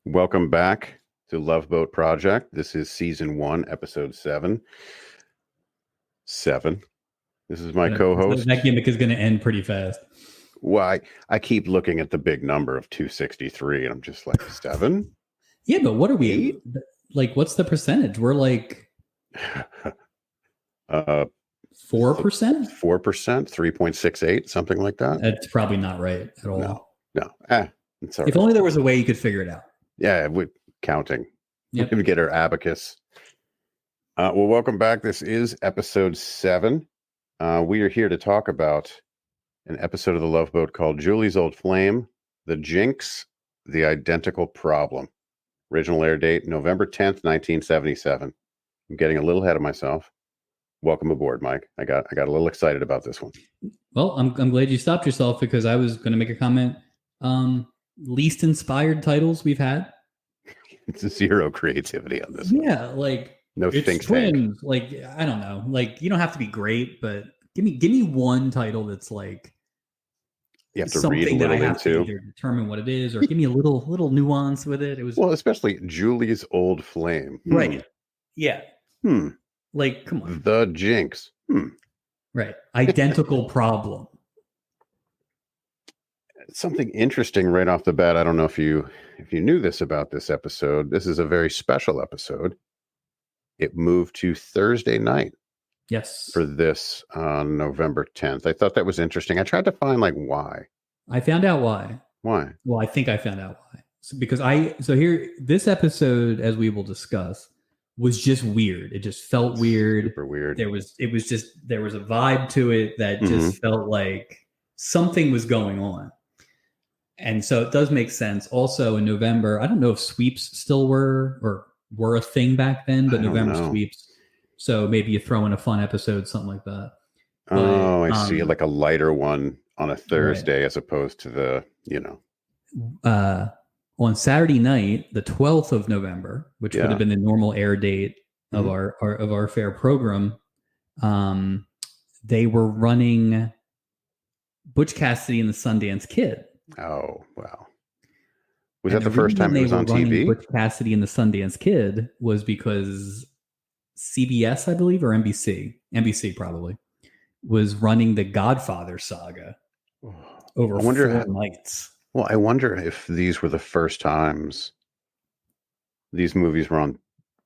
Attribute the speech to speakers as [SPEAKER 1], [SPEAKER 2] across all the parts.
[SPEAKER 1] Welcome back to Love Boat Project. This is season 1, episode 7. 7. This is my co-host.
[SPEAKER 2] That gimmick is going to end pretty fast.
[SPEAKER 1] Why? I keep looking at the big number of 263, and I'm just like, 7?
[SPEAKER 2] Yeah, but what are we? Like, what's the percentage? We're like
[SPEAKER 1] 4%? 4%, 3.68, something like that.
[SPEAKER 2] That's probably not right at all.
[SPEAKER 1] No. It's all
[SPEAKER 2] if
[SPEAKER 1] right.
[SPEAKER 2] only there was a way you could figure it out.
[SPEAKER 1] Yeah, we're counting.
[SPEAKER 2] Yep.
[SPEAKER 1] We can get our abacus. Well, welcome back. This is episode 7. We are here to talk about an episode of The Love Boat called Julie's Old Flame, The Jinx, The Identical Problem. Original air date, November 10th, 1977. I'm getting a little ahead of myself. Welcome aboard, Mike. I got a little excited about this one.
[SPEAKER 2] Well, I'm glad you stopped yourself because I was going to make a comment. Least inspired titles we've had.
[SPEAKER 1] It's zero creativity on this one.
[SPEAKER 2] Yeah, like
[SPEAKER 1] no think tank.
[SPEAKER 2] Like, I don't know. Like, you don't have to be great, but give me one title that's like
[SPEAKER 1] you have to read a little into.
[SPEAKER 2] To determine what it is, or give me a little nuance with it. It was
[SPEAKER 1] especially Julie's Old Flame.
[SPEAKER 2] Right. Yeah.
[SPEAKER 1] Hmm.
[SPEAKER 2] Like, come on.
[SPEAKER 1] The Jinx.
[SPEAKER 2] Right. Identical problem.
[SPEAKER 1] Something interesting right off the bat. I don't know if you knew this about this episode. This is a very special episode. It moved to Thursday night.
[SPEAKER 2] Yes.
[SPEAKER 1] For this on November 10th. I thought that was interesting. I tried to find why.
[SPEAKER 2] I found out why.
[SPEAKER 1] Why?
[SPEAKER 2] Well, I think I found out why. This episode, as we will discuss, was just weird. It just felt weird.
[SPEAKER 1] Super weird.
[SPEAKER 2] There was a vibe to it that just felt like something was going on. And so it does make sense. Also in November, I don't know if sweeps still were a thing back then, but November sweeps. So maybe you throw in a fun episode, something like that.
[SPEAKER 1] I see. Like a lighter one on a Thursday, right, as opposed to the,
[SPEAKER 2] on Saturday night, the 12th of November, which would have been the normal air date of our fair program, they were running Butch Cassidy and the Sundance Kid.
[SPEAKER 1] Oh, wow. Was that the first time it was on TV?
[SPEAKER 2] Butch Cassidy and the Sundance Kid was because CBS, I believe, or NBC probably, was running the Godfather saga over 4 nights.
[SPEAKER 1] Well, I wonder if these were the first times these movies were on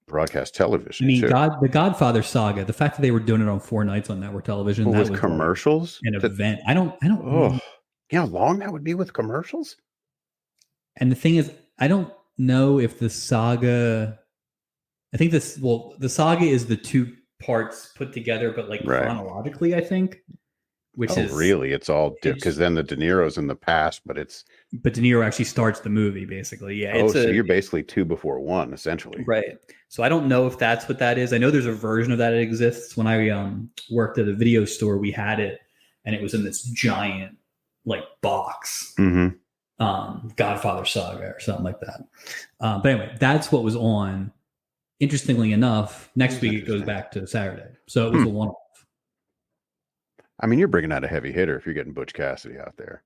[SPEAKER 1] broadcast television.
[SPEAKER 2] I mean, the Godfather saga, the fact that they were doing it on 4 nights on network television,
[SPEAKER 1] that was commercials,
[SPEAKER 2] an event. I don't know.
[SPEAKER 1] You know how long that would be with commercials?
[SPEAKER 2] And the thing is, I don't know if the saga, the saga is the 2 parts put together, but chronologically, I think.
[SPEAKER 1] Really? It's all because then the De Niro's in the past, but
[SPEAKER 2] De Niro actually starts the movie, basically. Yeah.
[SPEAKER 1] So you're basically 2 before 1, essentially.
[SPEAKER 2] Right. So I don't know if that's what that is. I know there's a version of that that exists. When I worked at a video store, we had it, and it was in this giant box. Godfather saga or something like that. But anyway, that's what was on. Interestingly enough, next week it goes back to Saturday. So it was a one-off.
[SPEAKER 1] I mean, you're bringing out a heavy hitter if you're getting Butch Cassidy out there.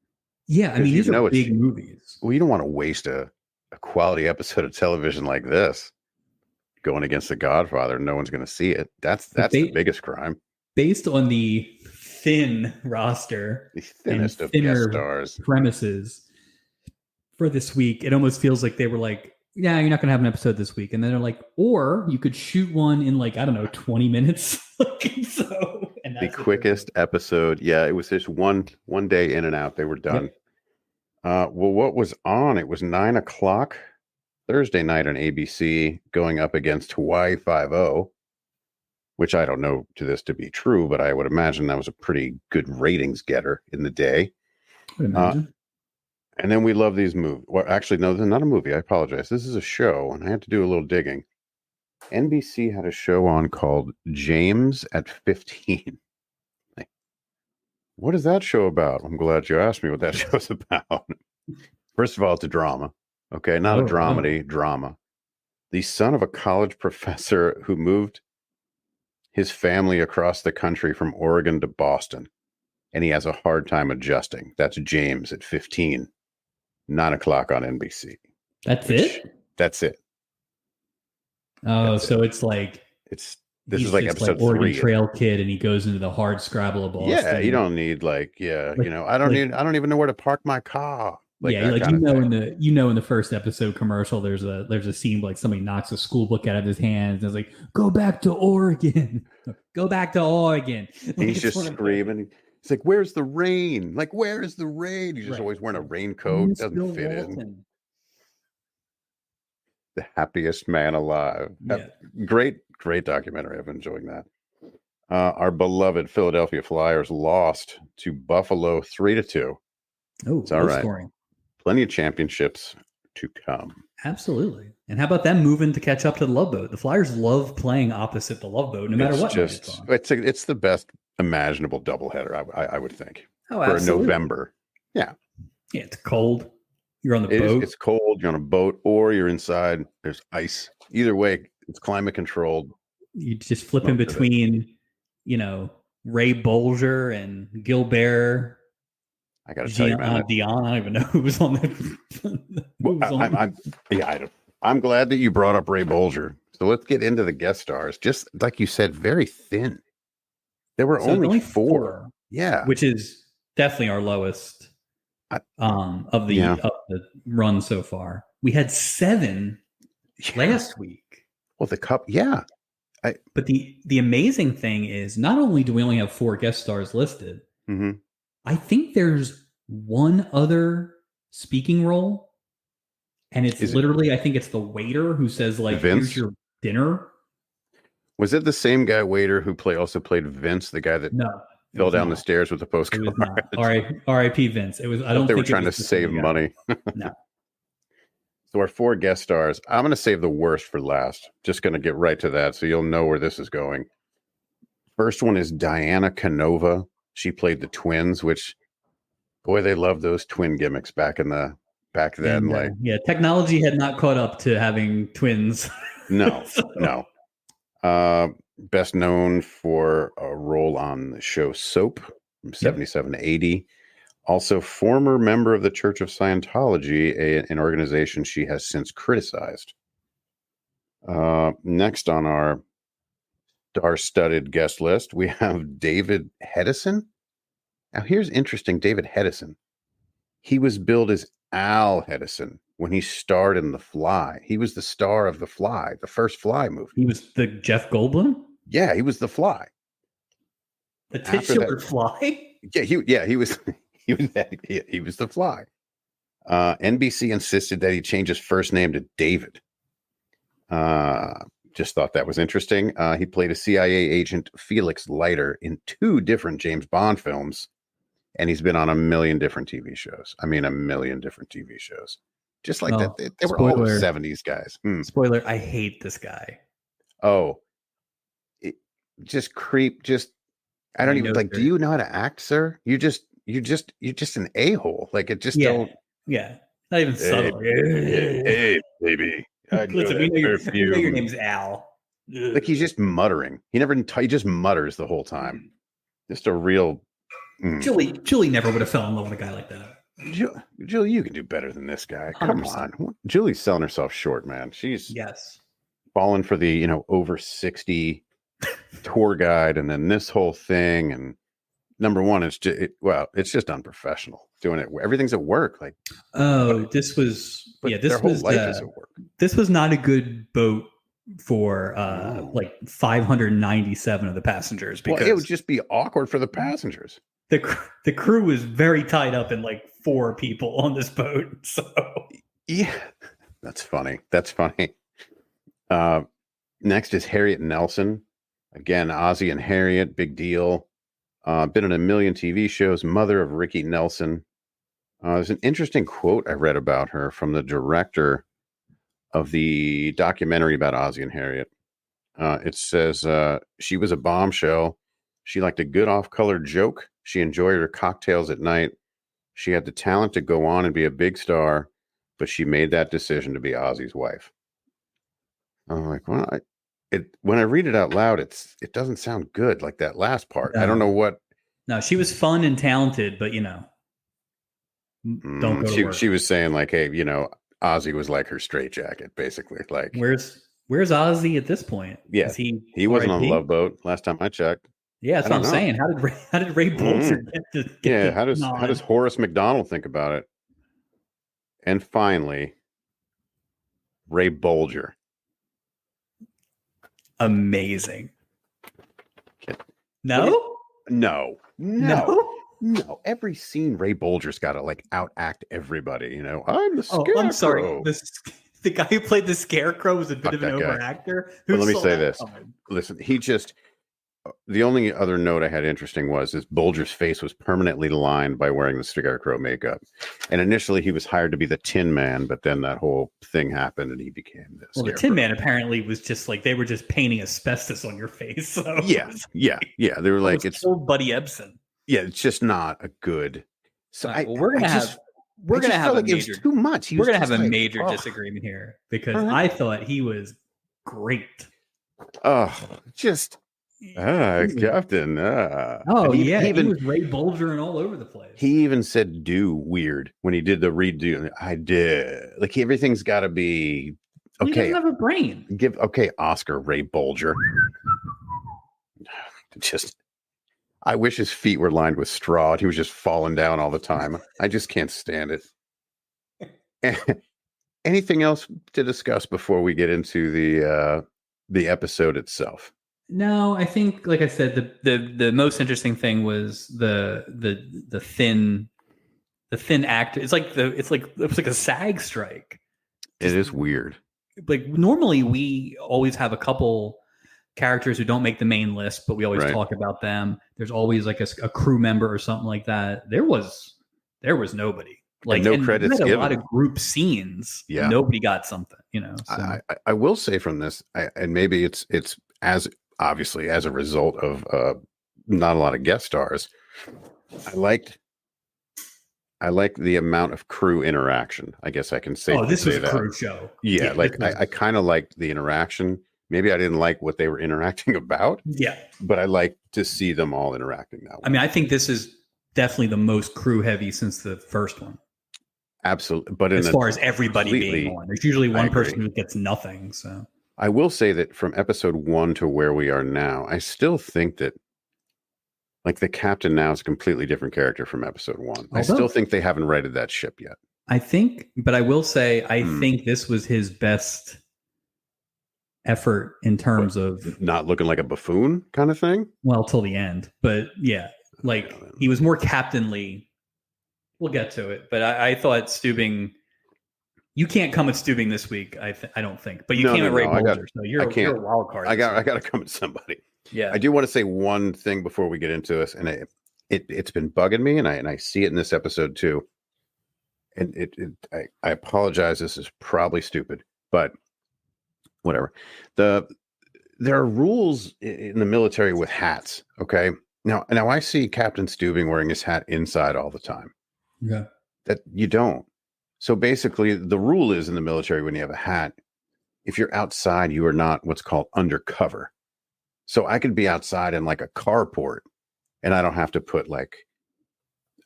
[SPEAKER 2] Yeah, I mean, these are big movies.
[SPEAKER 1] Well, you don't want to waste a quality episode of television like this going against The Godfather. No one's going to see it. That's the biggest crime.
[SPEAKER 2] Based on the thin roster,
[SPEAKER 1] the thinnest of guest stars,
[SPEAKER 2] premises for this week, it almost feels like they were like, yeah, you're not going to have an episode this week. And then they're like, or you could shoot one in 20 minutes.
[SPEAKER 1] The quickest episode. Yeah, it was just one day in and out. They were done. Yep. Well, what was on? It was 9:00 Thursday night on ABC, going up against Hawaii 5-0, which I don't know to this to be true, but I would imagine that was a pretty good ratings getter in the day.
[SPEAKER 2] I would imagine.
[SPEAKER 1] And then we love these movies. Well, actually, no, this is not a movie. I apologize. This is a show, and I had to do a little digging. NBC had a show on called James at 15. What is that show about? I'm glad you asked me what that show's about. First of all, it's a drama. Okay, not a dramedy, drama. The son of a college professor who moved his family across the country from Oregon to Boston, and he has a hard time adjusting. That's James at 15. 9:00 on NBC.
[SPEAKER 2] It?
[SPEAKER 1] That's it.
[SPEAKER 2] Oh,
[SPEAKER 1] That's
[SPEAKER 2] so
[SPEAKER 1] it.
[SPEAKER 2] it's like
[SPEAKER 1] This
[SPEAKER 2] he's
[SPEAKER 1] is like
[SPEAKER 2] just
[SPEAKER 1] episode
[SPEAKER 2] like Oregon
[SPEAKER 1] 3.
[SPEAKER 2] Trail kid, and he goes into the hard Scrabble of
[SPEAKER 1] Yeah, you
[SPEAKER 2] Boston.
[SPEAKER 1] don't need like,
[SPEAKER 2] Like,
[SPEAKER 1] I don't
[SPEAKER 2] like
[SPEAKER 1] need, I don't even know where to park my car. Like
[SPEAKER 2] yeah,
[SPEAKER 1] that
[SPEAKER 2] like
[SPEAKER 1] kind of thing.
[SPEAKER 2] in the first episode commercial, there's a scene like somebody knocks a school book out of his hands and is like, "Go back to Oregon, go back to Oregon."
[SPEAKER 1] And
[SPEAKER 2] Like,
[SPEAKER 1] he's
[SPEAKER 2] it's
[SPEAKER 1] just
[SPEAKER 2] one of those.
[SPEAKER 1] screaming. He's like, "Where's the rain? Like, where is the rain?" He's just
[SPEAKER 2] Right.
[SPEAKER 1] always wearing a raincoat.
[SPEAKER 2] Mr.
[SPEAKER 1] Doesn't fit in.
[SPEAKER 2] Walton.
[SPEAKER 1] The happiest man alive.
[SPEAKER 2] Yeah.
[SPEAKER 1] Great, great documentary. I've been enjoying that. Our beloved Philadelphia Flyers lost to Buffalo 3-2.
[SPEAKER 2] Oh,
[SPEAKER 1] It's all
[SPEAKER 2] low
[SPEAKER 1] right.
[SPEAKER 2] scoring.
[SPEAKER 1] Plenty of championships to come.
[SPEAKER 2] Absolutely. And how about them moving to catch up to the Love Boat? The Flyers love playing opposite the Love Boat, no matter what.
[SPEAKER 1] It's the best imaginable doubleheader. I would think
[SPEAKER 2] Oh,
[SPEAKER 1] for
[SPEAKER 2] absolutely.
[SPEAKER 1] November. Yeah.
[SPEAKER 2] Yeah, it's cold. You're on the boat.
[SPEAKER 1] It's cold. You're on a boat, or you're inside. There's ice. Either way, it's climate controlled.
[SPEAKER 2] You just flip in between, Ray Bulger and Gilbert.
[SPEAKER 1] I got to tell you, man.
[SPEAKER 2] Dion. I don't even know who was on the.
[SPEAKER 1] I'm glad that you brought up Ray Bulger. So let's get into the guest stars. Just like you said, very thin. There were only 4. Yeah,
[SPEAKER 2] which is definitely our lowest of the run so far. We had 7 last week.
[SPEAKER 1] Well, the cup, yeah.
[SPEAKER 2] But the amazing thing is, not only do we only have 4 guest stars listed, I think there's one other speaking role, and it's I think it's the waiter who says, like,
[SPEAKER 1] Vince?
[SPEAKER 2] "Here's your dinner."
[SPEAKER 1] Was it the same guy waiter who also played Vince, the guy that fell down the stairs with the postcard?
[SPEAKER 2] It was not. R.I.P. Vince. It was. I don't
[SPEAKER 1] they
[SPEAKER 2] think
[SPEAKER 1] were trying to save money.
[SPEAKER 2] No.
[SPEAKER 1] So our 4 guest stars, I'm going to save the worst for last. Just going to get right to that, so you'll know where this is going. First one is Diana Canova. She played the twins, which, boy, they loved those twin gimmicks back then.
[SPEAKER 2] Technology had not caught up to having twins.
[SPEAKER 1] No, no. Best known for a role on the show Soap from 77 to 80. Also, former member of the Church of Scientology, an organization she has since criticized. Next on our star-studded guest list, we have David Hedison. Now, here's interesting. David Hedison. He was billed as Al Hedison when he starred in The Fly. He was the star of The Fly, the first Fly movie.
[SPEAKER 2] He was the Jeff Goldblum?
[SPEAKER 1] Yeah, he was the Fly.
[SPEAKER 2] The titular Fly?
[SPEAKER 1] Yeah, he was he was the Fly. NBC insisted that he change his first name to David. Just thought that was interesting. He played a CIA agent, Felix Leiter, in 2 different James Bond films, and he's been on a million different TV shows. I mean, a million different TV shows. Just like that. They were all 70s guys.
[SPEAKER 2] Spoiler, I hate this guy.
[SPEAKER 1] Oh, I don't even like, do you know how to act, sir? You're just an a-hole. Like, it just don't.
[SPEAKER 2] Yeah. Not even subtle.
[SPEAKER 1] Hey, baby.
[SPEAKER 2] Listen, we know your name's Al.
[SPEAKER 1] Like, he's just muttering. He just mutters the whole time. Just a real.
[SPEAKER 2] Julie never would have fell in love with a guy like that.
[SPEAKER 1] Julie, you can do better than this guy.
[SPEAKER 2] 100%.
[SPEAKER 1] Come on. Julie's selling herself short, man. She's falling for the, over 60 tour guide, and then this whole thing. And number one, it's just unprofessional doing it. Everything's at work. Like,
[SPEAKER 2] this was
[SPEAKER 1] their whole life is at work.
[SPEAKER 2] This was not a good boat for like 597 of the passengers, because
[SPEAKER 1] it would just be awkward for the passengers.
[SPEAKER 2] The crew was very tied up in like 4 people on this boat. So
[SPEAKER 1] yeah, that's funny. Next is Harriet Nelson. Again, Ozzie and Harriet, big deal. Been in a million TV shows, mother of Ricky Nelson. There's an interesting quote I read about her from the director of the documentary about Ozzie and Harriet. It says, she was a bombshell. She liked a good off-color joke. She enjoyed her cocktails at night. She had the talent to go on and be a big star, but she made that decision to be Ozzie's wife. I'm like, well, when I read it out loud, it doesn't sound good, like that last part. I don't know what.
[SPEAKER 2] No, she was fun and talented, but don't go to work.
[SPEAKER 1] She was saying, like, hey, Ozzy was like her straitjacket, basically. Like,
[SPEAKER 2] Where's Ozzy at this point?
[SPEAKER 1] yeah,
[SPEAKER 2] Is he
[SPEAKER 1] he wasn't on the
[SPEAKER 2] RIP?
[SPEAKER 1] Love Boat last time I checked.
[SPEAKER 2] Yeah,
[SPEAKER 1] I
[SPEAKER 2] that's what
[SPEAKER 1] don't
[SPEAKER 2] I'm
[SPEAKER 1] know.
[SPEAKER 2] saying. How did Ray Bulger get
[SPEAKER 1] Yeah,
[SPEAKER 2] the
[SPEAKER 1] how does
[SPEAKER 2] nod?
[SPEAKER 1] Horace McDonald think about it? And finally, Ray Bulger.
[SPEAKER 2] Amazing.
[SPEAKER 1] What do you-
[SPEAKER 2] No?
[SPEAKER 1] No.
[SPEAKER 2] No?
[SPEAKER 1] No. Every scene, Ray Bulger's got to like outact everybody. You know, I'm the Scarecrow.
[SPEAKER 2] Oh, I'm sorry. The guy who played the Scarecrow was a bit
[SPEAKER 1] Fuck
[SPEAKER 2] of an
[SPEAKER 1] that guy.
[SPEAKER 2] overactor.
[SPEAKER 1] But let me say this. Listen, the only other note I had interesting was Bulger's face was permanently lined by wearing the Scarecrow makeup. And initially he was hired to be the Tin Man, but then that whole thing happened and he became this.
[SPEAKER 2] Well, the Tin Man apparently was just like they were just painting asbestos on your face. So
[SPEAKER 1] yeah. They were like, it's
[SPEAKER 2] old Buddy Ebsen.
[SPEAKER 1] Yeah, it's just not a good. So
[SPEAKER 2] we're gonna have
[SPEAKER 1] like it was too much.
[SPEAKER 2] We're gonna have a major disagreement here because I thought he was great.
[SPEAKER 1] Oh, just Captain.
[SPEAKER 2] He was Ray Bulger and all over the place.
[SPEAKER 1] He even said "do" weird when he did the redo. I did like everything's got to be okay. He
[SPEAKER 2] doesn't have a brain.
[SPEAKER 1] Oscar Ray Bulger. Just. I wish his feet were lined with straw. He was just falling down all the time. I just can't stand it. Anything else to discuss before we get into the episode itself?
[SPEAKER 2] No, I think, like I said, the most interesting thing was the thin actor. It's like a SAG strike.
[SPEAKER 1] It is weird.
[SPEAKER 2] Like normally we always have a couple characters who don't make the main list, but we always talk about them. There's always like a crew member or something like that. There was nobody. Like
[SPEAKER 1] no credits given.
[SPEAKER 2] A lot of group scenes.
[SPEAKER 1] Yeah,
[SPEAKER 2] nobody got something. You know. So.
[SPEAKER 1] I will say from this, and maybe it's as obviously as a result of not a lot of guest stars. I liked the amount of crew interaction. I guess I can say.
[SPEAKER 2] Oh, this was a crew show.
[SPEAKER 1] Yeah, like I kind of liked the interaction. Maybe I didn't like what they were interacting about.
[SPEAKER 2] Yeah.
[SPEAKER 1] But I like to see them all interacting that way.
[SPEAKER 2] I mean, I think this is definitely the most crew heavy since the first one.
[SPEAKER 1] Absolutely. But
[SPEAKER 2] as far as everybody being on, there's usually one person who gets nothing. So
[SPEAKER 1] I will say that from episode 1 to where we are now, I still think that like the captain now is a completely different character from episode 1. I still think they haven't righted that ship yet.
[SPEAKER 2] I think, but I will say, I think this was his best effort in terms of
[SPEAKER 1] not looking like a buffoon kind of thing.
[SPEAKER 2] Well, till the end, but yeah, like he was more captainly. We'll get to it, but I thought Steubing. You can't come at Steubing this week. I don't think, but you came at Ray Bulger, so you're a wild card.
[SPEAKER 1] I got to come at somebody.
[SPEAKER 2] Yeah,
[SPEAKER 1] I do want to say one thing before we get into this, and it's been bugging me, and I see it in this episode too. And I apologize. This is probably stupid, but. Whatever. There are rules in the military with hats. Okay. Now I see Captain Steubing wearing his hat inside all the time.
[SPEAKER 2] Yeah.
[SPEAKER 1] That you don't. So basically, the rule is in the military when you have a hat, if you're outside, you are not what's called undercover. So I could be outside in like a carport, and I don't have to put like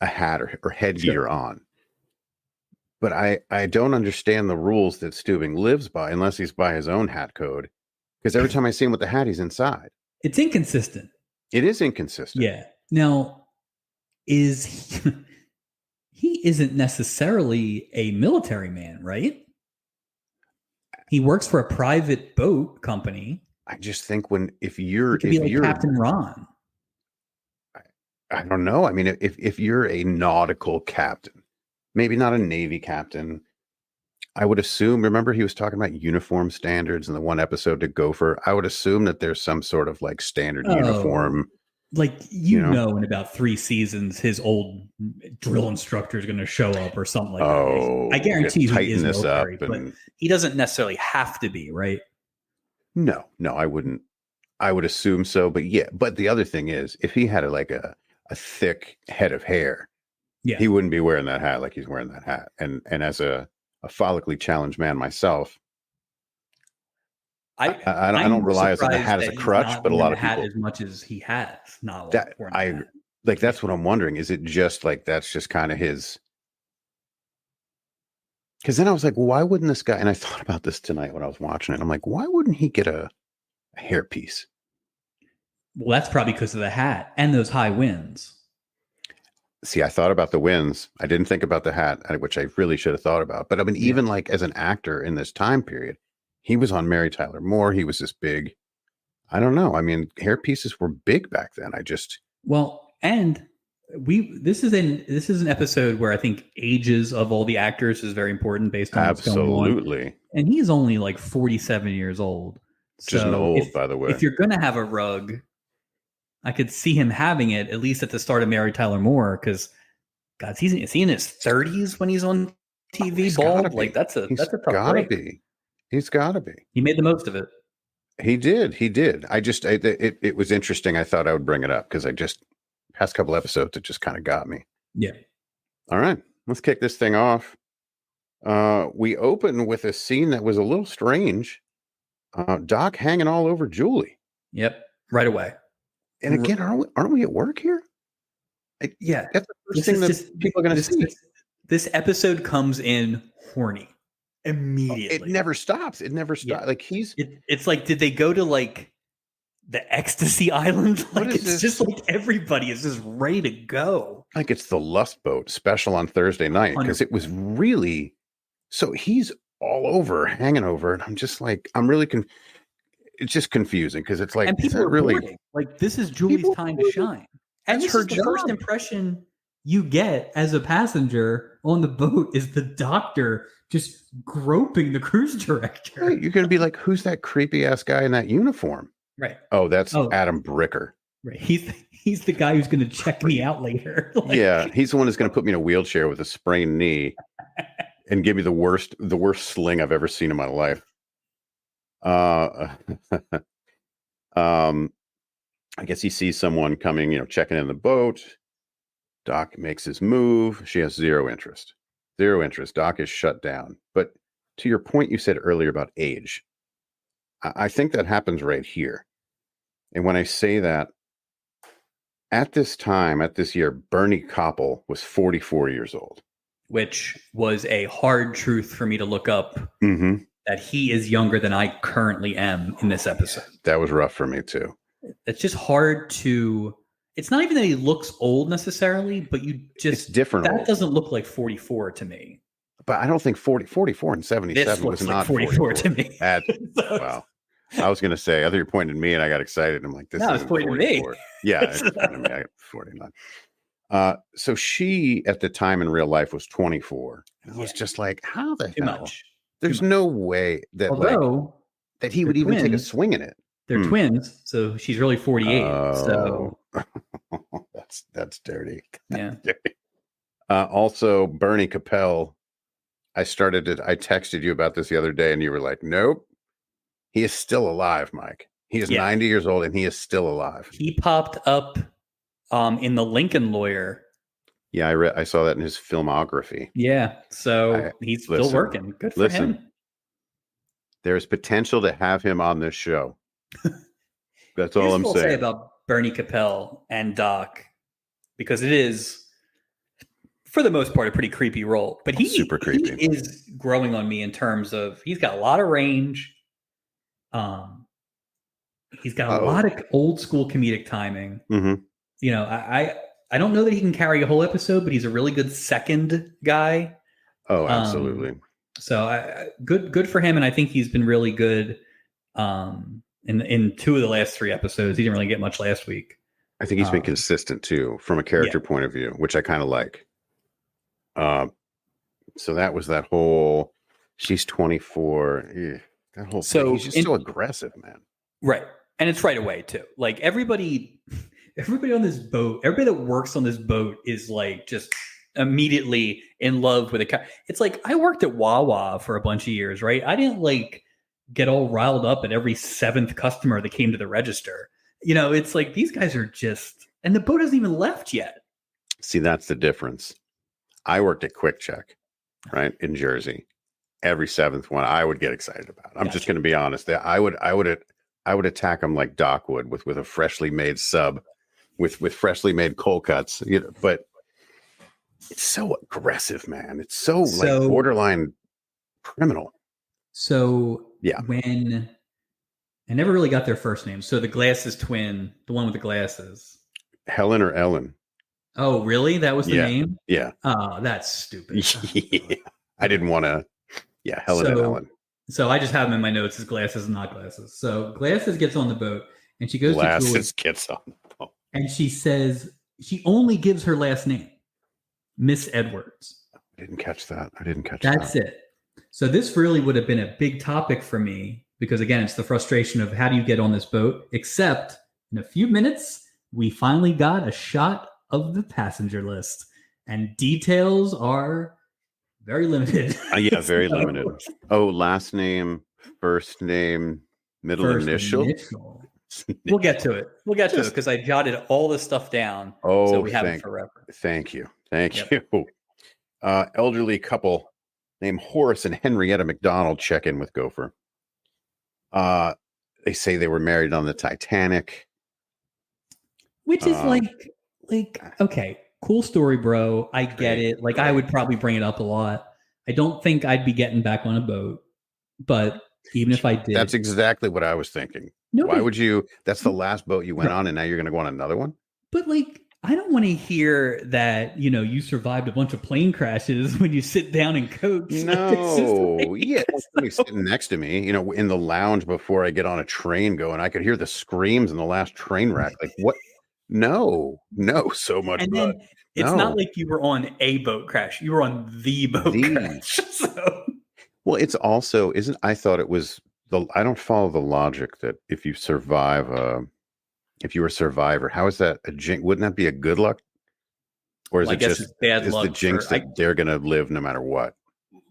[SPEAKER 1] a hat or headgear on. But I don't understand the rules that Steubing lives by unless he's by his own hat code. Because every time I see him with the hat, he's inside.
[SPEAKER 2] It's inconsistent.
[SPEAKER 1] It is inconsistent.
[SPEAKER 2] Yeah. Now, he isn't necessarily a military man, right? He works for a private boat company.
[SPEAKER 1] I just think if you're
[SPEAKER 2] Captain Ron.
[SPEAKER 1] I don't know. I mean, if you're a nautical captain. Maybe not a Navy captain. I would assume, remember he was talking about uniform standards in the one episode to Gopher. I would assume that there's some sort of like standard uniform.
[SPEAKER 2] Like, you know, in about 3 seasons, his old drill instructor is going to show up or something like that. I guarantee he is military, but he doesn't necessarily have to be, right?
[SPEAKER 1] No, I wouldn't. I would assume so, but yeah. But the other thing is, if he had a thick head of hair, he wouldn't be wearing that hat like he's wearing that hat. And as a follically challenged man myself, I don't rely on the hat as a crutch, but a lot of people
[SPEAKER 2] as much as he has. Not
[SPEAKER 1] that's what I'm wondering. Is it just like that's just kind of his? Because then I was like, well, why wouldn't this guy? And I thought about this tonight when I was watching it. I'm like, why wouldn't he get a hairpiece?
[SPEAKER 2] Well, that's probably because of the hat and those high winds.
[SPEAKER 1] See, I thought about the wins. I didn't think about the hat, which I really should have thought about. But I mean, even like as an actor in this time period, he was on Mary Tyler Moore. He was this big. I don't know. I mean, hairpieces were big back then.
[SPEAKER 2] And this is an episode where I think ages of all the actors is very important based on what's going on.
[SPEAKER 1] Absolutely.
[SPEAKER 2] And he's only like 47 years old.
[SPEAKER 1] Just an old, by the way.
[SPEAKER 2] If you're going to have a rug, I could see him having it at least at the start of Mary Tyler Moore, because God, is he in his 30s when he's on TV bald? Like that's a tough break.
[SPEAKER 1] He's got to be.
[SPEAKER 2] He made the most of it.
[SPEAKER 1] He did. It was interesting. I thought I would bring it up because past couple episodes, it just kind of got me.
[SPEAKER 2] Yeah.
[SPEAKER 1] All right, let's kick this thing off. We open with a scene that was a little strange. Doc hanging all over Julie.
[SPEAKER 2] Yep. Right away.
[SPEAKER 1] And again, aren't we at work here?
[SPEAKER 2] Yeah.
[SPEAKER 1] That's the first thing that people are going to see.
[SPEAKER 2] This episode comes in horny immediately.
[SPEAKER 1] It never stops.
[SPEAKER 2] Yeah.
[SPEAKER 1] Like
[SPEAKER 2] it's like, did they go to like the ecstasy island? Like it's just like everybody is just ready to go.
[SPEAKER 1] Like it's the Lust Boat special on Thursday night, because it was really, so he's all over, hanging over, and I'm just like, it's just confusing because it's like,
[SPEAKER 2] and people are
[SPEAKER 1] really
[SPEAKER 2] boarding. Like this is Julie's time to shine, and this is the first impression you get as a passenger on the boat is the doctor just groping the cruise director.
[SPEAKER 1] Right. You're going to be like, who's that creepy ass guy in that uniform?
[SPEAKER 2] Right.
[SPEAKER 1] Oh, that's Adam Bricker.
[SPEAKER 2] Right. He's the guy who's going to check me out later.
[SPEAKER 1] Like, yeah, he's the one who's going to put me in a wheelchair with a sprained knee and give me the worst sling I've ever seen in my life. I guess he sees someone coming, checking in the boat. Doc makes his move. She has zero interest. Doc is shut down. But to your point you said earlier about age, I think that happens right here. And when I say that, at this time, at this year, Bernie Koppel was 44 years old.
[SPEAKER 2] Which was a hard truth for me to look up. Mm-hmm. That he is younger than I currently am in this episode.
[SPEAKER 1] That was rough for me too.
[SPEAKER 2] It's just hard to, it's not even that he looks old necessarily, but it's different. That doesn't look like 44 to me.
[SPEAKER 1] But I don't think 44 and 77 was not 44 to me. Wow. I was going to say, I thought you pointed at me and I got excited. I'm like, this is pointing at me. Yeah, it's pointing at me. I got 49. So she, at the time in real life, was 24. And I was just like, how the hell? There's no way that that he would even take a swing in it.
[SPEAKER 2] They're twins, so she's really 48. So
[SPEAKER 1] that's dirty.
[SPEAKER 2] Yeah.
[SPEAKER 1] Also, Bernie Koppel. I texted you about this the other day, and you were like, "Nope, he is still alive, Mike. He is 90 years old, and he is still alive."
[SPEAKER 2] He popped up in the Lincoln Lawyer.
[SPEAKER 1] Yeah, I saw that in his filmography.
[SPEAKER 2] Yeah, so he's still working. Good for him.
[SPEAKER 1] There's potential to have him on this show. That's all I'm saying.
[SPEAKER 2] Say about Bernie Koppel and Doc, because it is, for the most part, a pretty creepy role. But
[SPEAKER 1] super creepy.
[SPEAKER 2] He is growing on me in terms of he's got a lot of range. He's got a lot of old school comedic timing. Mm-hmm. I don't know that he can carry a whole episode, but he's a really good second guy.
[SPEAKER 1] Oh, absolutely.
[SPEAKER 2] So good for him, and I think he's been really good in two of the last three episodes. He didn't really get much last week.
[SPEAKER 1] I think he's been consistent too, from a character point of view, which I kind of like. So that was that whole. She's 24. That whole thing. He's just so aggressive, man.
[SPEAKER 2] Right, and it's right away too. Like everybody on this boat, everybody that works on this boat is like just immediately in love with a. It's like I worked at Wawa for a bunch of years, right? I didn't like get all riled up at every seventh customer that came to the register. It's like these guys are just, and the boat hasn't even left yet.
[SPEAKER 1] See, that's the difference. I worked at Quick Check, right, in Jersey. Every seventh one, I would get excited about. I'm just going to be honest. I would attack them like Doc would with a freshly made sub, with freshly made cold cuts. But it's so aggressive, man. It's so like borderline Criminal.
[SPEAKER 2] So
[SPEAKER 1] Yeah.
[SPEAKER 2] when I never really got their first names. So the glasses twin, the one with the glasses.
[SPEAKER 1] Helen or Ellen?
[SPEAKER 2] Oh, really? That was the name?
[SPEAKER 1] Yeah.
[SPEAKER 2] Oh, that's stupid.
[SPEAKER 1] Yeah. I didn't want to. Yeah, Helen and Ellen.
[SPEAKER 2] So I just have them in my notes as glasses and not glasses. So glasses gets on the boat and she goes to Julie.
[SPEAKER 1] Gets on the boat.
[SPEAKER 2] And she says she only gives her last name, Miss Edwards.
[SPEAKER 1] I didn't catch that.
[SPEAKER 2] That's it. So this really would have been a big topic for me because, again, it's the frustration of how do you get on this boat? Except in a few minutes, we finally got a shot of the passenger list. And details are very limited.
[SPEAKER 1] Yeah, very limited. Oh, last name, first name, middle initial.
[SPEAKER 2] We'll get to it. Because I jotted all this stuff down.
[SPEAKER 1] Oh,
[SPEAKER 2] so we have it for reference.
[SPEAKER 1] Thank you. You. Elderly couple named Horace and Henrietta McDonald check in with Gopher. They say they were married on the Titanic.
[SPEAKER 2] Which is like, okay, cool story, bro. I get it. Like, I would probably bring it up a lot. I don't think I'd be getting back on a boat, but even if I did.
[SPEAKER 1] That's exactly what I was thinking. Why would you? That's the last boat you went on, and now you're going to go on another one?
[SPEAKER 2] But, like, I don't want to hear that, you survived a bunch of plane crashes when you sit down and coach.
[SPEAKER 1] No. Yeah. Somebody sitting next to me, in the lounge before I get on a train going, I could hear the screams in the last train wreck. Like, what? No, so much.
[SPEAKER 2] And then it's not like you were on a boat crash. You were on the boat crash. So.
[SPEAKER 1] Well, it's also, I thought it was I don't follow the logic that if you survive, if you were a survivor, how is that a jinx? Wouldn't that be a good luck? Or is it just bad luck? Is the jinx that they're going to live no matter what?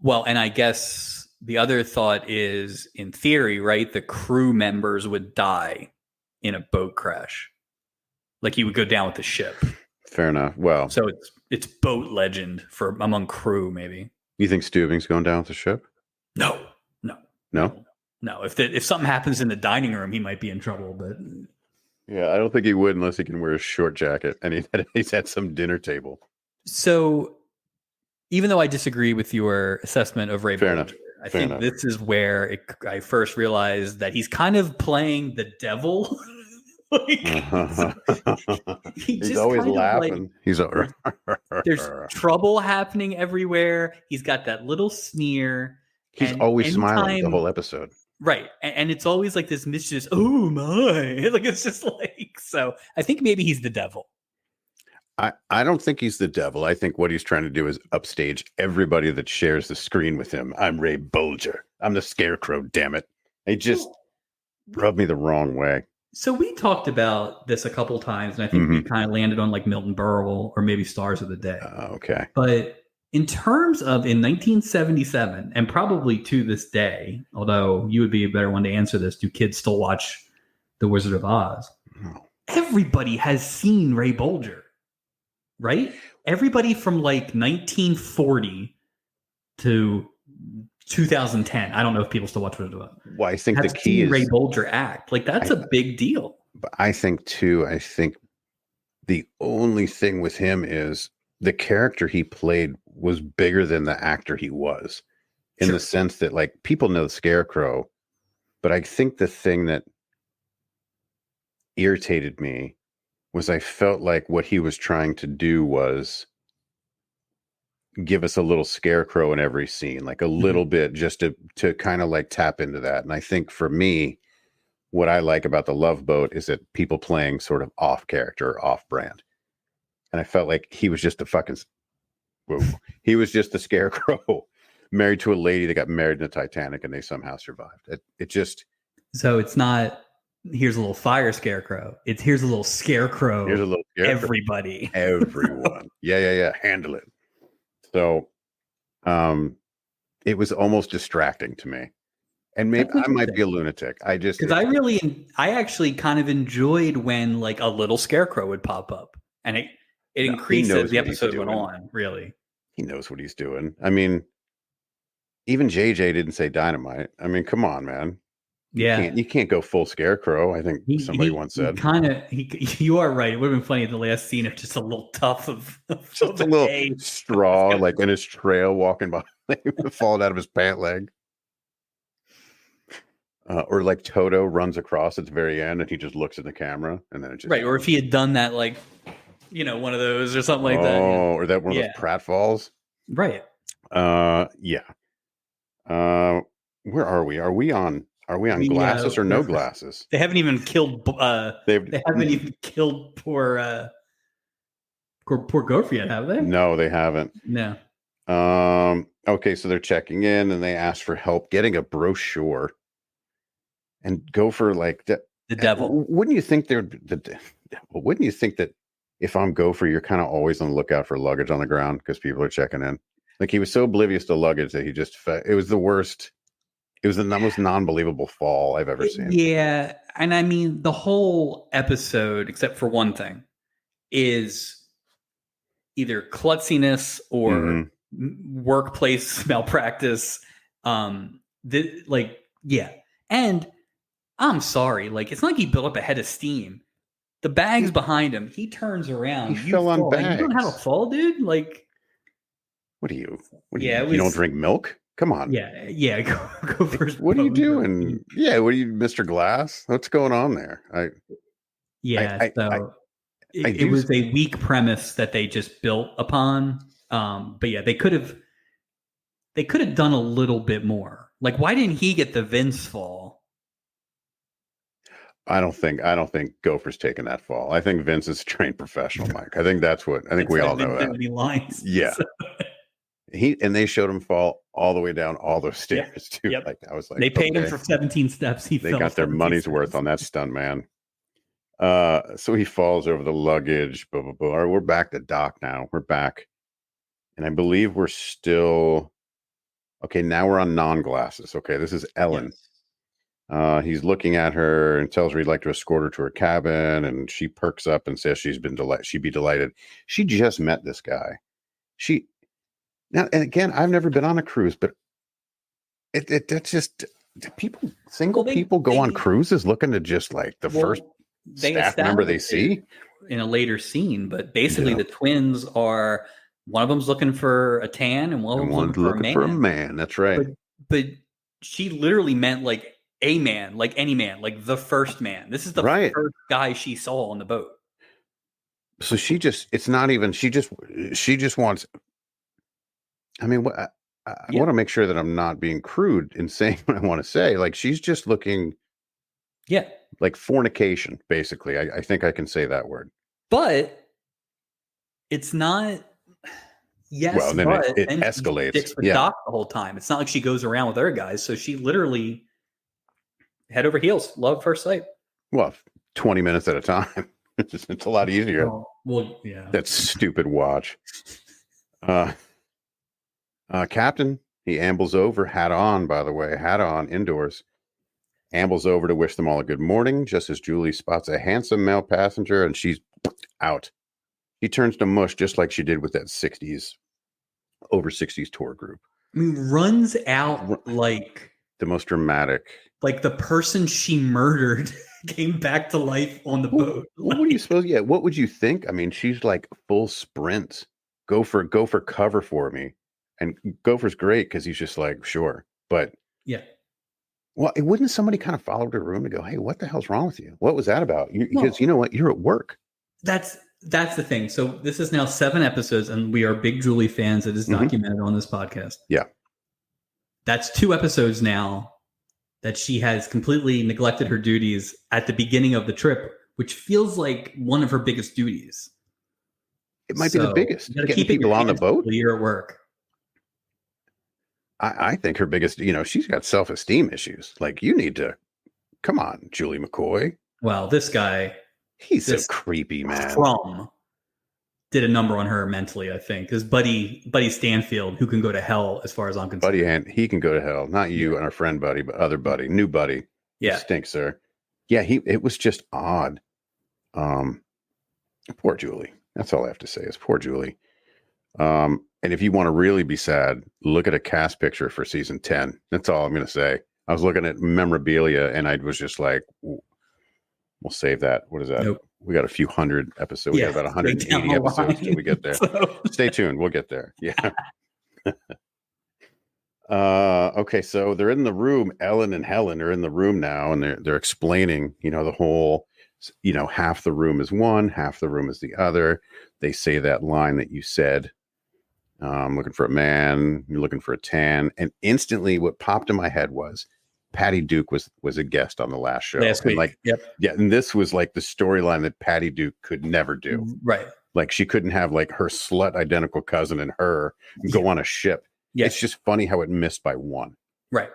[SPEAKER 2] Well, and I guess the other thought is, in theory, right, the crew members would die in a boat crash. Like he would go down with the ship.
[SPEAKER 1] Fair enough. Well,
[SPEAKER 2] so it's boat legend for among crew, maybe.
[SPEAKER 1] You think Stubing's going down with the ship?
[SPEAKER 2] No. If something happens in the dining room, he might be in trouble. But
[SPEAKER 1] yeah, I don't think he would unless he can wear a short jacket and he's at some dinner table.
[SPEAKER 2] So, even though I disagree with your assessment of Ray Bulger, I think this is where I first realized that he's kind of playing the devil.
[SPEAKER 1] He's always laughing.
[SPEAKER 2] There's trouble happening everywhere. He's got that little sneer.
[SPEAKER 1] He's always smiling the whole episode.
[SPEAKER 2] Right. And it's always like this mischievous, oh my. Like it's just like, so I think maybe he's the devil.
[SPEAKER 1] I don't think he's the devil. I think what he's trying to do is upstage everybody that shares the screen with him. I'm Ray Bulger. I'm the Scarecrow, damn it. He just rubbed me the wrong way.
[SPEAKER 2] So we talked about this a couple times, and I think we kind of landed on like Milton Berle or maybe Stars of the Day.
[SPEAKER 1] Okay.
[SPEAKER 2] But in terms of in 1977, and probably to this day, although you would be a better one to answer this, do kids still watch The Wizard of Oz?
[SPEAKER 1] No.
[SPEAKER 2] Everybody has seen Ray Bulger, right? Everybody from like 1940 to 2010. I don't know if people still watch Wizard of Oz.
[SPEAKER 1] Well, I think the key is
[SPEAKER 2] Ray Bulger act. Like that's a big deal.
[SPEAKER 1] But I think the only thing with him is the character he played was bigger than the actor he was, in the sense that like people know the Scarecrow, but I think the thing that irritated me was I felt like what he was trying to do was give us a little Scarecrow in every scene, like a little bit, just to kind of like tap into that. And I think for me, what I like about the Love Boat is that people playing sort of off character, off brand. And I felt like he was just he was just the Scarecrow married to a lady that got married in the Titanic and they somehow survived. It just.
[SPEAKER 2] So it's not, here's a little fire Scarecrow. It's here's a little Scarecrow.
[SPEAKER 1] Here's a little Scarecrow.
[SPEAKER 2] Everybody.
[SPEAKER 1] Everyone. Yeah. Handle it. So it was almost distracting to me. And maybe I might be a lunatic. Because
[SPEAKER 2] I actually kind of enjoyed when like a little Scarecrow would pop up. And it increased as the episode went on, really.
[SPEAKER 1] He knows what he's doing. I mean, even JJ didn't say dynamite. I mean, come on, man. You can't go full Scarecrow. I think somebody once said.
[SPEAKER 2] You are right. It would have been funny at the last scene of just a little tuft of
[SPEAKER 1] just a little straw, like in his trail walking by. like falling out of his pant leg. Or like Toto runs across at the very end and he just looks at the camera and then it just
[SPEAKER 2] right. Or if he had done that, like, one of those or something like that.
[SPEAKER 1] Oh, or that one of those pratfalls.
[SPEAKER 2] Right.
[SPEAKER 1] Yeah. Where are we? Are we on glasses or no glasses?
[SPEAKER 2] They haven't even killed they haven't even killed poor Gopher yet, have they?
[SPEAKER 1] No, they haven't.
[SPEAKER 2] No.
[SPEAKER 1] Okay, so they're checking in and they ask for help getting a brochure. And Gopher, like the
[SPEAKER 2] devil.
[SPEAKER 1] Wouldn't you think wouldn't you think that if I'm Gopher, you're kind of always on the lookout for luggage on the ground because people are checking in? Like he was so oblivious to luggage that he just it was the worst. It was the most non-believable fall I've ever seen.
[SPEAKER 2] Yeah, and I mean the whole episode, except for one thing, is either klutziness or workplace malpractice. And I'm sorry, like it's not like he built up a head of steam. The bag's behind him. He turns around.
[SPEAKER 1] He fell on bags.
[SPEAKER 2] You don't know how to fall, dude. Like,
[SPEAKER 1] what are you? You don't drink milk? Come on.
[SPEAKER 2] Yeah. Go first.
[SPEAKER 1] What are you doing? Yeah, what are you, Mr. Glass? What's going on there?
[SPEAKER 2] It was a weak premise that they just built upon. But yeah, they could have done a little bit more. Like, why didn't he get the Vince fall?
[SPEAKER 1] I don't think Gopher's taking that fall. I think Vince is a trained professional, Mike. I think we all know that.
[SPEAKER 2] Lines,
[SPEAKER 1] yeah. So. They showed him fall all the way down all those stairs too.
[SPEAKER 2] Yep.
[SPEAKER 1] Like I was like,
[SPEAKER 2] they paid him for 17 steps. They
[SPEAKER 1] got their money's worth on that stunt man. So he falls over the luggage. Blah blah blah. All right, we're back to Doc now. We're back, and I believe we're still okay. Now we're on non-glasses. Okay, this is Ellen. Yes. He's looking at her and tells her he'd like to escort her to her cabin, and she perks up and says she'd be delighted. She just met this guy. Now, and again, I've never been on a cruise, but that's just people go on cruises looking to just like the first staff member they see
[SPEAKER 2] in a later scene. But basically, the twins are, one of them's looking for a tan and one of them's looking for a man.
[SPEAKER 1] That's right.
[SPEAKER 2] But she literally meant like a man, like any man, like the first man. This is the first guy she saw on the boat.
[SPEAKER 1] So she just wants. I mean, I want to make sure that I'm not being crude in saying what I want to say. Like, she's just looking, like fornication, basically. I think I can say that word.
[SPEAKER 2] But it's not. Yes,
[SPEAKER 1] well, then it escalates.
[SPEAKER 2] Sticks with Doc the whole time. It's not like she goes around with other guys. So she literally head over heels, love first sight.
[SPEAKER 1] Well, 20 minutes at a time. It's a lot easier.
[SPEAKER 2] Well, yeah.
[SPEAKER 1] That stupid watch. Captain, he ambles over, hat on, by the way, indoors. Ambles over to wish them all a good morning, just as Julie spots a handsome male passenger and she's out. He turns to mush just like she did with that over 60s tour group.
[SPEAKER 2] I mean, runs out like
[SPEAKER 1] the most dramatic.
[SPEAKER 2] Like the person she murdered came back to life on the boat.
[SPEAKER 1] What do you suppose? Yeah, what would you think? I mean, she's like full sprint. Go for cover for me. And Gopher's great because he's just like, sure. But well, wouldn't somebody kind of follow the room to go, hey, what the hell's wrong with you? What was that about? Because you know what? You're at work.
[SPEAKER 2] That's the thing. So this is now 7 episodes, and we are big Julie fans. It is documented on this podcast.
[SPEAKER 1] Yeah.
[SPEAKER 2] That's 2 episodes now that she has completely neglected her duties at the beginning of the trip, which feels like one of her biggest duties.
[SPEAKER 1] It might be the biggest. Getting people on the boat.
[SPEAKER 2] You're at work.
[SPEAKER 1] I think her biggest, she's got self-esteem issues. Like, you need to, come on, Julie McCoy.
[SPEAKER 2] Well, this guy.
[SPEAKER 1] He's so creepy, man.
[SPEAKER 2] Did a number on her mentally, I think. Because Buddy Stanfield, who can go to hell as far as I'm concerned.
[SPEAKER 1] He can go to hell. Not you and our friend Buddy, but other Buddy. New Buddy.
[SPEAKER 2] Yeah.
[SPEAKER 1] Stinks, sir. Yeah, it was just odd. Poor Julie. That's all I have to say is poor Julie. And if you want to really be sad, look at a cast picture for season 10. That's all I'm going to say. I was looking at memorabilia and I was just like, we'll save that. What is that? Nope. We got a few hundred episodes. We got about 180 episodes till we get there. Stay tuned. We'll get there. Yeah. Okay, so they're in the room. Ellen and Helen are in the room now, and they're explaining, the whole, half the room is one, half the room is the other. They say that line that you said, looking for a man, you're looking for a tan. And instantly what popped in my head was Patty Duke was a guest on the last show.
[SPEAKER 2] Last week.
[SPEAKER 1] And yeah, and this was like the storyline that Patty Duke could never do.
[SPEAKER 2] Right.
[SPEAKER 1] Like she couldn't have like her slut identical cousin and her go on a ship. Yeah. It's just funny how it missed by one.
[SPEAKER 2] Right.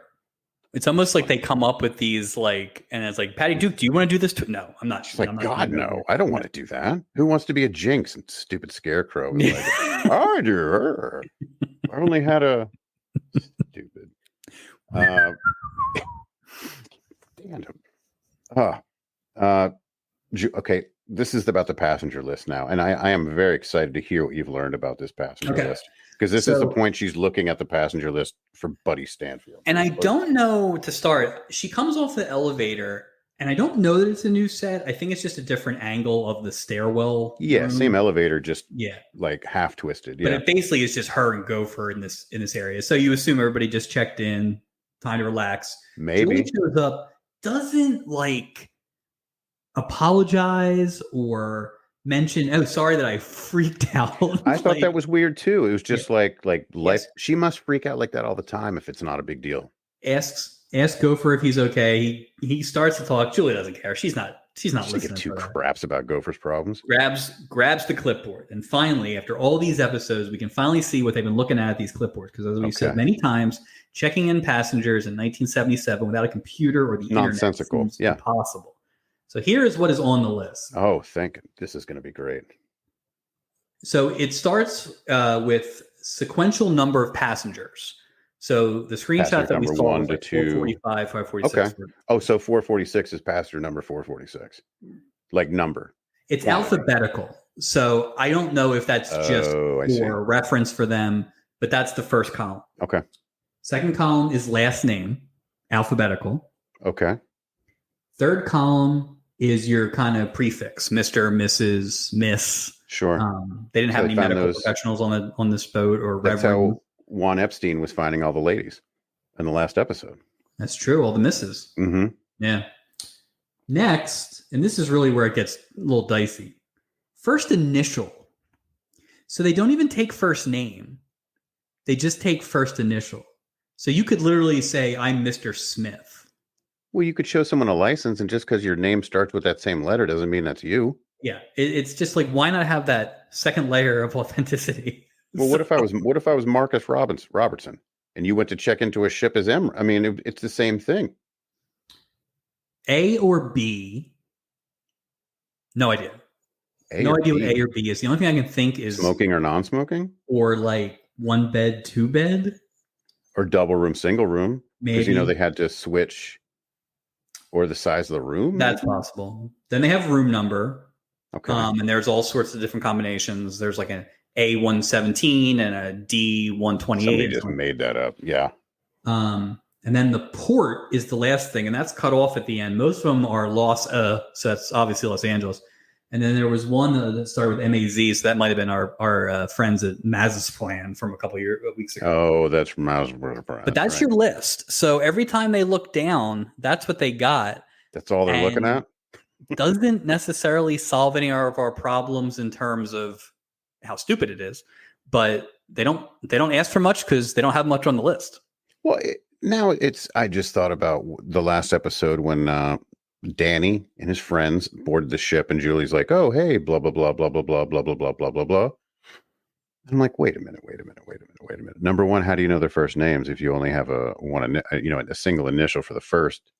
[SPEAKER 2] It's almost like they come up with these like, and it's like, Patty Duke, do you want to do this too? No, I'm not.
[SPEAKER 1] She's like,
[SPEAKER 2] I'm not
[SPEAKER 1] God, no, I don't want to do that. Who wants to be a jinx? And stupid Scarecrow is like, I do. I only had a stupid. Okay, this is about the passenger list now, and I am very excited to hear what you've learned about this passenger list, because this is the point she's looking at the passenger list for Buddy Stanfield.
[SPEAKER 2] And I don't know, to start, she comes off the elevator, and I don't know that it's a new set. I think it's just a different angle of the stairwell.
[SPEAKER 1] Yeah, room. Same elevator, just
[SPEAKER 2] yeah,
[SPEAKER 1] like half twisted. Yeah,
[SPEAKER 2] but it basically is just her and Gopher in this area. So you assume everybody just checked in, time to relax.
[SPEAKER 1] Maybe
[SPEAKER 2] Julie shows up, doesn't like apologize or mention, oh, sorry that I freaked out.
[SPEAKER 1] I thought that was weird too. It was just like life. Yes. She must freak out like that all the time if it's not a big deal.
[SPEAKER 2] Asks Gopher if he's okay. He starts to talk. Julie doesn't care. She's not listening.
[SPEAKER 1] Get two craps about Gopher's problems.
[SPEAKER 2] Grabs the clipboard, and finally, after all these episodes, we can finally see what they've been looking at these clipboards. Because as we've said many times, checking in passengers in 1977 without a computer or the
[SPEAKER 1] nonsensical,
[SPEAKER 2] internet seems impossible. So here is what is on the list.
[SPEAKER 1] Oh, this is going to be great.
[SPEAKER 2] So it starts with sequential number of passengers. So the screenshot that we saw
[SPEAKER 1] 1
[SPEAKER 2] was
[SPEAKER 1] to 2,
[SPEAKER 2] 445, 546.
[SPEAKER 1] Okay. Oh, so 446 is passenger number 446, like number.
[SPEAKER 2] It's alphabetical. So I don't know if that's just for reference for them, but that's the first column.
[SPEAKER 1] Okay.
[SPEAKER 2] Second column is last name, alphabetical.
[SPEAKER 1] Okay.
[SPEAKER 2] Third column is your kind of prefix, Mr., Mrs., Miss.
[SPEAKER 1] Sure.
[SPEAKER 2] They didn't have any medical professionals on this boat or
[SPEAKER 1] That's how Juan Epstein was finding all the ladies in the last episode.
[SPEAKER 2] That's true. All the misses.
[SPEAKER 1] Mm-hmm.
[SPEAKER 2] Yeah. Next, and this is really where it gets a little dicey. First initial. So they don't even take first name. They just take first initial. So you could literally say, I'm Mr. Smith.
[SPEAKER 1] Well, you could show someone a license, and just because your name starts with that same letter doesn't mean that's you.
[SPEAKER 2] Yeah, it's just like, why not have that second layer of authenticity?
[SPEAKER 1] Well, what if I was Marcus Robertson, and you went to check into a ship as M? I mean, it's the same thing.
[SPEAKER 2] A or B? No idea. No idea what A or B is. The only thing I can think is
[SPEAKER 1] smoking or non-smoking,
[SPEAKER 2] or like one bed, two bed,
[SPEAKER 1] or double room, single room.
[SPEAKER 2] Maybe
[SPEAKER 1] because they had to switch. Or the size of the room?
[SPEAKER 2] That's possible. Then they have room number.
[SPEAKER 1] Okay.
[SPEAKER 2] And there's all sorts of different combinations. There's like an A117 and a D128.
[SPEAKER 1] Somebody just made that up. Yeah.
[SPEAKER 2] And then the port is the last thing, and that's cut off at the end. Most of them are so that's obviously Los Angeles. And then there was one that started with MAZ, so that might have been our friends at Mazatlan from a couple of weeks ago.
[SPEAKER 1] Oh, that's from Mazatlan.
[SPEAKER 2] But that's your list. So every time they look down, that's what they got.
[SPEAKER 1] That's all they're looking at?
[SPEAKER 2] Doesn't necessarily solve any of our problems in terms of how stupid it is, but they don't ask for much because they don't have much on the list.
[SPEAKER 1] Well, I just thought about the last episode when Danny and his friends boarded the ship, and Julie's like, "Oh, hey, blah blah blah blah blah blah blah blah blah blah blah blah." I'm like, wait a minute. Number one, how do you know their first names if you only have a single initial for the first?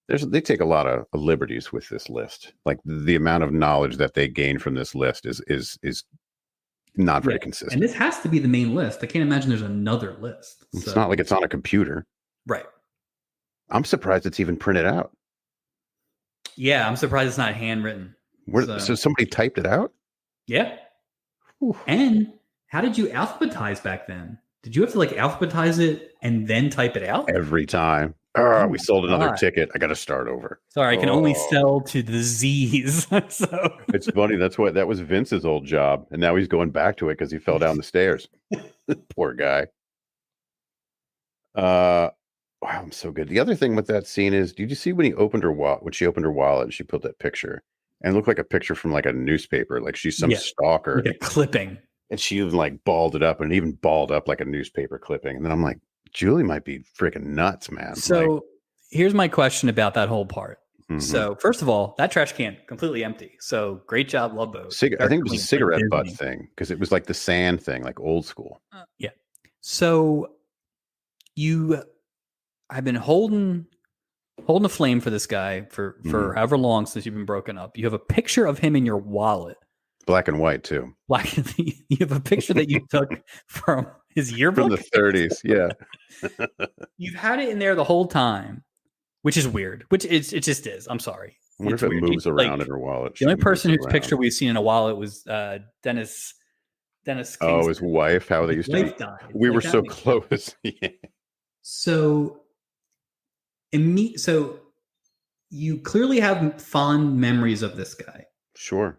[SPEAKER 1] They take a lot of liberties with this list. Like the amount of knowledge that they gain from this list is not very consistent.
[SPEAKER 2] And this has to be the main list. I can't imagine there's another list.
[SPEAKER 1] It's not like it's on a computer.
[SPEAKER 2] Right.
[SPEAKER 1] I'm surprised it's even printed out.
[SPEAKER 2] Yeah, I'm surprised it's not handwritten.
[SPEAKER 1] So somebody typed it out?
[SPEAKER 2] Yeah.
[SPEAKER 1] Oof.
[SPEAKER 2] And how did you alphabetize back then? Did you have to alphabetize it and then type it out?
[SPEAKER 1] Every time. We sold another ticket. I got to start over.
[SPEAKER 2] Sorry, I can only sell to the Z's. So
[SPEAKER 1] it's funny. That was Vince's old job. And now he's going back to it because he fell down the stairs. Poor guy. Wow, I'm so good. The other thing with that scene is, did you see when he opened her wallet? When she opened her wallet, and she put that picture, and it looked like a picture from like a newspaper, like she's some stalker,
[SPEAKER 2] like a clipping,
[SPEAKER 1] and she even like balled it up, and even balled up like a newspaper clipping. And then I'm like, Julie might be freaking nuts, man.
[SPEAKER 2] So here's my question about that whole part.
[SPEAKER 1] Mm-hmm.
[SPEAKER 2] So first of all, that trash can completely empty. So great job, Love Boat.
[SPEAKER 1] I think it was a cigarette butt thing because it was like the sand thing, like old school.
[SPEAKER 2] Yeah. So I've been holding a flame for this guy for however long since you've been broken up. You have a picture of him in your wallet.
[SPEAKER 1] Black and white too.
[SPEAKER 2] You have a picture that you took from his yearbook
[SPEAKER 1] from the 30s. Yeah.
[SPEAKER 2] You've had it in there the whole time, which is weird. Which it just is. I'm sorry.
[SPEAKER 1] I wonder if it moves around in her wallet.
[SPEAKER 2] The only person whose picture we've seen in a wallet was Dennis.
[SPEAKER 1] Oh, his wife. How they used to.
[SPEAKER 2] Died.
[SPEAKER 1] We were so close. Yeah.
[SPEAKER 2] So you clearly have fond memories of this guy.
[SPEAKER 1] Sure.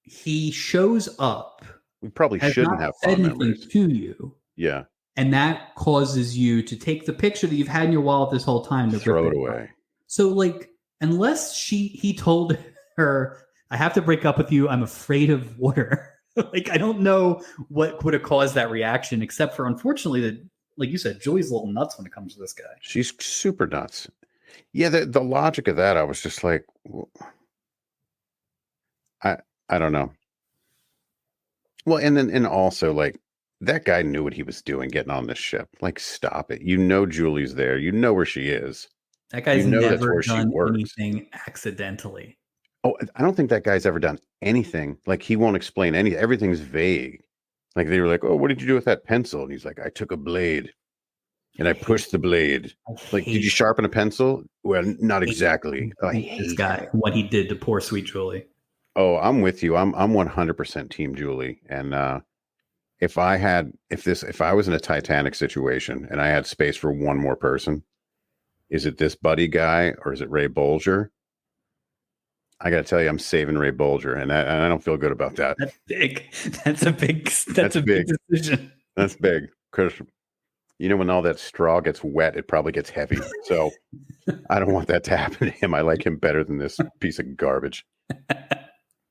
[SPEAKER 2] He shows up.
[SPEAKER 1] We probably shouldn't have fond memories
[SPEAKER 2] to you.
[SPEAKER 1] Yeah.
[SPEAKER 2] And that causes you to take the picture that you've had in your wallet this whole time to
[SPEAKER 1] throw it away.
[SPEAKER 2] So like, unless he told her, I have to break up with you, I'm afraid of water. Like, I don't know what would have caused that reaction, except for, unfortunately, that, like you said, Julie's a little nuts when it comes to this guy.
[SPEAKER 1] She's super nuts. Yeah, the logic of that, I was just like, I don't know. Well, and also, like, that guy knew what he was doing getting on this ship. Like, stop it. You know Julie's there. You know where she is.
[SPEAKER 2] That guy's never done anything accidentally.
[SPEAKER 1] Oh, I don't think that guy's ever done anything. Like, he won't explain anything. Everything's vague. Like, they were like, oh, what did you do with that pencil? And he's like, I took a blade and I pushed the blade. Like, did you sharpen a pencil? Well, not exactly. I hate
[SPEAKER 2] this guy, what he did to poor sweet Julie.
[SPEAKER 1] Oh, I'm with you. I'm 100% team Julie. And if I was in a Titanic situation and I had space for one more person, is it this buddy guy or is it Ray Bulger? I got to tell you, I'm saving Ray Bulger, and I don't feel good about that.
[SPEAKER 2] That's big. That's a big decision.
[SPEAKER 1] That's big because when all that straw gets wet, it probably gets heavy. So I don't want that to happen to him. I like him better than this piece of garbage.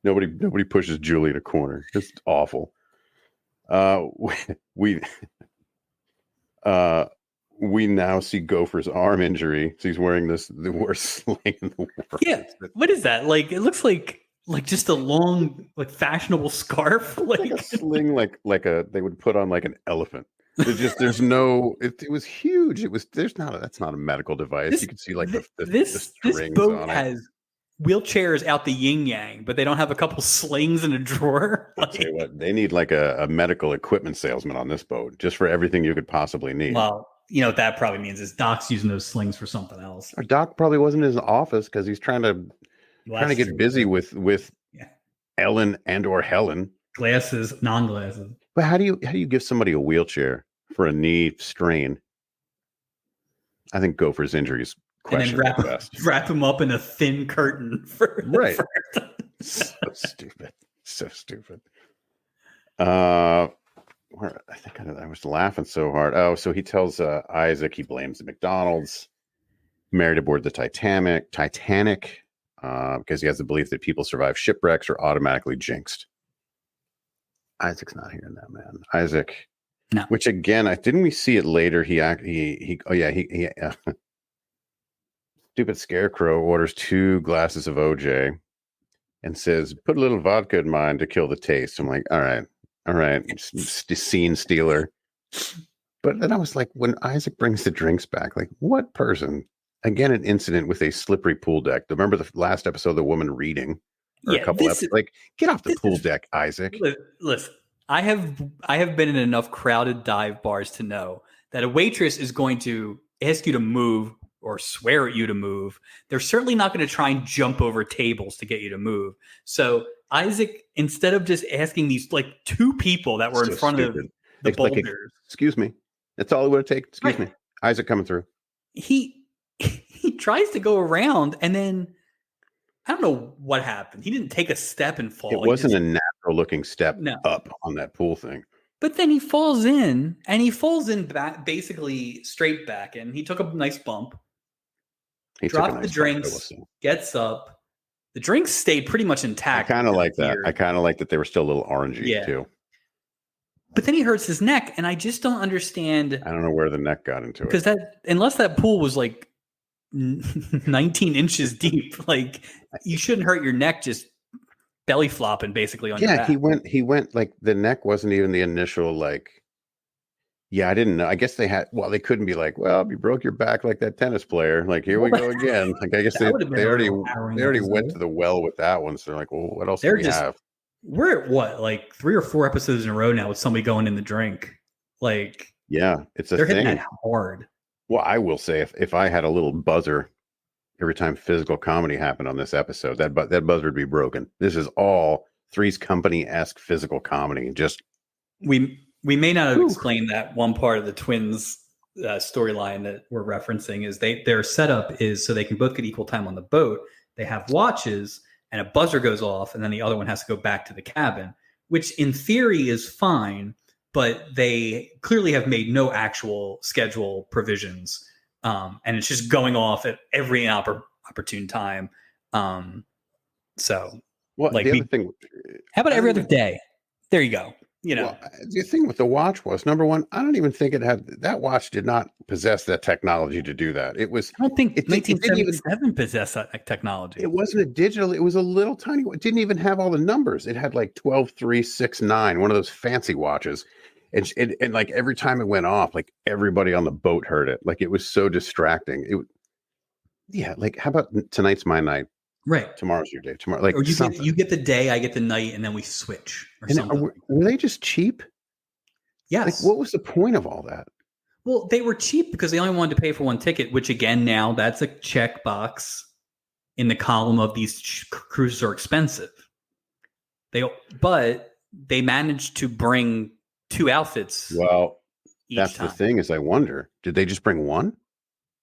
[SPEAKER 1] Nobody pushes Julie in a corner. It's awful. We now see Gopher's arm injury. So he's wearing the worst sling in the world.
[SPEAKER 2] Yeah. What is that? Like, it looks like just a long, like, fashionable scarf.
[SPEAKER 1] Like a sling, like they would put on like an elephant. There's no, it was huge. That's not a medical device. You can see like the strings
[SPEAKER 2] this boat
[SPEAKER 1] on
[SPEAKER 2] has wheelchairs out the yin yang, but they don't have a couple slings in a drawer.
[SPEAKER 1] I'll tell you what, they need like a medical equipment salesman on this boat, just for everything you could possibly need.
[SPEAKER 2] Well, you know what that probably means is Doc's using those slings for something else.
[SPEAKER 1] Or Doc probably wasn't in his office because he's trying to get busy with Ellen and or Helen.
[SPEAKER 2] Glasses, non-glasses.
[SPEAKER 1] But how do you give somebody a wheelchair for a knee strain? I think Gopher's injury is questionable. And then
[SPEAKER 2] wrap him up in a thin curtain for
[SPEAKER 1] right. So stupid. I think I was laughing so hard. Oh, so he tells Isaac he blames the McDonald's, married aboard the Titanic, because he has the belief that people survive shipwrecks are automatically jinxed. Isaac's not hearing that, man. Isaac,
[SPEAKER 2] no.
[SPEAKER 1] Which again, didn't we see it later? He stupid Scarecrow orders 2 glasses of OJ and says, "Put a little vodka in mine to kill the taste." I'm like, all right, scene stealer. But then I was like, when Isaac brings the drinks back, like, what person? Again, an incident with a slippery pool deck. Remember the last episode, the woman reading? Or a couple episodes, like, get off the pool deck, Isaac.
[SPEAKER 2] Listen, I have been in enough crowded dive bars to know that a waitress is going to ask you to move or swear at you to move. They're certainly not going to try and jump over tables to get you to move. So Isaac, instead of just asking these like 2 people that were in front of the boulders,
[SPEAKER 1] excuse me, that's all it would have taken. Excuse me, Isaac coming through.
[SPEAKER 2] He tries to go around, and then I don't know what happened. He didn't take a step and fall.
[SPEAKER 1] It wasn't a natural looking step up on that pool thing.
[SPEAKER 2] But then he falls in, and he falls in back, basically straight back, and he took a nice bump.
[SPEAKER 1] He
[SPEAKER 2] dropped the drinks, gets up. The drinks stayed pretty much intact.
[SPEAKER 1] I kind of like that. I kind of like that they were still a little orangey too.
[SPEAKER 2] But then he hurts his neck, and I just don't understand.
[SPEAKER 1] I don't know where the neck got into it.
[SPEAKER 2] Because unless that pool was like 19 inches deep, like you shouldn't hurt your neck just belly flopping basically on your back.
[SPEAKER 1] he went like the neck wasn't even the initial like. Yeah, I didn't know. I guess they couldn't be like, well, you broke your back like that tennis player. Like, here we go again. Like, I guess they already went to the well with that one. So they're like, well, what else do we have?
[SPEAKER 2] We're at what, like 3 or 4 episodes in a row now with somebody going in the drink. Like,
[SPEAKER 1] yeah, it's a
[SPEAKER 2] they're
[SPEAKER 1] thing.
[SPEAKER 2] Hitting that hard.
[SPEAKER 1] Well, I will say if I had a little buzzer every time physical comedy happened on this episode, that buzzer would be broken. This is all Three's Company-esque physical comedy. Just
[SPEAKER 2] we may not have explained that one part of the twins storyline that we're referencing is their setup is so they can both get equal time on the boat. They have watches and a buzzer goes off and then the other one has to go back to the cabin, which in theory is fine, but they clearly have made no actual schedule provisions. And it's just going off at every opportune time. So
[SPEAKER 1] well, like the other thing,
[SPEAKER 2] how about every other day? There you go. Well,
[SPEAKER 1] the thing with the watch was, number one, I don't even think that watch did not possess that technology to do that. It was,
[SPEAKER 2] I don't think 1977 possessed that technology.
[SPEAKER 1] It wasn't a digital, it was a little tiny, it didn't even have all the numbers. It had like 12, 3, 6, 9, one of those fancy watches. And like every time it went off, like everybody on the boat heard it. Like it was so distracting. Like how about tonight's my night?
[SPEAKER 2] Right.
[SPEAKER 1] Tomorrow's your day. Tomorrow, like
[SPEAKER 2] or you get the day, I get the night, and then we switch or something.
[SPEAKER 1] Were they just cheap?
[SPEAKER 2] Yes.
[SPEAKER 1] Like, what was the point of all that?
[SPEAKER 2] Well, they were cheap because they only wanted to pay for one ticket, which again, now that's a checkbox in the column of these cruises are expensive. But they managed to bring 2 outfits.
[SPEAKER 1] Well, that's time. The thing is, I wonder, did they just bring one?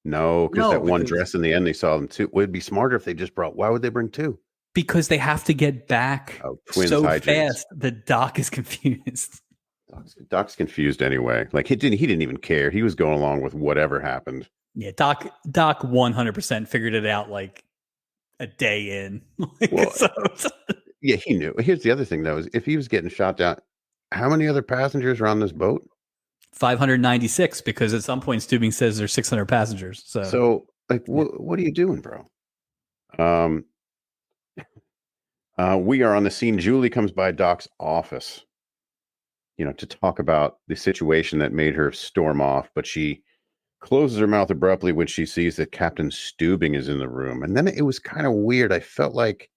[SPEAKER 1] No, because one dress in the end, they saw them 2. Would it be smarter if they just brought? Why would they bring 2?
[SPEAKER 2] Because they have to get back so fast. The Doc is confused.
[SPEAKER 1] Doc's confused anyway. Like he didn't even care. He was going along with whatever happened.
[SPEAKER 2] Yeah, Doc 100% figured it out like a day in.
[SPEAKER 1] Yeah, he knew. Here's the other thing though: is if he was getting shot down, how many other passengers are on this boat?
[SPEAKER 2] 596, because at some point Steubing says there's 600 passengers.
[SPEAKER 1] So like, what are you doing, bro? We are on the scene. Julie comes by Doc's office, to talk about the situation that made her storm off, but she closes her mouth abruptly when she sees that Captain Steubing is in the room. And then it was kind of weird. I felt like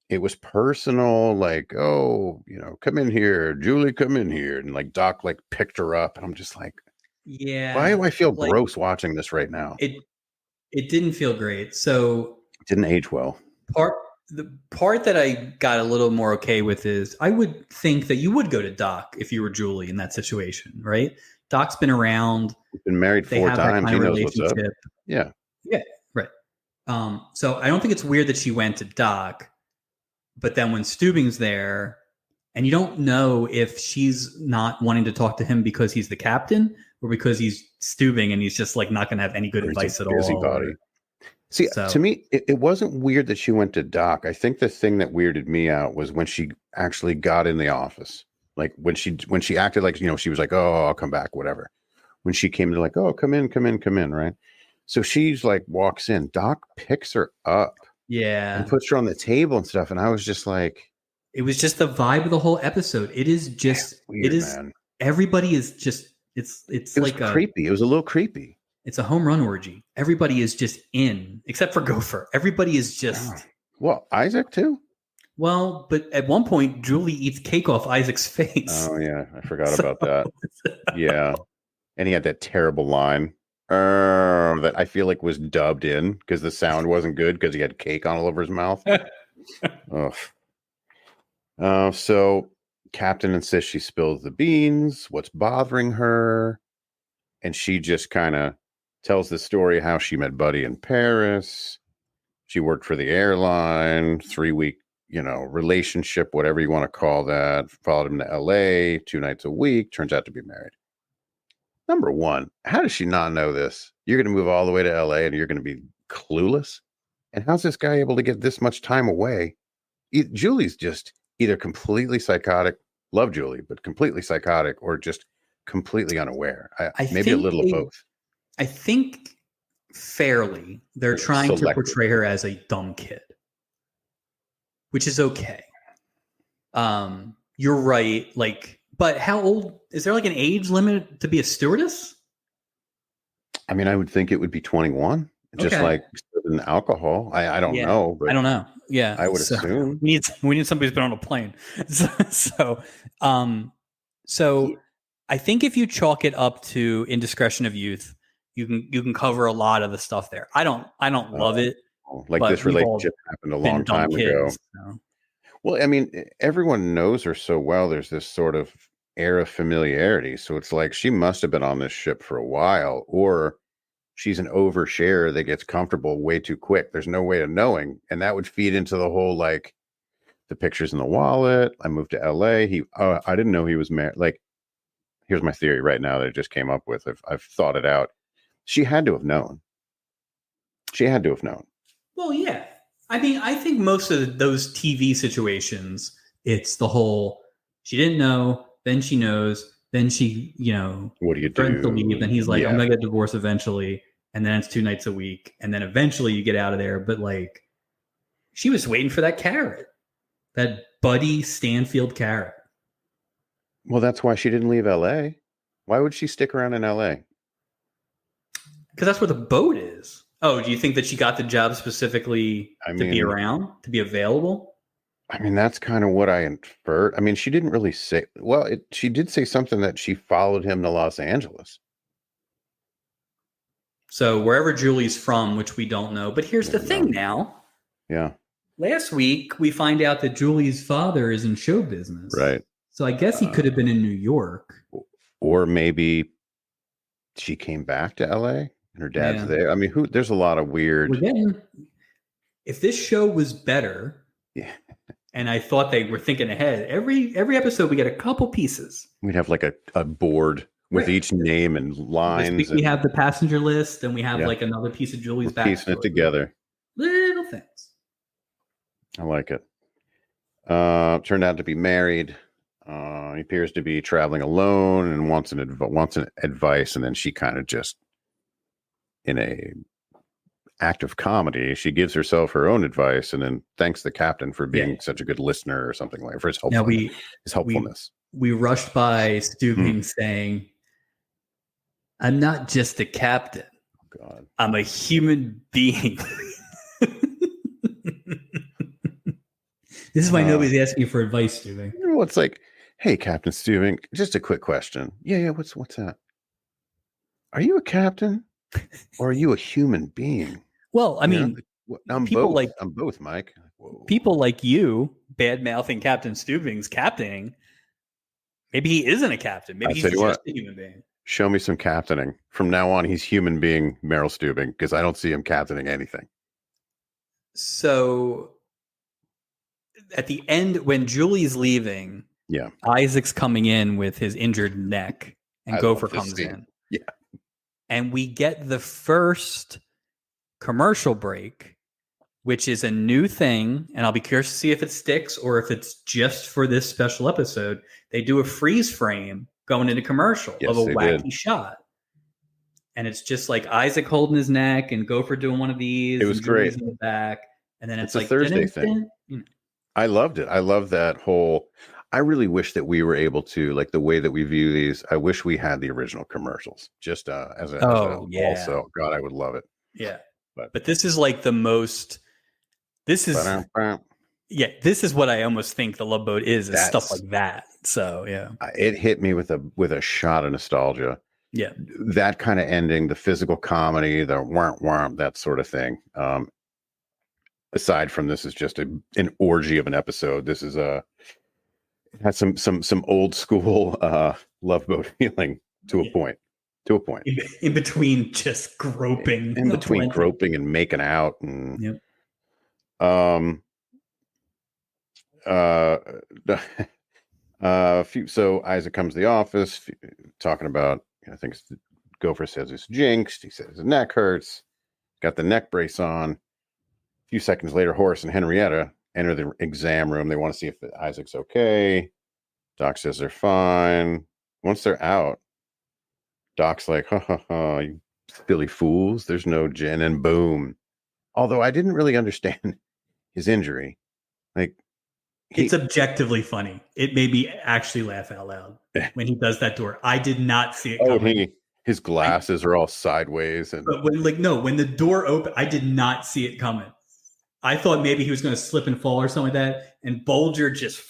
[SPEAKER 1] it was personal, like, oh, come in here, Julie, come in here. And like Doc like picked her up. And I'm just like,
[SPEAKER 2] yeah,
[SPEAKER 1] why do I feel gross watching this right now?
[SPEAKER 2] It didn't feel great. So
[SPEAKER 1] it didn't age well.
[SPEAKER 2] The part that I got a little more okay with is I would think that you would go to Doc if you were Julie in that situation, right? Doc's been around.
[SPEAKER 1] He's been married 4 times. He knows what's up. Yeah.
[SPEAKER 2] Yeah. Right. So I don't think it's weird that she went to Doc. But then when Steubing's there, and you don't know if she's not wanting to talk to him because he's the captain or because he's Steubing and he's just like not going to have any good advice at all.
[SPEAKER 1] Busybody. See, to me, it wasn't weird that she went to Doc. I think the thing that weirded me out was when she actually got in the office. Like when she acted like, she was like, oh, I'll come back, whatever. When she came to like, oh, come in, right? So she's like, walks in. Doc picks her up.
[SPEAKER 2] Yeah.
[SPEAKER 1] And puts her on the table and stuff. And I was just like.
[SPEAKER 2] It was just the vibe of the whole episode. It is just,
[SPEAKER 1] weird, man.
[SPEAKER 2] Everybody is just, it like
[SPEAKER 1] creepy. It was a little creepy.
[SPEAKER 2] It's a home run orgy. Everybody is just in, except for Gopher. Everybody is just.
[SPEAKER 1] Well, Isaac too.
[SPEAKER 2] Well, but at one point, Julie eats cake off Isaac's face.
[SPEAKER 1] Oh yeah, I forgot about that. Yeah, and he had that terrible line that I feel like was dubbed in because the sound wasn't good because he had cake all over his mouth. So Captain insists she spills the beans. What's bothering her? And she just kind of tells the story how she met Buddy in Paris. She worked for the airline, 3-week relationship, whatever you want to call that. Followed him to LA 2 nights a week, turns out to be married. Number one, how does she not know this? You're going to move all the way to LA and you're going to be clueless? And how's this guy able to get this much time away? Julie's just either completely psychotic, love Julie, but completely psychotic, or just completely unaware. Maybe a little of both.
[SPEAKER 2] I think fairly, they're trying to portray her as a dumb kid, which is okay. You're right. But how old is there? Like an age limit to be a stewardess?
[SPEAKER 1] I mean, I would think it would be 21, just like serving alcohol. I don't know. But
[SPEAKER 2] I don't know. Yeah,
[SPEAKER 1] I would assume
[SPEAKER 2] we need somebody who's been on a plane. So I think if you chalk it up to indiscretion of youth, you can cover a lot of the stuff there. I don't love it.
[SPEAKER 1] Like this relationship happened a long time ago. So. Well, I mean, everyone knows her so well. There's this sort of air of familiarity. So it's like she must have been on this ship for a while, or she's an overshare that gets comfortable way too quick. There's no way of knowing. And that would feed into the whole, like, the pictures in the wallet. I moved to LA. I didn't know he was married. Like, here's my theory right now that I just came up with. I've thought it out. She had to have known.
[SPEAKER 2] Well, yeah. I mean, I think most of those TV situations, it's the whole, she didn't know, then she knows, then she,
[SPEAKER 1] what do you
[SPEAKER 2] do?
[SPEAKER 1] To
[SPEAKER 2] leave, and he's like, I'm going to get divorced eventually. And then it's 2 nights a week. And then eventually you get out of there. But like, she was waiting for that carrot, that Buddy Stanfield carrot.
[SPEAKER 1] Well, that's why she didn't leave LA. Why would she stick around in LA?
[SPEAKER 2] Because that's where the boat is. Oh, do you think that she got the job specifically to be around, to be available?
[SPEAKER 1] I mean, that's kind of what I inferred. I mean, she didn't really say. Well, she did say something that she followed him to Los Angeles.
[SPEAKER 2] So wherever Julie's from, which we don't know. But here's the thing now.
[SPEAKER 1] Yeah.
[SPEAKER 2] Last week, we find out that Julie's father is in show business.
[SPEAKER 1] Right.
[SPEAKER 2] So I guess he could have been in New York.
[SPEAKER 1] Or maybe she came back to LA. And her dad's there. I mean, there's a lot of weird.
[SPEAKER 2] If this show was better, and I thought they were thinking ahead, every episode we get a couple pieces.
[SPEAKER 1] We'd have like a board with each name and lines.
[SPEAKER 2] We have the passenger list, and we have like another piece of Julie's backstory.
[SPEAKER 1] Piecing it together.
[SPEAKER 2] Little things.
[SPEAKER 1] I like it. Turned out to be married. He appears to be traveling alone and wants an advice, and then she kind of just, in a act of comedy, she gives herself her own advice and then thanks the captain for being such a good listener or something like that, for his helpfulness.
[SPEAKER 2] We rushed by Stubing saying, I'm not just a captain.
[SPEAKER 1] Oh, God. I'm
[SPEAKER 2] a human being. This is why nobody's asking you for advice, Stubing.
[SPEAKER 1] It's like, hey, Captain Stubing, just a quick question. Yeah, what's that? Are you a captain? Or are you a human being?
[SPEAKER 2] Well, I mean,
[SPEAKER 1] I'm both, Mike. Whoa.
[SPEAKER 2] People like you, bad-mouthing Captain Stubing's captaining. Maybe he isn't a captain. Maybe he's just a human being.
[SPEAKER 1] Show me some captaining. From now on, he's human being Meryl Stubing, because I don't see him captaining anything.
[SPEAKER 2] So, at the end, when Julie's leaving, Isaac's coming in with his injured neck, and Gopher comes in.
[SPEAKER 1] Yeah.
[SPEAKER 2] And we get the first commercial break, which is a new thing. And I'll be curious to see if it sticks or if it's just for this special episode. They do a freeze frame going into commercial of a wacky shot. And it's just like Isaac holding his neck and Gopher doing one of these.
[SPEAKER 1] It was great.
[SPEAKER 2] In the back. And then it's like
[SPEAKER 1] a Thursday thing. I loved it. I love that whole. I really wish that we were able to, like, the way that we view these. I wish we had the original commercials, just also, God, I would love it.
[SPEAKER 2] Yeah, but this is like the most. This is this is what I almost think the Love Boat is stuff like that. So
[SPEAKER 1] it hit me with a shot of nostalgia.
[SPEAKER 2] Yeah,
[SPEAKER 1] that kind of ending, the physical comedy, the womp, that sort of thing. Aside from this is just an orgy of an episode. This is it had some old school Love Boat feeling to a point.
[SPEAKER 2] In between just groping.
[SPEAKER 1] In between groping and making out. And So Isaac comes to the office talking about, I think Gopher says it's jinxed. He says his neck hurts. Got the neck brace on. A few seconds later, Horace and Henrietta enter the exam room. They want to see if Isaac's okay. Doc says they're fine. Once they're out, Doc's like, ha ha ha, you silly fools. There's no gin, and boom. Although I didn't really understand his injury. Like,
[SPEAKER 2] it's objectively funny. It made me actually laugh out loud when he does that door. I did not see it coming.
[SPEAKER 1] His glasses are all sideways, and
[SPEAKER 2] but when the door opened, I did not see it coming. I thought maybe he was going to slip and fall or something like that, and Bulger just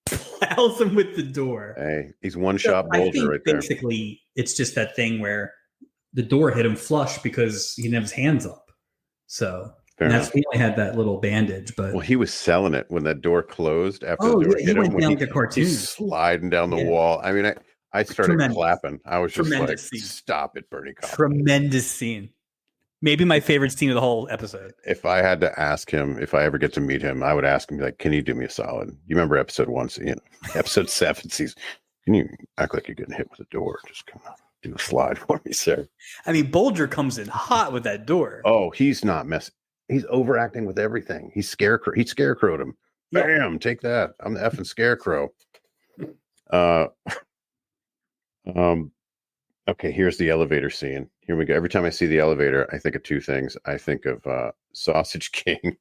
[SPEAKER 2] plows him with the door.
[SPEAKER 1] Hey, he's one-shot Bulger right there.
[SPEAKER 2] Basically, it's just that thing where the door hit him flush because he didn't have his hands up. So he only had that little bandage. But
[SPEAKER 1] he was selling it when that door closed after the door hit him.
[SPEAKER 2] Went down like a cartoon.
[SPEAKER 1] He's sliding down the wall. I mean, I started clapping. I was just like, stop it, Bernie Kaufman.
[SPEAKER 2] Tremendous scene. Maybe my favorite scene of the whole episode.
[SPEAKER 1] If I had to ask him, if I ever get to meet him, I would ask him, like, can you do me a solid? You remember episode 1, episode 7, can you act like you're getting hit with a door? Just come on, do a slide for me, sir.
[SPEAKER 2] I mean, Bulger comes in hot with that door.
[SPEAKER 1] Oh, he's not messing. He's overacting with everything. He's Scarecrow. He Scarecrowed him. Bam, take that. I'm the effing Scarecrow. Okay, here's the elevator scene. Here we go. Every time I see the elevator, I think of two things. I think of Sausage King.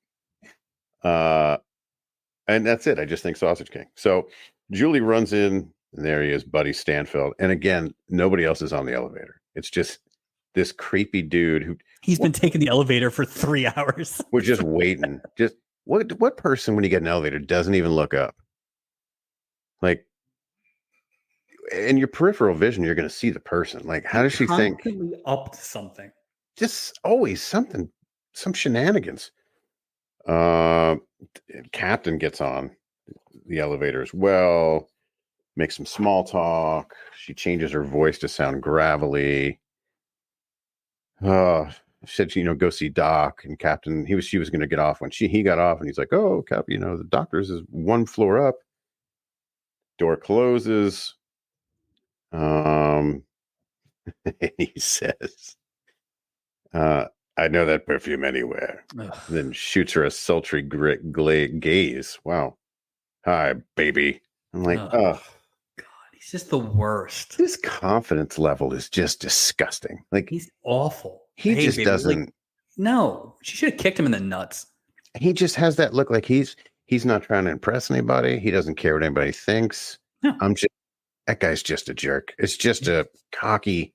[SPEAKER 1] And that's it. I just think Sausage King. So Julie runs in, and there he is, Buddy Stanfield. And again, nobody else is on the elevator. It's just this creepy dude who...
[SPEAKER 2] He's been taking the elevator for 3 hours.
[SPEAKER 1] We're just waiting. Just what person, when you get an elevator, doesn't even look up? Like, in your peripheral vision, you're going to see the person. Like, how does she think?
[SPEAKER 2] Up to something.
[SPEAKER 1] Just always something, some shenanigans. Captain gets on the elevator as well, makes some small talk. She changes her voice to sound gravelly. Said, go see Doc. And Captain, she was going to get off when he got off, and he's like, oh, Cap, the doctor's is 1 floor up. Door closes. And he says, I know that perfume anywhere. Then shoots her a sultry gaze. Wow. Hi, baby. I'm like, oh,
[SPEAKER 2] God, he's just the worst.
[SPEAKER 1] His confidence level is just disgusting. Like,
[SPEAKER 2] he's awful.
[SPEAKER 1] He just doesn't.
[SPEAKER 2] Like, no, she should have kicked him in the nuts.
[SPEAKER 1] He just has that look like he's not trying to impress anybody. He doesn't care what anybody thinks.
[SPEAKER 2] No.
[SPEAKER 1] That guy's just a jerk. It's just a cocky.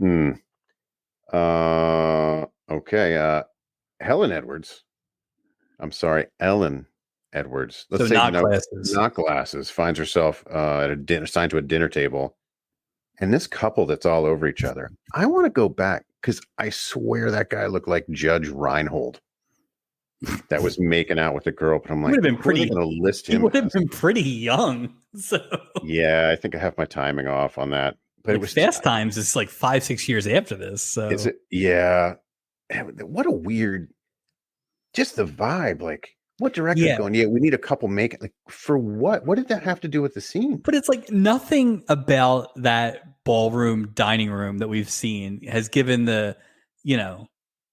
[SPEAKER 1] Okay. Helen Edwards. I'm sorry, Ellen Edwards.
[SPEAKER 2] Let's say glasses.
[SPEAKER 1] Not glasses. Finds herself assigned to a dinner table, and this couple that's all over each other. I want to go back because I swear that guy looked like Judge Reinhold. That was making out with the girl, but I'm like,
[SPEAKER 2] would have been pretty.
[SPEAKER 1] Going to list him.
[SPEAKER 2] He would have been pretty young. So
[SPEAKER 1] yeah, I think I have my timing off on that. But
[SPEAKER 2] it was Fast Times. It's like 5-6 years after this. So
[SPEAKER 1] is it? Yeah. What a weird. Just the vibe. Like, what director's going? Yeah, we need a couple make like for what? What did that have to do with the scene?
[SPEAKER 2] But it's like nothing about that ballroom dining room that we've seen has given the,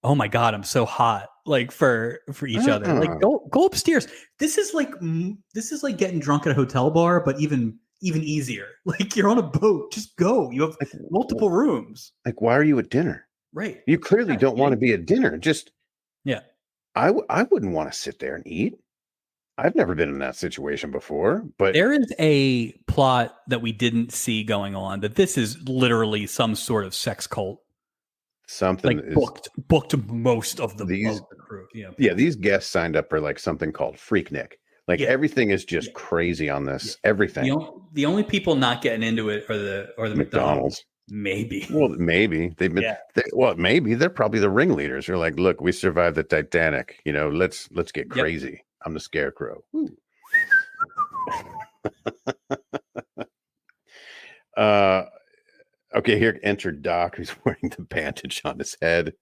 [SPEAKER 2] oh my God, I'm so hot. Like for each other, like go upstairs. This is like getting drunk at a hotel bar, but even easier. Like you're on a boat, just go. You have multiple rooms.
[SPEAKER 1] Like, why are you at dinner?
[SPEAKER 2] Right.
[SPEAKER 1] You clearly don't want to be at dinner. Just I wouldn't want to sit there and eat. I've never been in that situation before, but
[SPEAKER 2] there is a plot that we didn't see going on. That this is literally some sort of sex cult.
[SPEAKER 1] Something
[SPEAKER 2] like booked most of the crew.
[SPEAKER 1] Yeah, these guests signed up for like something called Freaknik. Like everything is just crazy on this. Yeah. Everything.
[SPEAKER 2] The only people not getting into it are the McDonald's. Maybe.
[SPEAKER 1] Well, maybe they've been. Maybe they're probably the ringleaders. They're like, look, we survived the Titanic. Let's get crazy. Yep. I'm the Scarecrow. Okay, here entered Doc, who's wearing the bandage on his head.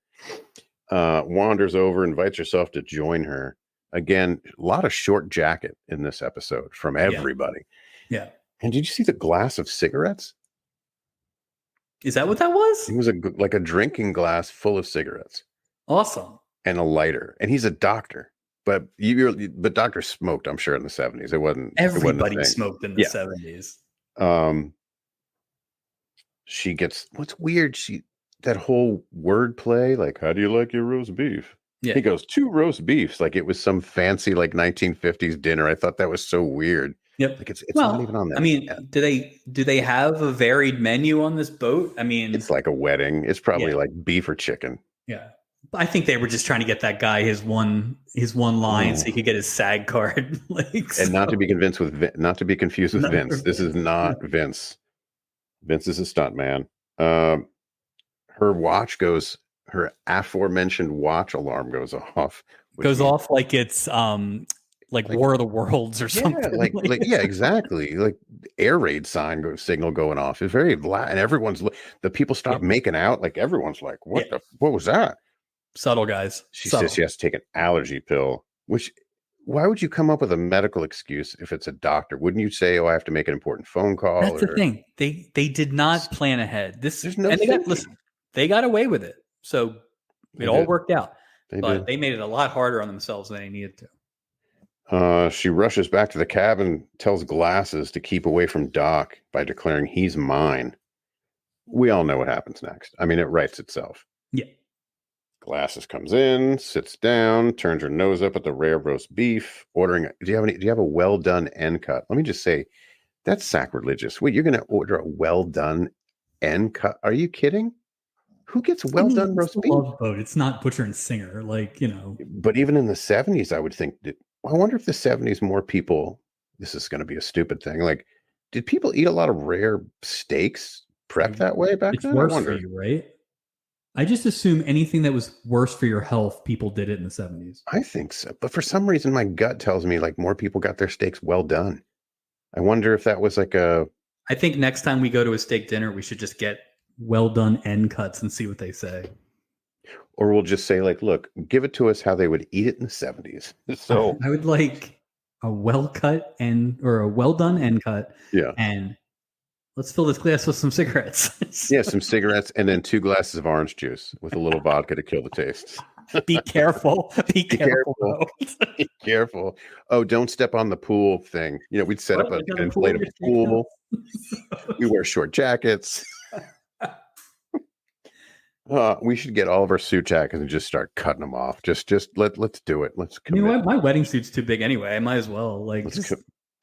[SPEAKER 1] Wanders over, invites herself to join her. Again, a lot of short jacket in this episode from everybody.
[SPEAKER 2] Yeah.
[SPEAKER 1] And did you see the glass of cigarettes?
[SPEAKER 2] Is that what that was?
[SPEAKER 1] It was like a drinking glass full of cigarettes.
[SPEAKER 2] Awesome.
[SPEAKER 1] And a lighter. And he's a doctor. But but doctors smoked, I'm sure, in the 70s.
[SPEAKER 2] Everybody smoked in the 70s.
[SPEAKER 1] She gets, what's weird, that whole word play, like, how do you like your roast beef?
[SPEAKER 2] Yeah.
[SPEAKER 1] He goes, 2 roast beefs, like it was some fancy like 1950s dinner. I thought that was so weird.
[SPEAKER 2] Yep.
[SPEAKER 1] Like it's not even on that.
[SPEAKER 2] I mean, do they have a varied menu on this boat? I mean,
[SPEAKER 1] it's like a wedding. It's probably like beef or chicken.
[SPEAKER 2] Yeah. I think they were just trying to get that guy his one line so he could get his SAG card.
[SPEAKER 1] And not to be confused with Vince. This is not Vince. Vince is a stunt man. Her aforementioned watch alarm goes off.
[SPEAKER 2] Off like it's like War of the Worlds or something.
[SPEAKER 1] Yeah, exactly. Like air raid signal going off. It's very loud, and the people stop making out. Like everyone's like, what was that?
[SPEAKER 2] Subtle, guys.
[SPEAKER 1] She says she has to take an allergy pill, why would you come up with a medical excuse if it's a doctor? Wouldn't you say, I have to make an important phone call?
[SPEAKER 2] That's the thing. They did not plan ahead. They got away with it. So it all worked out. They made it a lot harder on themselves than they needed to.
[SPEAKER 1] She rushes back to the cabin, tells Glasses to keep away from Doc by declaring he's mine. We all know what happens next. I mean, it writes itself.
[SPEAKER 2] Yeah.
[SPEAKER 1] Glasses comes in, sits down, turns her nose up at the rare roast beef, ordering. Do you have a well done end cut? Let me just say, that's sacrilegious. Wait, you're going to order a well done end cut? Are you kidding? Who gets well done roast beef?
[SPEAKER 2] Love Boat. It's not Butcher and Singer,
[SPEAKER 1] But even in the 70s, I would think I wonder if the 70s more people. This is going to be a stupid thing. Like, did people eat a lot of rare steaks prepped that way back then?
[SPEAKER 2] It's worse for you, right? I just assume anything that was worse for your health, people did it in the 70s.
[SPEAKER 1] I think so. But for some reason, my gut tells me like more people got their steaks well done. I wonder if that was like I
[SPEAKER 2] think next time we go to a steak dinner, we should just get well done end cuts and see what they say.
[SPEAKER 1] Or we'll just say like, look, give it to us how they would eat it in the 70s. So
[SPEAKER 2] I would like a well cut or a well done end cut.
[SPEAKER 1] Yeah.
[SPEAKER 2] And let's fill this glass with some cigarettes.
[SPEAKER 1] Yeah, some cigarettes and then 2 glasses of orange juice with a little vodka to kill the taste.
[SPEAKER 2] Be careful. Be careful.
[SPEAKER 1] Be careful. Oh, don't step on the pool thing. We'd set up an inflatable pool. We wear short jackets. We should get all of our suit jackets and just start cutting them off. Let's do it. Let's commit.
[SPEAKER 2] You know what? My wedding suit's too big anyway. I might as well
[SPEAKER 1] let's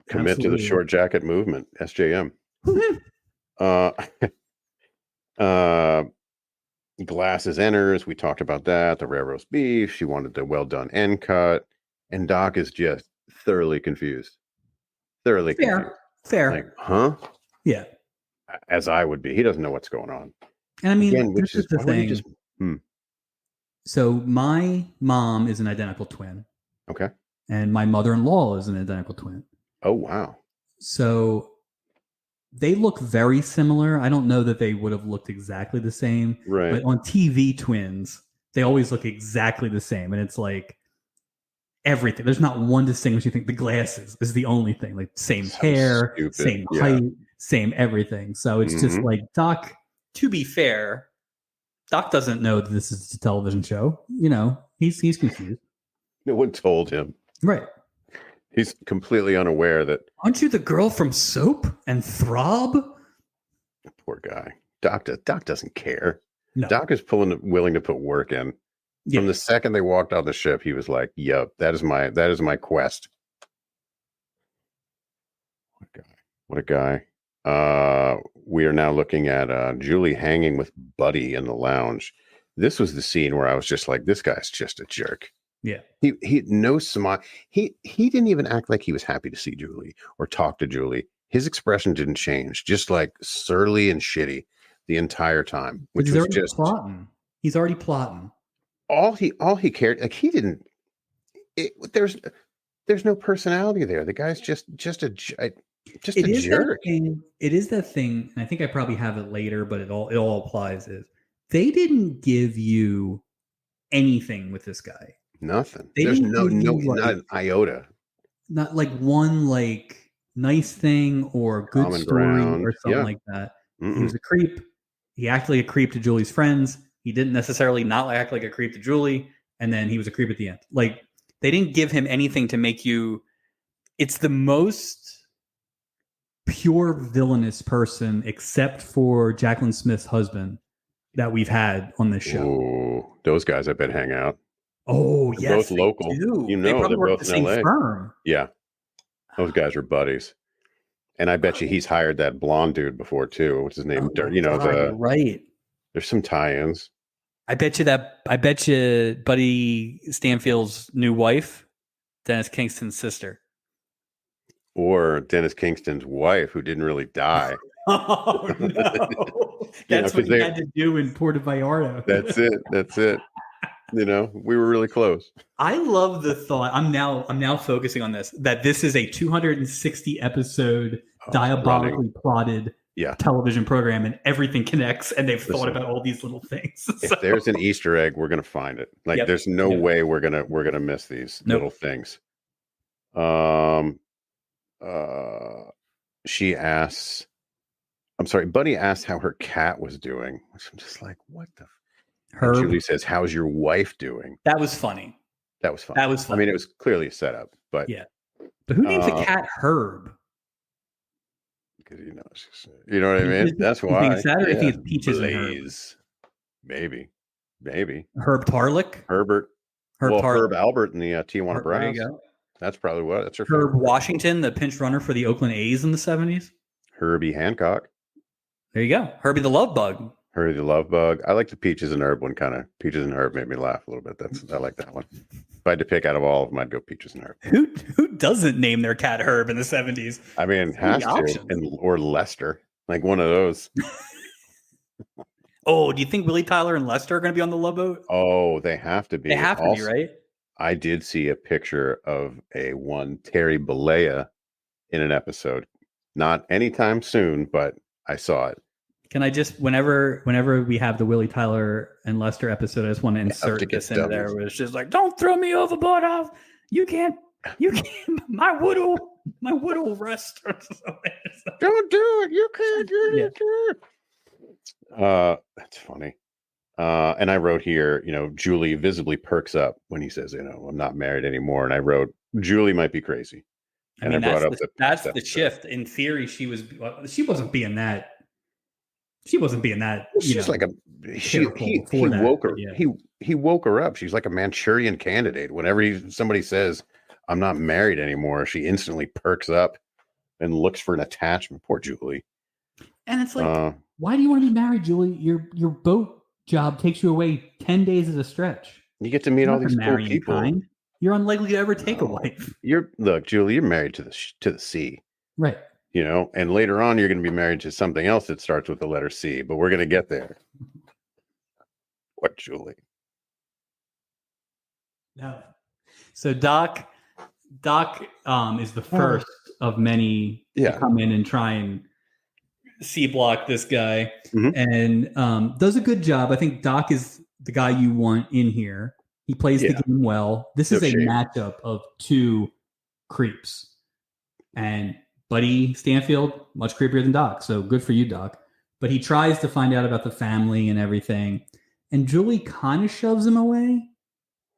[SPEAKER 1] commit to the short jacket movement. SJM. Glasses enters. We talked about that. The rare roast beef. She wanted the well done end cut, and Doc is just thoroughly confused. Confused.
[SPEAKER 2] Fair.
[SPEAKER 1] Like, huh?
[SPEAKER 2] Yeah.
[SPEAKER 1] As I would be. He doesn't know what's going on.
[SPEAKER 2] And I mean,
[SPEAKER 1] again, which is the thing.
[SPEAKER 2] So my mom is an identical twin.
[SPEAKER 1] Okay.
[SPEAKER 2] And my mother-in-law is an identical twin.
[SPEAKER 1] Oh wow.
[SPEAKER 2] So they look very similar. I don't know that they would have looked exactly the same.
[SPEAKER 1] Right.
[SPEAKER 2] But on TV, twins, they always look exactly the same. And it's like everything. There's not one distinguish. You think the glasses is the only thing. Like same hair, same height, same everything. So it's just like Doc, to be fair, Doc doesn't know that this is a television show. He's confused.
[SPEAKER 1] No one told him.
[SPEAKER 2] Right.
[SPEAKER 1] He's completely unaware that.
[SPEAKER 2] Aren't you the girl from Soap and Throb?
[SPEAKER 1] Poor guy. Doc doesn't care.
[SPEAKER 2] No.
[SPEAKER 1] Doc is willing to put work in. Yeah. From the second they walked on the ship, he was like, "Yep, that is my quest." What a guy. We are now looking at Julie hanging with Buddy in the lounge. This was the scene where I was just like, "This guy's just a jerk."
[SPEAKER 2] Yeah.
[SPEAKER 1] He no smile. He didn't even act like he was happy to see Julie or talk to Julie. His expression didn't change, just like surly and shitty the entire time, which was just
[SPEAKER 2] plotting. He's already plotting.
[SPEAKER 1] All he cared, like he didn't. There's no personality there. The guy's just a jerk.
[SPEAKER 2] It is that thing, and I think I probably have it later, but it all applies. Is they didn't give you anything with this guy.
[SPEAKER 1] Nothing.
[SPEAKER 2] They
[SPEAKER 1] There's
[SPEAKER 2] didn't
[SPEAKER 1] no,
[SPEAKER 2] give you,
[SPEAKER 1] not an iota.
[SPEAKER 2] not like one like nice thing or good
[SPEAKER 1] Common
[SPEAKER 2] story
[SPEAKER 1] ground.
[SPEAKER 2] or something
[SPEAKER 1] Yeah.
[SPEAKER 2] like that. He was a creep. He acted like a creep to Julie's friends. He didn't necessarily not act like a creep to Julie, and then he was a creep at the end. Like, they didn't give him anything to make you. It's the most pure villainous person, except for Jacqueline Smith's husband, that we've had on this show.
[SPEAKER 1] Oh, those guys I bet hang out.
[SPEAKER 2] Oh,
[SPEAKER 1] They're
[SPEAKER 2] yes,
[SPEAKER 1] both local.
[SPEAKER 2] do.
[SPEAKER 1] You
[SPEAKER 2] They
[SPEAKER 1] know,
[SPEAKER 2] probably
[SPEAKER 1] they're
[SPEAKER 2] work
[SPEAKER 1] both
[SPEAKER 2] at the
[SPEAKER 1] in
[SPEAKER 2] same
[SPEAKER 1] LA.
[SPEAKER 2] firm.
[SPEAKER 1] Yeah. Those guys are buddies. And I bet you he's hired that blonde dude before too. What's his name?
[SPEAKER 2] Oh, God, you're right.
[SPEAKER 1] There's some tie-ins.
[SPEAKER 2] I bet you Buddy Stanfield's new wife, Dennis Kingston's sister.
[SPEAKER 1] Or Dennis Kingston's wife, who didn't really die.
[SPEAKER 2] Oh, no. That's what he had to do in Puerto Vallarta.
[SPEAKER 1] That's it. You know, we were really close.
[SPEAKER 2] I love the thought. I'm now focusing on this, that this is a 260 episode diabolically plotted television program, and everything connects, and they've thought about all these little things.
[SPEAKER 1] If there's an Easter egg, we're gonna find it. Like, there's no way we're gonna miss these little things. She asks, I'm sorry, Buddy asked how her cat was doing, which I'm just like, what the? And Julie says, "How's your wife doing?"
[SPEAKER 2] That was funny.
[SPEAKER 1] That was funny. I mean, it was clearly a setup, but
[SPEAKER 2] But who names a cat Herb?
[SPEAKER 1] Because you know what I mean. That's why.
[SPEAKER 2] You think it's that, or you think it's Peaches
[SPEAKER 1] Blaze. Maybe.
[SPEAKER 2] Herb Tarlick.
[SPEAKER 1] Herbert. Herb Albert in the Tijuana Browns.
[SPEAKER 2] There you go.
[SPEAKER 1] That's probably what. That's her
[SPEAKER 2] Herb
[SPEAKER 1] favorite.
[SPEAKER 2] Washington, the pinch runner for the Oakland A's in the 70s.
[SPEAKER 1] Herbie Hancock.
[SPEAKER 2] There you go. Herbie the Love Bug.
[SPEAKER 1] Herbie the Love Bug. I like the Peaches and Herb one kind of. Peaches and Herb made me laugh a little bit. I like that one. If I had to pick out of all of them, I'd go Peaches and Herb.
[SPEAKER 2] Who doesn't name their cat Herb in the 70s?
[SPEAKER 1] I mean, has to. Or Lester. Like one of those.
[SPEAKER 2] Oh, do you think Willie Tyler and Lester are going to be on the Love Boat?
[SPEAKER 1] Oh, they have to be.
[SPEAKER 2] They have to be, right?
[SPEAKER 1] I did see a picture of one Terry Bollea in an episode. Not anytime soon, but I saw it.
[SPEAKER 2] Can I just, whenever we have the Willie Tyler and Lester episode, I just want to insert this into there where it's just like, don't throw me overboard. You can't, my wood will rest.
[SPEAKER 1] Don't do it. You can't do it. That's funny. And I wrote here, Julie visibly perks up when he says, I'm not married anymore. And I wrote, Julie might be crazy. And I brought up
[SPEAKER 2] that's the shift. In theory, she wasn't being that. She wasn't being that.
[SPEAKER 1] She's like he woke her. Yeah. He woke her up. She's like a Manchurian candidate. Whenever somebody says, "I'm not married anymore," she instantly perks up and looks for an attachment. Poor Julie.
[SPEAKER 2] And it's like, why do you want to be married, Julie? Your boat job takes you away 10 days at a stretch.
[SPEAKER 1] You get to meet all these cool people.
[SPEAKER 2] Kind. You're unlikely to ever take a wife.
[SPEAKER 1] Look, Julie, you're married to the sea,
[SPEAKER 2] right?
[SPEAKER 1] And later on, you're going to be married to something else that starts with the letter C. But we're going to get there. What, Julie?
[SPEAKER 2] No. So Doc is the first of many to come in and try and C-block this guy, and does a good job. I think Doc is the guy you want in here. He plays the game well. This is a matchup of two creeps, and Buddy Stanfield, much creepier than Doc. So good for you, Doc. But he tries to find out about the family and everything, and Julie kind of shoves him away.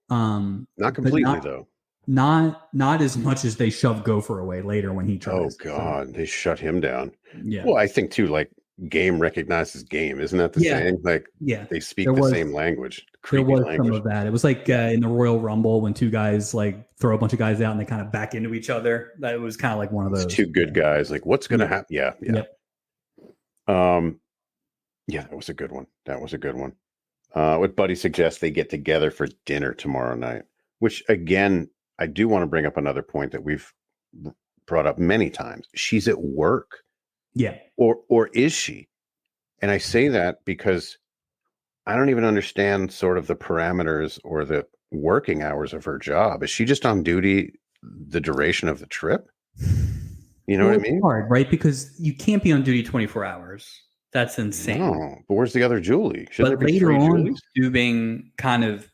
[SPEAKER 1] Not completely, though.
[SPEAKER 2] Not as much as they shove Gopher away later when he tries.
[SPEAKER 1] Oh God, they shut him down.
[SPEAKER 2] Yeah.
[SPEAKER 1] Well, I think too, like game recognizes game, isn't that the same? Like, they speak the same language.
[SPEAKER 2] There was some of that. It was like in the Royal Rumble when two guys like throw a bunch of guys out and they kind of back into each other. That was kind of like one of those.
[SPEAKER 1] It's two good guys. Like, what's going to happen? Yeah. Yeah, that was a good one. What Buddy suggests they get together for dinner tomorrow night, which again, I do want to bring up another point that we've brought up many times. She's at work.
[SPEAKER 2] Yeah.
[SPEAKER 1] Or is she? And I say that because I don't even understand sort of the parameters or the working hours of her job. Is she just on duty the duration of the trip? You know what I mean?
[SPEAKER 2] Hard, right? Because you can't be on duty 24 hours. That's insane.
[SPEAKER 1] No, but where's the other Julie?
[SPEAKER 2] But later on, Dubing kind of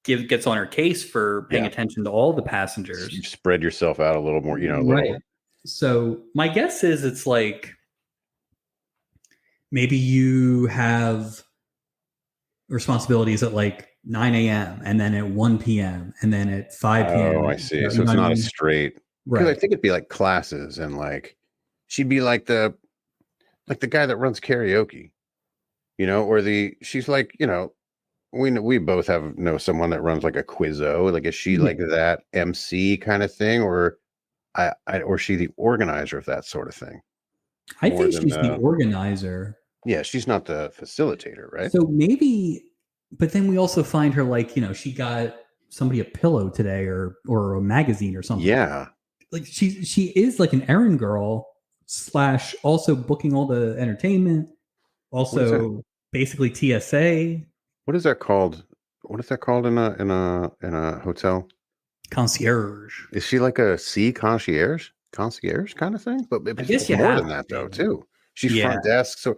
[SPEAKER 2] gets on her case for paying attention to all the passengers.
[SPEAKER 1] You spread yourself out a little more, you know,
[SPEAKER 2] right. So my guess is it's like maybe you have responsibilities at like 9 a.m. and then at 1 p.m. and then at 5 p.m.
[SPEAKER 1] Oh, I see. So it's not a straight. Because I think it'd be like classes, and like she'd be like the guy that runs karaoke, you know, or she's like, you know, we both know someone that runs like a quizzo. Like, is she like that MC kind of thing, or or she the organizer of that sort of thing?
[SPEAKER 2] I think she's the organizer.
[SPEAKER 1] Yeah, she's not the facilitator, right?
[SPEAKER 2] So maybe, but then we also find her like, you know, she got somebody a pillow today or a magazine or something.
[SPEAKER 1] Yeah.
[SPEAKER 2] Like she is like an errand girl / also booking all the entertainment. Also basically TSA.
[SPEAKER 1] What is that called? What is that called in a hotel?
[SPEAKER 2] Concierge.
[SPEAKER 1] Is she like a concierge kind of thing? But
[SPEAKER 2] I guess
[SPEAKER 1] more than that though too. She's front desk. So,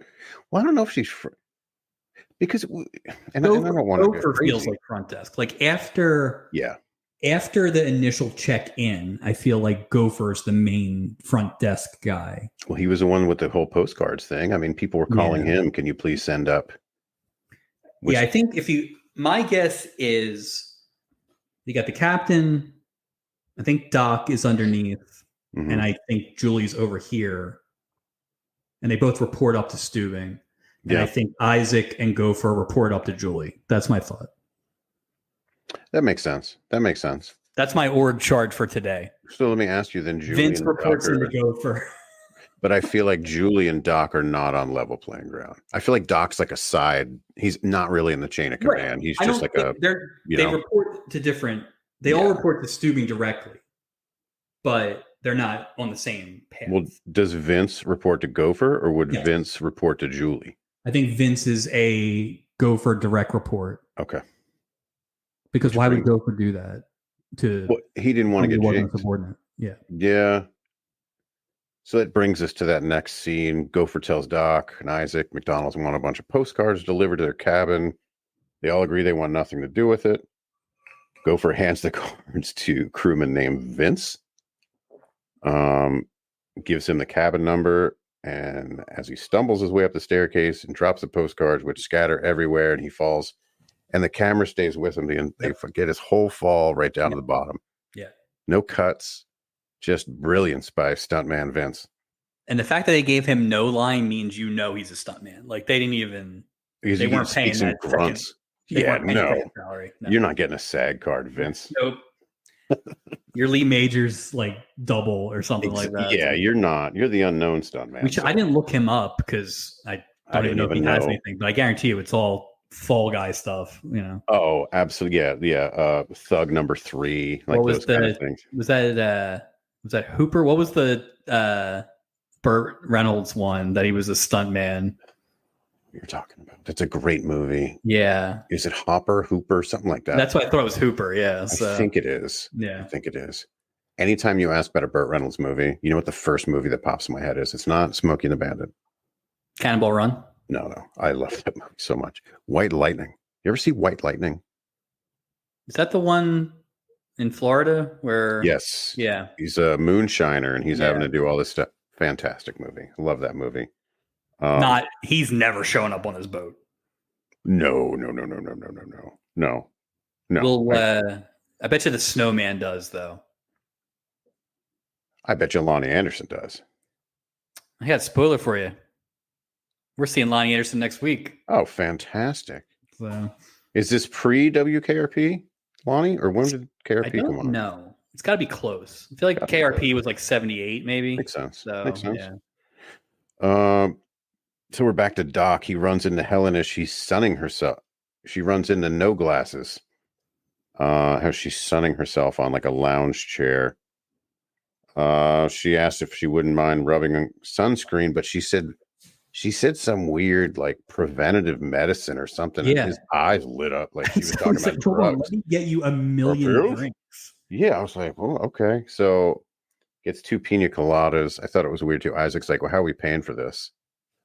[SPEAKER 1] well, I don't know if she's because I don't want to go crazy.
[SPEAKER 2] Feels like front desk. Like after the initial check-in, I feel like Gopher's the main front desk guy.
[SPEAKER 1] Well, he was the one with the whole postcards thing. I mean, people were calling him. Can you please send up?
[SPEAKER 2] I think my guess is you got the captain. I think Doc is underneath, and I think Julie's over here. And they both report up to Stubing. And I think Isaac and Gopher report up to Julie. That's my thought.
[SPEAKER 1] That makes sense.
[SPEAKER 2] That's my org chart for today.
[SPEAKER 1] So let me ask you then, Julie.
[SPEAKER 2] Vince reports into Gopher.
[SPEAKER 1] But I feel like Julie and Doc are not on level playing ground. I feel like Doc's like a side. He's not really in the chain of command. Right. He's just like they
[SPEAKER 2] report to different. They all report to Stubing directly, but they're not on the same path.
[SPEAKER 1] Well, does Vince report to Gopher, or would Vince report to Julie?
[SPEAKER 2] I think Vince is a Gopher direct report.
[SPEAKER 1] Okay.
[SPEAKER 2] Because why would Gopher do that?
[SPEAKER 1] He didn't want to get jinxed.
[SPEAKER 2] Subordinate. Yeah.
[SPEAKER 1] Yeah. So that brings us to that next scene. Gopher tells Doc and Isaac McDonald's want a bunch of postcards delivered to their cabin. They all agree they want nothing to do with it. Gopher hands the cards to crewman named Vince. Gives him the cabin number, and as he stumbles his way up the staircase and drops the postcards, which scatter everywhere, and he falls, and the camera stays with him, and they forget his whole fall right down to the bottom. Yeah, no cuts, just brilliance by stuntman Vince.
[SPEAKER 2] And the fact that they gave him no line means he's a stuntman. Like they didn't even they weren't paying that
[SPEAKER 1] grunts. No, you're not getting a SAG card, Vince.
[SPEAKER 2] Nope. Your Lee Majors like double or something like that.
[SPEAKER 1] Yeah, you're not. You're the unknown stuntman.
[SPEAKER 2] I didn't look him up because I don't even know if he has anything. But I guarantee you, it's all Fall Guy stuff. You know.
[SPEAKER 1] Oh, absolutely. Yeah. Thug number 3. Like those kind of things.
[SPEAKER 2] Was that Hooper? What was the Burt Reynolds one that he was a stuntman?
[SPEAKER 1] You're talking about. That's a great movie.
[SPEAKER 2] Yeah.
[SPEAKER 1] Is it Hooper, something like that?
[SPEAKER 2] That's what I thought it was Hooper. Yeah. So.
[SPEAKER 1] I think it is.
[SPEAKER 2] Yeah.
[SPEAKER 1] I think it is. Anytime you ask about a Burt Reynolds movie, you know what the first movie that pops in my head is? It's not Smokey and the Bandit.
[SPEAKER 2] Cannonball Run?
[SPEAKER 1] No. I love that movie so much. White Lightning. You ever see White Lightning?
[SPEAKER 2] Is that the one in Florida where?
[SPEAKER 1] Yes.
[SPEAKER 2] Yeah.
[SPEAKER 1] He's a moonshiner and he's having to do all this stuff. Fantastic movie. I love that movie.
[SPEAKER 2] He's never shown up on his boat.
[SPEAKER 1] No.
[SPEAKER 2] Well, I bet you the snowman does, though.
[SPEAKER 1] I bet you Lonnie Anderson does.
[SPEAKER 2] I got a spoiler for you. We're seeing Lonnie Anderson next week.
[SPEAKER 1] Oh, fantastic.
[SPEAKER 2] So,
[SPEAKER 1] is this pre-WKRP, Lonnie? Or when did KRP come on?
[SPEAKER 2] No. It's got to be close. I feel like KRP was like 78, maybe.
[SPEAKER 1] Makes sense.
[SPEAKER 2] Yeah.
[SPEAKER 1] So we're back to Doc. He runs into Helen as she's sunning herself. She runs into No Glasses. How she's sunning herself on like a lounge chair. She asked if she wouldn't mind rubbing sunscreen, but she said some weird like preventative medicine or something.
[SPEAKER 2] Yeah.
[SPEAKER 1] And his eyes lit up like she was talking about drugs.
[SPEAKER 2] Let me get you a million drinks.
[SPEAKER 1] Yeah, I was like, oh, okay. So gets 2 pina coladas. I thought it was weird too. Isaac's like, well, how are we paying for this?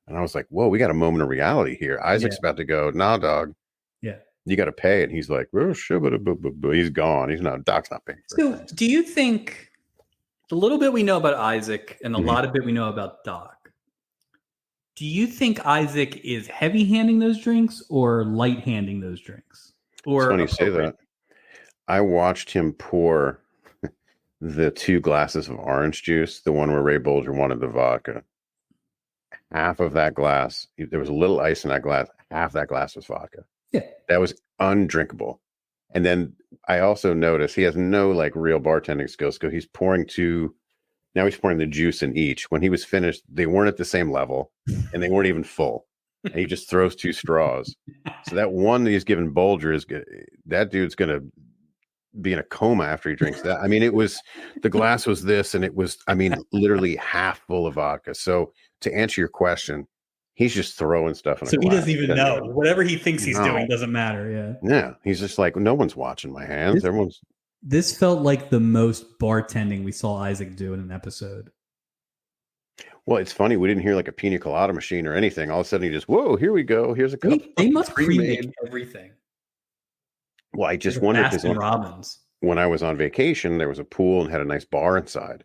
[SPEAKER 1] And I was like, whoa, we got a moment of reality here. Isaac's about to go, nah, dog.
[SPEAKER 2] Yeah.
[SPEAKER 1] You got to pay. And he's like, oh, he's gone. Doc's not paying for
[SPEAKER 2] So
[SPEAKER 1] it.
[SPEAKER 2] do you think the little bit we know about Isaac and a
[SPEAKER 1] Mhm.
[SPEAKER 2] lot of bit we know about Doc, do you think Isaac is heavy handing those drinks or light handing those drinks? Or
[SPEAKER 1] It's funny you say that. I watched him pour the 2 glasses of orange juice, the one where Ray Bulger wanted the vodka. Half of that glass, there was a little ice in that glass. Half that glass was vodka.
[SPEAKER 2] Yeah.
[SPEAKER 1] That was undrinkable. And then I also noticed he has no like real bartending skills. So he's pouring now he's pouring the juice in each. When he was finished, they weren't at the same level and they weren't even full. And he just throws 2 straws. So that one that he's given Bulger that dude's going to be in a coma after he drinks that. I mean, the glass was this, and it was, I mean, literally half full of vodka. So to answer your question, he's just throwing stuff in a glass.
[SPEAKER 2] So he doesn't even know. Whatever he thinks he's doing doesn't matter. Yeah.
[SPEAKER 1] Yeah. He's just like, no one's watching my hands.
[SPEAKER 2] This felt like the most bartending we saw Isaac do in an episode.
[SPEAKER 1] Well, it's funny. We didn't hear like a pina colada machine or anything. All of a sudden he just, whoa, here we go. Here's a cup.
[SPEAKER 2] They must pre-make everything.
[SPEAKER 1] Well, I just wondered because when I was on vacation, there was a pool and had a nice bar inside,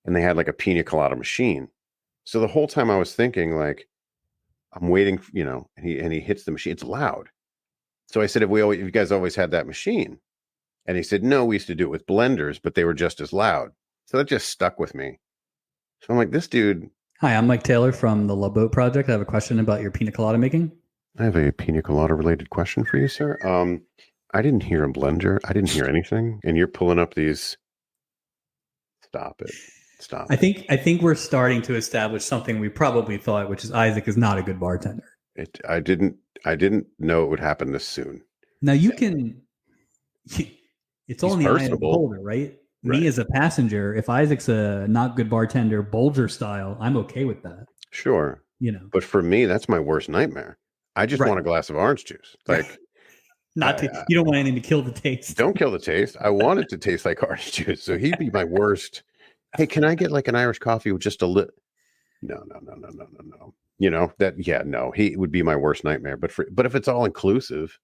[SPEAKER 1] and they had like a pina colada machine. So the whole time I was thinking, like, I'm waiting, and he hits the machine. It's loud. So I said, have you guys always had that machine? And he said, no, we used to do it with blenders, but they were just as loud. So that just stuck with me. So I'm like, this dude.
[SPEAKER 2] Hi, I'm Mike Taylor from the Love Boat Project. I have a question about your pina colada making.
[SPEAKER 1] I have a pina colada related question for you, sir. I didn't hear a blender. I didn't hear anything. And you're pulling up these. Stop it. Stop.
[SPEAKER 2] I think we're starting to establish something we probably thought, which is Isaac is not a good bartender.
[SPEAKER 1] I didn't know it would happen this soon.
[SPEAKER 2] Now it's all in the eye of the beholder, right? Me as a passenger, if Isaac's a not good bartender, Bulger style, I'm okay with that.
[SPEAKER 1] Sure. But for me, that's my worst nightmare. I just want a glass of orange juice. Like
[SPEAKER 2] you don't want anything to kill the taste.
[SPEAKER 1] Don't kill the taste. I want it to taste like orange juice. So he'd be my worst. Hey, can I get like an Irish coffee with just a little? No. He would be my worst nightmare. But if it's all inclusive,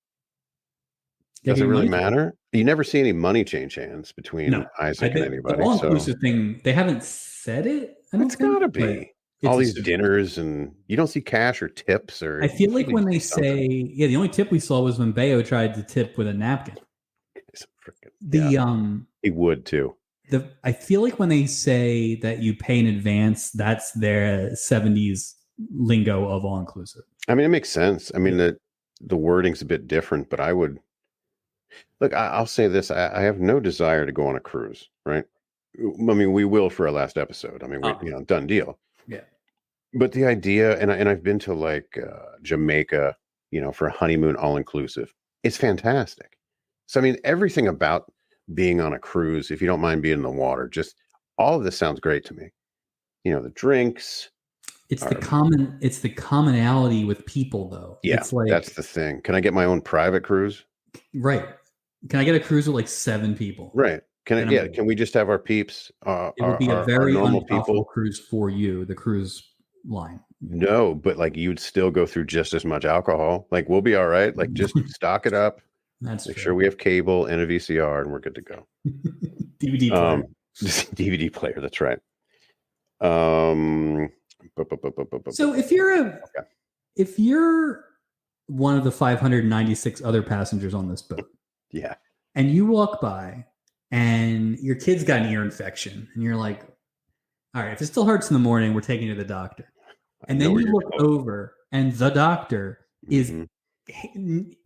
[SPEAKER 1] does it really matter? You never see any money change hands between Isaac and anybody.
[SPEAKER 2] The all-inclusive thing, they haven't said it.
[SPEAKER 1] It's got to be. All these dinners, and you don't see cash or tips. Or
[SPEAKER 2] I feel like when they say, the only tip we saw was when Bayo tried to tip with a napkin.
[SPEAKER 1] He would too.
[SPEAKER 2] I feel like when they say that you pay in advance, that's their 70s lingo of all-inclusive.
[SPEAKER 1] I mean, it makes sense. I mean, the wording's a bit different, but I would look. I'll say this: I have no desire to go on a cruise. Right? I mean, we will for our last episode. I mean, done deal.
[SPEAKER 2] Yeah.
[SPEAKER 1] But the idea, and I've been to like Jamaica, for a honeymoon all-inclusive. It's fantastic. So, I mean, everything about being on a cruise, if you don't mind being in the water, just all of this sounds great to me. The drinks.
[SPEAKER 2] It's the commonality with people, though.
[SPEAKER 1] Yeah,
[SPEAKER 2] it's like,
[SPEAKER 1] that's the thing. Can I get my own private cruise?
[SPEAKER 2] Right. Can I get a cruise with like 7 people?
[SPEAKER 1] Right. Can we just have our peeps?
[SPEAKER 2] It would be a very normal people cruise for you, the cruise line.
[SPEAKER 1] No, but like you'd still go through just as much alcohol. Like we'll be all right. Like just stock it up. Make sure we have cable and a VCR, and we're good to go.
[SPEAKER 2] DVD player.
[SPEAKER 1] DVD player. That's right.
[SPEAKER 2] So if you're one of the 596 other passengers on this boat,
[SPEAKER 1] yeah,
[SPEAKER 2] and you walk by and your kid's got an ear infection, and you're like, all right, if it still hurts in the morning, we're taking you to the doctor. And then you look over, and the doctor is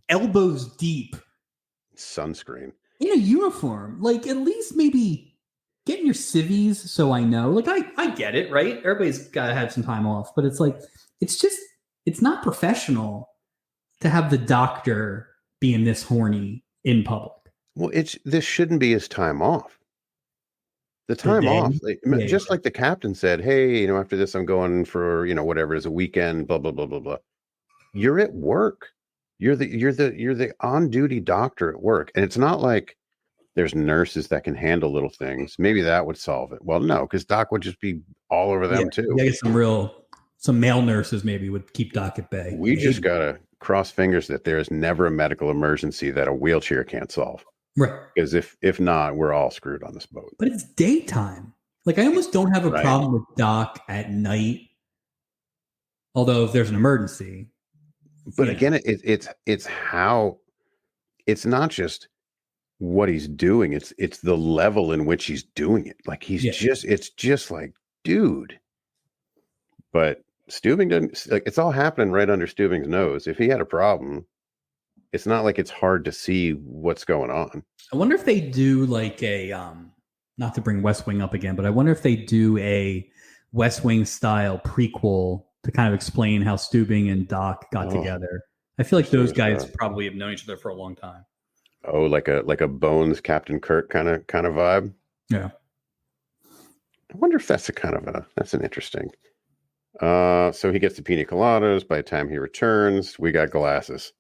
[SPEAKER 2] elbows deep,
[SPEAKER 1] sunscreen,
[SPEAKER 2] in a uniform. Like, at least maybe get in your civvies so I know. Like, I get it, right? Everybody's got to have some time off, but it's like, it's not professional to have the doctor being this horny in public. Well,
[SPEAKER 1] this shouldn't be his time off. The time off, like the captain said, hey, after this, I'm going for, whatever it is, a weekend, blah, blah, blah, blah, blah. You're at work. You're the on-duty doctor at work. And it's not like there's nurses that can handle little things. Maybe that would solve it. Well, no, because Doc would just be all over them too.
[SPEAKER 2] Yeah, some male nurses maybe would keep Doc at bay.
[SPEAKER 1] We just gotta cross fingers that there is never a medical emergency that a wheelchair can't solve.
[SPEAKER 2] Right.
[SPEAKER 1] Because if not, we're all screwed on this boat.
[SPEAKER 2] But it's daytime. Like, I almost don't have a problem with Doc at night. Although if there's an emergency.
[SPEAKER 1] But again, it's how, it's not just what he's doing. It's the level in which he's doing it. Like it's just like, dude. But Steubing doesn't, like, it's all happening right under Steubing's nose. If he had a problem, it's not like it's hard to see what's going on.
[SPEAKER 2] I wonder if they do like a not to bring West Wing up again, but I wonder if they do a West Wing style prequel to kind of explain how Steubing and Doc got together. I feel like those guys probably have known each other for a long time.
[SPEAKER 1] Oh, like a Bones Captain Kirk kind of vibe.
[SPEAKER 2] Yeah.
[SPEAKER 1] I wonder if that's that's an interesting. So he gets the pina coladas. By the time he returns, we got glasses.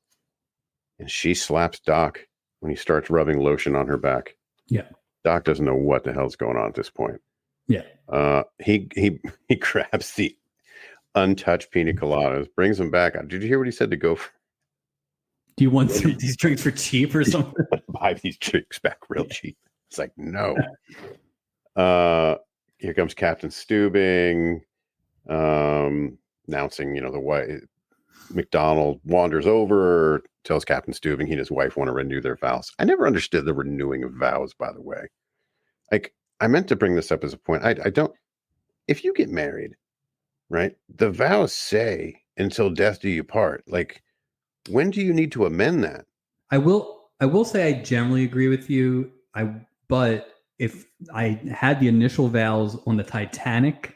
[SPEAKER 1] And she slaps Doc when he starts rubbing lotion on her back.
[SPEAKER 2] Yeah.
[SPEAKER 1] Doc doesn't know what the hell's going on at this point.
[SPEAKER 2] Yeah.
[SPEAKER 1] He grabs the untouched pina coladas, brings them back. Did you hear what he said to go for?
[SPEAKER 2] Do you want these drinks for cheap or something?
[SPEAKER 1] Buy these drinks back real cheap. It's like, no. Here comes Captain Steubing, announcing, the way McDonald wanders over, tells Captain Steubing he and his wife want to renew their vows. I never understood the renewing of vows, by the way. Like, I meant to bring this up as a point. I don't, if you get married, right, the vows say until death do you part. Like, when do you need to amend that? I
[SPEAKER 2] will say I generally agree with you. But if I had the initial vows on the Titanic,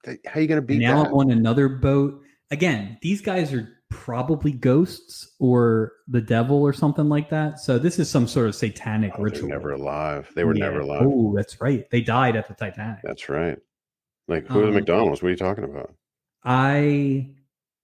[SPEAKER 1] how are you going to beat that?
[SPEAKER 2] Now I'm on another boat. Again, these guys are probably ghosts or the devil or something like that. So this is some sort of satanic ritual.
[SPEAKER 1] They're never alive. They were never alive.
[SPEAKER 2] Oh, that's right. They died at the Titanic.
[SPEAKER 1] That's right. Like, who are the McDonald's? What are you talking about?
[SPEAKER 2] I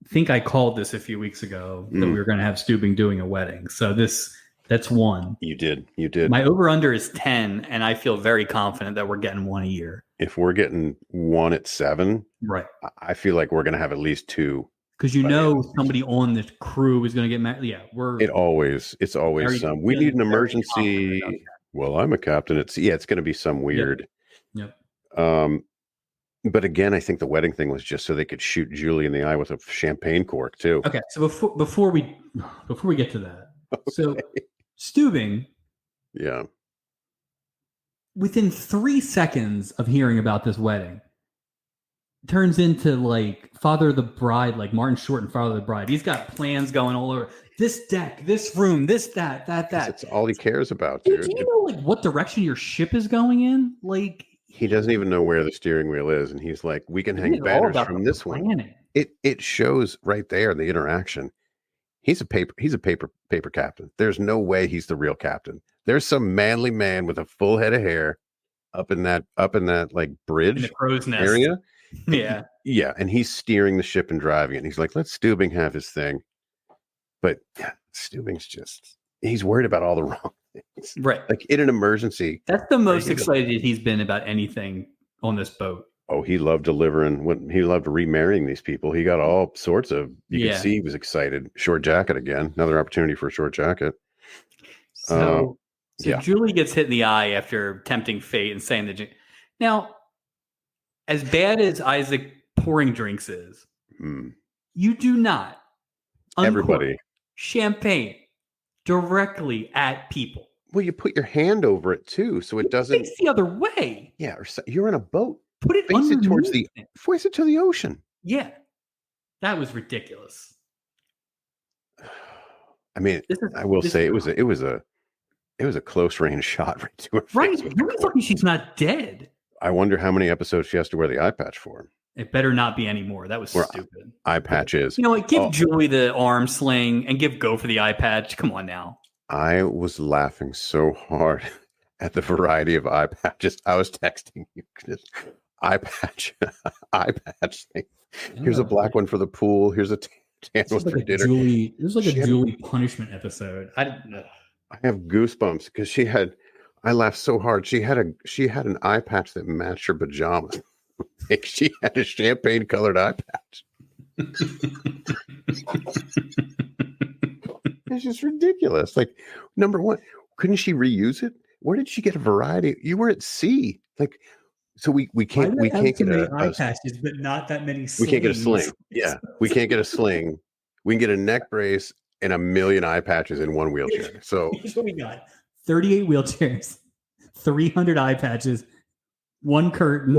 [SPEAKER 2] think I called this a few weeks ago that we were going to have Steubing doing a wedding. So that's one.
[SPEAKER 1] You did.
[SPEAKER 2] My over-under is 10, and I feel very confident that we're getting one a year.
[SPEAKER 1] If we're getting one at 7,
[SPEAKER 2] right,
[SPEAKER 1] I feel like we're going to have at least 2.
[SPEAKER 2] Because somebody on the crew is going to get married. Yeah,
[SPEAKER 1] it's always some. We need an emergency. Well, I'm a captain. It's going to be some weird.
[SPEAKER 2] Yep.
[SPEAKER 1] But again, I think the wedding thing was just so they could shoot Julie in the eye with a champagne cork too.
[SPEAKER 2] Okay, so before we get to that, so Steubing, within 3 seconds of hearing about this wedding, turns into like Father of the Bride, like Martin Short and Father of the Bride. He's got plans going all over this deck, this room, this, that.
[SPEAKER 1] It's all he cares about, dude.
[SPEAKER 2] Do you know like what direction your ship is going in? Like,
[SPEAKER 1] he doesn't even know where the steering wheel is, and he's like, "We can hang banners from this one." It shows right there the interaction. He's a paper captain. There's no way he's the real captain. There's some manly man with a full head of hair up in that like bridge
[SPEAKER 2] in the crow's nest
[SPEAKER 1] area.
[SPEAKER 2] Yeah,
[SPEAKER 1] and he's steering the ship and driving it. And he's like, "Let Steubing have his thing," but Steubing's he's worried about all the wrong things.
[SPEAKER 2] Right,
[SPEAKER 1] like in an emergency.
[SPEAKER 2] That's the most excited he's been about anything on this boat.
[SPEAKER 1] Oh, he loved he loved remarrying these people. He got all sorts of, you could see he was excited. Short jacket again, another opportunity for a short jacket.
[SPEAKER 2] So Julie gets hit in the eye after tempting fate and saying that. Now, as bad as Isaac pouring drinks is, you do not
[SPEAKER 1] everybody
[SPEAKER 2] champagne directly at people.
[SPEAKER 1] Well, you put your hand over it too, so it doesn't
[SPEAKER 2] face the other way.
[SPEAKER 1] Yeah, or you're in a boat.
[SPEAKER 2] Put it
[SPEAKER 1] face it towards face it to the ocean.
[SPEAKER 2] Yeah, that was ridiculous.
[SPEAKER 1] I mean, I will say it was a close range shot right to her face.
[SPEAKER 2] Right, you're lucky she's not dead.
[SPEAKER 1] I wonder how many episodes she has to wear the eye patch for.
[SPEAKER 2] It better not be anymore. That was stupid.
[SPEAKER 1] Eye patch is.
[SPEAKER 2] You know what? Give Julie the arm sling and give Go for the eye patch. Come on now.
[SPEAKER 1] I was laughing so hard at the variety of eye patches. I was texting you. Eye patch thing. Here's a black one for the pool. Here's a tan one for dinner.
[SPEAKER 2] This was like a Julie punishment episode. I
[SPEAKER 1] have goosebumps because I laughed so hard. She had an eye patch that matched her pajamas. Like she had a champagne colored eye patch. It's just ridiculous. Like, number one, couldn't she reuse it? Where did she get a variety? You were at sea. Like, so we can't get
[SPEAKER 2] eye patches, but not that many slings.
[SPEAKER 1] We can't get a sling. Yeah, we can't get a sling. We can get a neck brace and a million eye patches in one wheelchair. So
[SPEAKER 2] here's what we got: 38 wheelchairs, 300 eye patches, one curtain,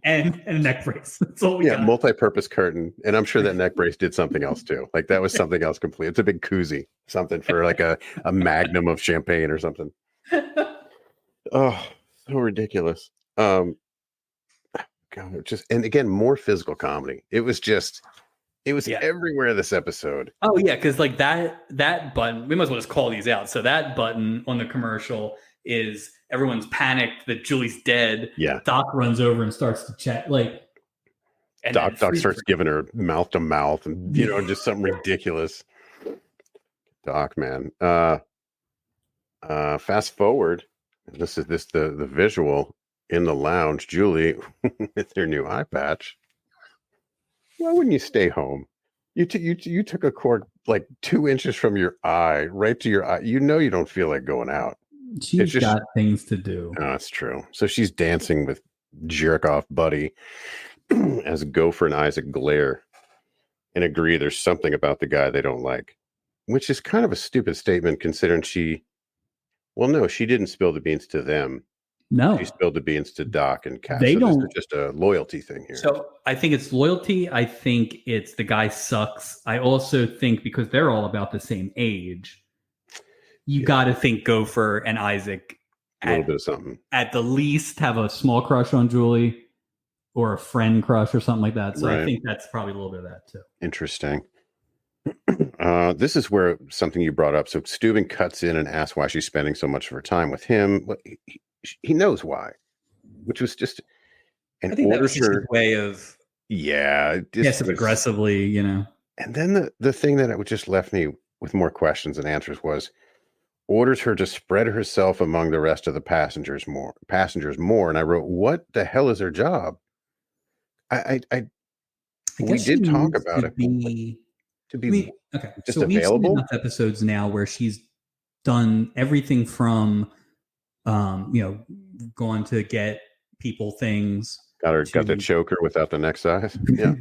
[SPEAKER 2] and a neck brace. That's all we got.
[SPEAKER 1] Multi-purpose curtain, and I'm sure that neck brace did something else too. Like that was something else complete. It's a big koozie, something for like a magnum of champagne or something. Oh, so ridiculous. God, just, and again, more physical comedy. It was everywhere this episode.
[SPEAKER 2] Oh yeah, because like that button, we might as well just call these out. So that button on the commercial is everyone's panicked that Julie's dead.
[SPEAKER 1] Yeah.
[SPEAKER 2] Doc runs over and starts to chat. Like,
[SPEAKER 1] and Doc starts giving her mouth to mouth, and just something ridiculous. Doc, man. Fast forward. This is the visual in the lounge. Julie with her new eye patch. Why wouldn't you stay home? You took a cord like 2 inches from your eye right to your eye. You don't feel like going out.
[SPEAKER 2] She's got things to do.
[SPEAKER 1] Oh, that's true. So she's dancing with jerk off Buddy as Gopher and Isaac glare and agree there's something about the guy they don't like, which is kind of a stupid statement considering she didn't spill the beans to them.
[SPEAKER 2] No,
[SPEAKER 1] she spilled the beans to Doc and Cass.
[SPEAKER 2] They don't.
[SPEAKER 1] This is just a loyalty thing here.
[SPEAKER 2] So I think it's loyalty. I think it's the guy sucks. I also think because they're all about the same age, you got to think Gopher and Isaac
[SPEAKER 1] a little bit of something. At
[SPEAKER 2] the least, have a small crush on Julie or a friend crush or something like that. So I think that's probably a little bit of that too.
[SPEAKER 1] Interesting. This is where something you brought up. So Steuben cuts in and asks why she's spending so much of her time with him. Well, he knows why, which was just
[SPEAKER 2] an order way of passive aggressively,
[SPEAKER 1] And then the thing that just left me with more questions than answers was orders her to spread herself among the rest of the passengers more. And I wrote, what the hell is her job? We did talk about it.
[SPEAKER 2] Okay.
[SPEAKER 1] Just available.
[SPEAKER 2] We've seen enough episodes now where she's done everything from, going to get people things.
[SPEAKER 1] Got the choker without the neck size. Yeah.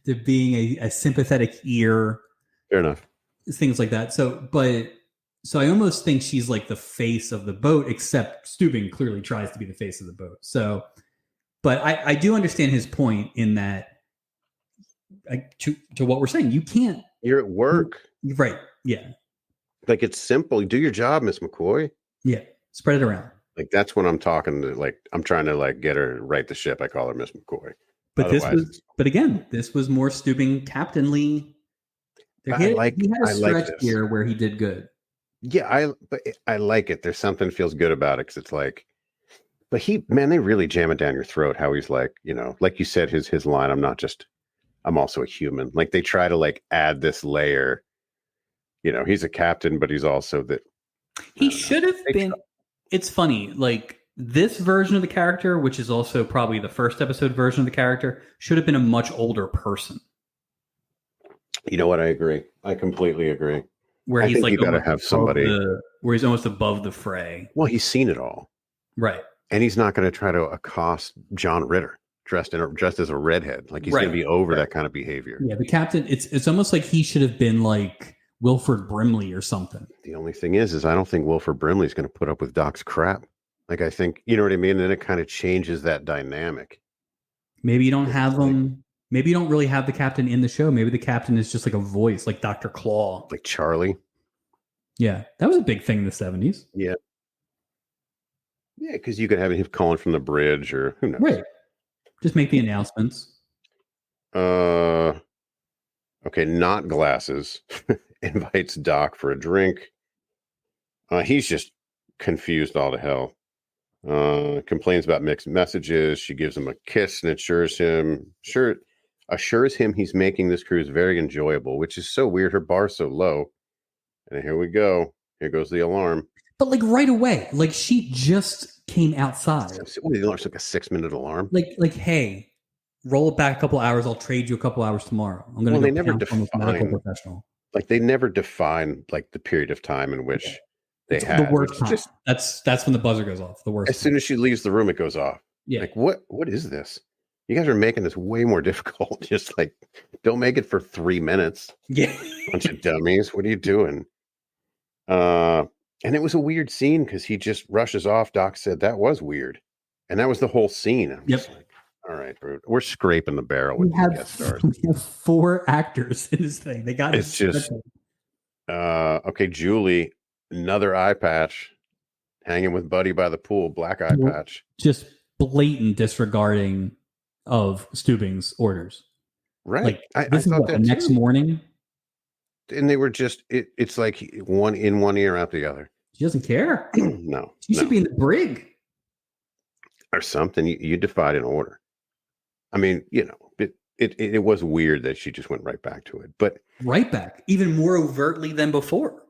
[SPEAKER 2] to being a sympathetic ear.
[SPEAKER 1] Fair enough.
[SPEAKER 2] Things like that. So I almost think she's like the face of the boat, except Steuben clearly tries to be the face of the boat. So, but I do understand his point in that. To what we're saying, you can't.
[SPEAKER 1] You're at work,
[SPEAKER 2] right? Yeah,
[SPEAKER 1] like it's simple. Do your job, Miss McCoy.
[SPEAKER 2] Yeah, spread it around.
[SPEAKER 1] Like that's when I'm talking to. Like I'm trying to get her right the ship. I call her Miss McCoy.
[SPEAKER 2] But this was more Steuben captainly. He had a stretch here where he did good.
[SPEAKER 1] Yeah, I like it. There's something feels good about it because it's like, but they really jam it down your throat. How he's like, like you said, his line. I'm also a human. Like they try to add this layer. He's a captain, but he's also that.
[SPEAKER 2] He should have been. It's funny, like this version of the character, which is also probably the first episode version of the character, should have been a much older person.
[SPEAKER 1] You know what? I agree. I completely agree.
[SPEAKER 2] Where he's
[SPEAKER 1] you got to have somebody
[SPEAKER 2] where he's almost above the fray.
[SPEAKER 1] Well, he's seen it all,
[SPEAKER 2] right?
[SPEAKER 1] And he's not going to try to accost John Ritter dressed as a redhead. Like he's going to be over that kind of behavior.
[SPEAKER 2] Yeah, the captain. It's almost like he should have been like Wilford Brimley or something.
[SPEAKER 1] The only thing is I don't think Wilford Brimley is going to put up with Doc's crap. Like I think, you know what I mean? And then it kind of changes that dynamic.
[SPEAKER 2] Maybe you don't have them. Maybe you don't really have the captain in the show. Maybe the captain is just like a voice, like Dr. Claw.
[SPEAKER 1] Like Charlie.
[SPEAKER 2] Yeah, that was a big thing in the 70s.
[SPEAKER 1] Yeah. Yeah, because you could have him calling from the bridge or who knows.
[SPEAKER 2] Right. Just make the announcements.
[SPEAKER 1] Okay, not glasses. Invites Doc for a drink. He's just confused all to hell. Complains about mixed messages. She gives him a kiss and assures him he's making this cruise very enjoyable, which is so weird. Her bar's so low. And here we go. Here goes the alarm.
[SPEAKER 2] But right away, she just came outside.
[SPEAKER 1] The alarm's like a 6-minute alarm.
[SPEAKER 2] Hey, roll it back a couple hours. I'll trade you a couple hours tomorrow. I'm going to
[SPEAKER 1] they
[SPEAKER 2] go
[SPEAKER 1] never
[SPEAKER 2] pound from a medical
[SPEAKER 1] define,
[SPEAKER 2] professional.
[SPEAKER 1] like they never define like the period of time in which they
[SPEAKER 2] It's
[SPEAKER 1] had.
[SPEAKER 2] the worst time.
[SPEAKER 1] Just,
[SPEAKER 2] that's when the buzzer goes off. The worst.
[SPEAKER 1] As soon as she leaves the room, it goes off.
[SPEAKER 2] Yeah.
[SPEAKER 1] Like what is this? You guys are making this way more difficult. Just like, don't make it for 3 minutes.
[SPEAKER 2] Yeah.
[SPEAKER 1] Bunch of dummies. What are you doing? And it was a weird scene because he just rushes off. Doc said that was weird. And that was the whole scene. I'm just like, all right, bro. We're scraping the barrel with the guest stars.
[SPEAKER 2] We have 4 actors in this thing. They got
[SPEAKER 1] it's just okay, Julie, another eye patch hanging with Buddy by the pool, black eye patch.
[SPEAKER 2] Just blatant disregarding of Stubing's orders.
[SPEAKER 1] Right.
[SPEAKER 2] Like this is what, the next morning.
[SPEAKER 1] And they were just it's like one in one ear out the other.
[SPEAKER 2] She doesn't care.
[SPEAKER 1] No.
[SPEAKER 2] She should be in the brig.
[SPEAKER 1] Or something. You defied an order. I mean, it was weird that she just went right back to it. But
[SPEAKER 2] right back, even more overtly than before.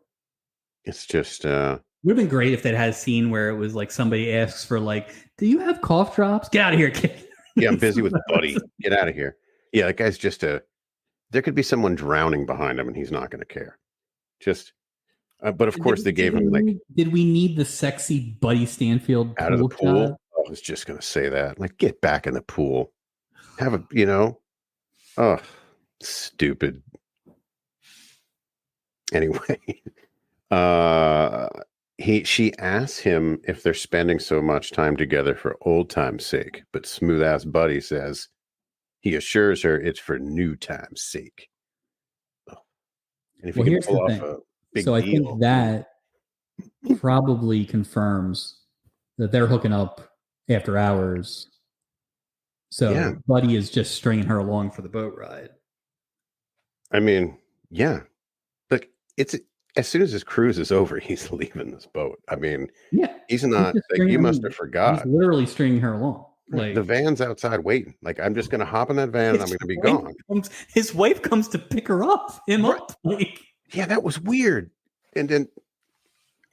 [SPEAKER 1] It's just
[SPEAKER 2] would have been great if they'd had a scene where it was like somebody asks for like, do you have cough drops? Get out of here, kid.
[SPEAKER 1] Yeah, I'm busy with Buddy. Get out of here. Yeah, that guy's just there could be someone drowning behind him and he's not going to care. Just but of course they gave him like,
[SPEAKER 2] did we need the sexy Buddy Stanfield
[SPEAKER 1] out of the pool? I was just going to say that. Like, get back in the pool. Have a, stupid. Anyway, she asks him if they're spending so much time together for old time's sake, but smooth ass Buddy says he assures her it's for new time's sake. And if you can pull off a big deal,
[SPEAKER 2] I think that probably confirms that they're hooking up after hours. So Buddy is just stringing her along for the boat ride.
[SPEAKER 1] I mean, yeah. Look, it's as soon as his cruise is over, he's leaving this boat. I mean, he's not. Like, you must have forgot.
[SPEAKER 2] He's literally stringing her along. Like
[SPEAKER 1] the van's outside waiting. Like, I'm just going to hop in that van and I'm going to be gone.
[SPEAKER 2] His wife comes to pick her up. Like,
[SPEAKER 1] yeah, that was weird. And then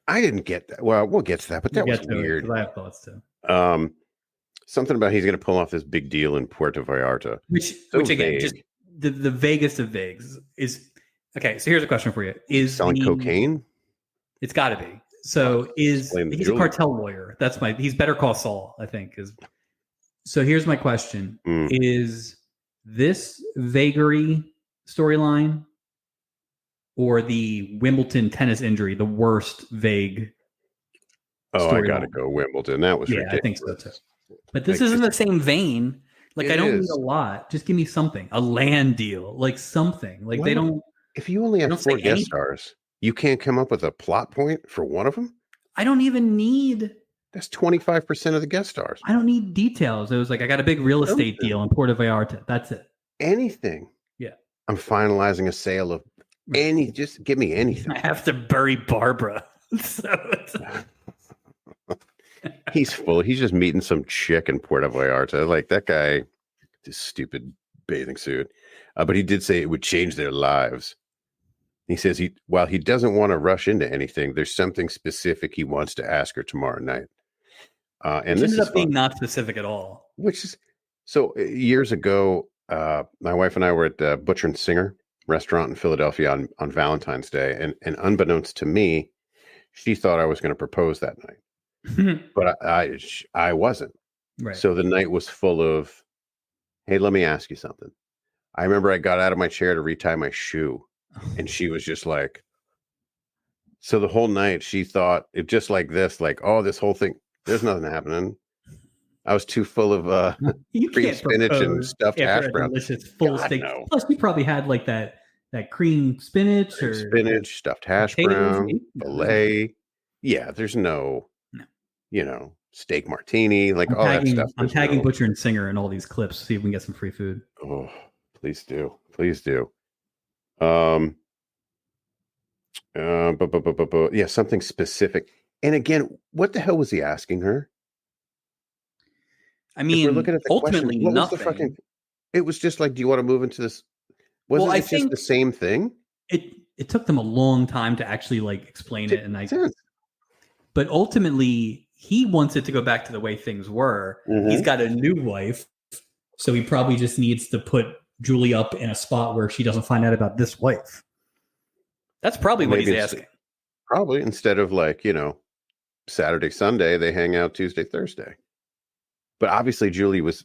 [SPEAKER 1] I didn't get that. Well, we'll get to that, but that was weird.
[SPEAKER 2] I have thoughts too.
[SPEAKER 1] Something about he's going to pull off this big deal in Puerto Vallarta.
[SPEAKER 2] Which again, just the vaguest of vagues is okay. So here's a question for you: Is
[SPEAKER 1] selling cocaine?
[SPEAKER 2] It's got to be. So he's a cartel lawyer? He's Better Call Saul, I think. So here's my question: Is this vagary storyline or the Wimbledon tennis injury the worst vague?
[SPEAKER 1] I got to go Wimbledon. That was ridiculous.
[SPEAKER 2] I think so too. But this isn't the same vein. Like, I don't need a lot. Just give me something. A land deal. Like something. Like they don't.
[SPEAKER 1] If you only have 4 guest stars, you can't come up with a plot point for one of them?
[SPEAKER 2] I don't even need.
[SPEAKER 1] That's 25% of the guest stars.
[SPEAKER 2] I don't need details. It was like, I got a big real estate deal in Puerto Vallarta. That's it.
[SPEAKER 1] Anything.
[SPEAKER 2] Yeah.
[SPEAKER 1] I'm finalizing a sale of just give me anything.
[SPEAKER 2] I have to bury Barbara.
[SPEAKER 1] He's just meeting some chick in Puerto Vallarta. Like that guy, this stupid bathing suit. But he did say it would change their lives. He says while he doesn't want to rush into anything, there's something specific he wants to ask her tomorrow night. And this ended up
[SPEAKER 2] being not specific at all.
[SPEAKER 1] Which is so years ago, my wife and I were at Butcher and Singer restaurant in Philadelphia on Valentine's Day, and unbeknownst to me, she thought I was going to propose that night. But I wasn't.
[SPEAKER 2] Right.
[SPEAKER 1] So the night was full of, hey, let me ask you something. I remember I got out of my chair to retie my shoe, and she was just like, so the whole night she thought it just like this, like, oh, this whole thing, there's nothing happening. I was too full of cream spinach and stuffed hash brown.
[SPEAKER 2] Delicious full steak. Plus, you probably had like that cream spinach or
[SPEAKER 1] spinach, stuffed hash brown, filet. Yeah, there's no. Steak martini, like all that stuff.
[SPEAKER 2] I'm tagging Butcher and Singer in all these clips, see if we can get some free food.
[SPEAKER 1] Oh, please do. Please do. Yeah, something specific. And again, what the hell was he asking her?
[SPEAKER 2] I mean, we're looking at the ultimately question, nothing.
[SPEAKER 1] It was just like, do you want to move into this? Wasn't it just the same thing?
[SPEAKER 2] It took them a long time to actually like explain it, and but ultimately he wants it to go back to the way things were. Mm-hmm. He's got a new wife, So he probably just needs to put Julie up in a spot where she doesn't find out about this wife. That's probably what he's asking.
[SPEAKER 1] Probably instead of like, Saturday, Sunday, they hang out Tuesday, Thursday. But obviously Julie was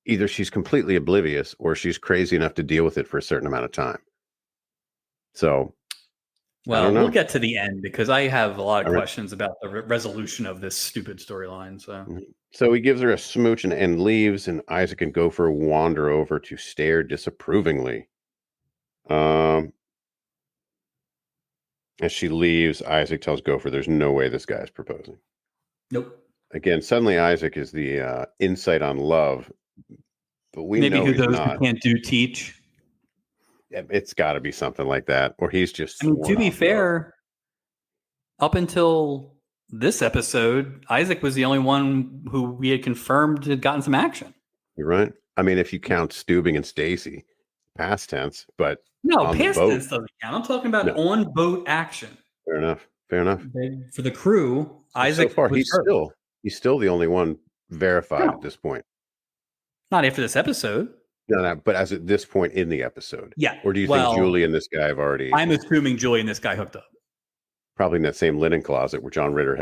[SPEAKER 1] either she's completely oblivious or she's crazy enough to deal with it for a certain amount of time. So,
[SPEAKER 2] well, we'll get to the end because I have a lot of questions about the resolution of this stupid storyline.
[SPEAKER 1] So he gives her a smooch and leaves, and Isaac and Gopher wander over to stare disapprovingly. As she leaves, Isaac tells Gopher there's no way this guy's proposing.
[SPEAKER 2] Nope.
[SPEAKER 1] Again, suddenly Isaac is the insight on love, but we
[SPEAKER 2] maybe
[SPEAKER 1] know
[SPEAKER 2] who
[SPEAKER 1] he's
[SPEAKER 2] those
[SPEAKER 1] not.
[SPEAKER 2] Who can't do teach.
[SPEAKER 1] It's got to be something like that, or he's just.
[SPEAKER 2] To be fair, up until this episode, Isaac was the only one who we had confirmed had gotten some action.
[SPEAKER 1] You're right. I mean, if you count Steubing and Stacy, past tense, but
[SPEAKER 2] no, past tense doesn't count. I'm talking about on boat action.
[SPEAKER 1] Fair enough. Fair enough.
[SPEAKER 2] For the crew, Isaac.
[SPEAKER 1] So far, he's still the only one verified at this point.
[SPEAKER 2] Not after this episode.
[SPEAKER 1] No, but as at this point in the episode.
[SPEAKER 2] Yeah.
[SPEAKER 1] Or do you think Julie and this guy have already?
[SPEAKER 2] I'm assuming Julie and this guy hooked up.
[SPEAKER 1] Probably in that same linen closet where John Ritter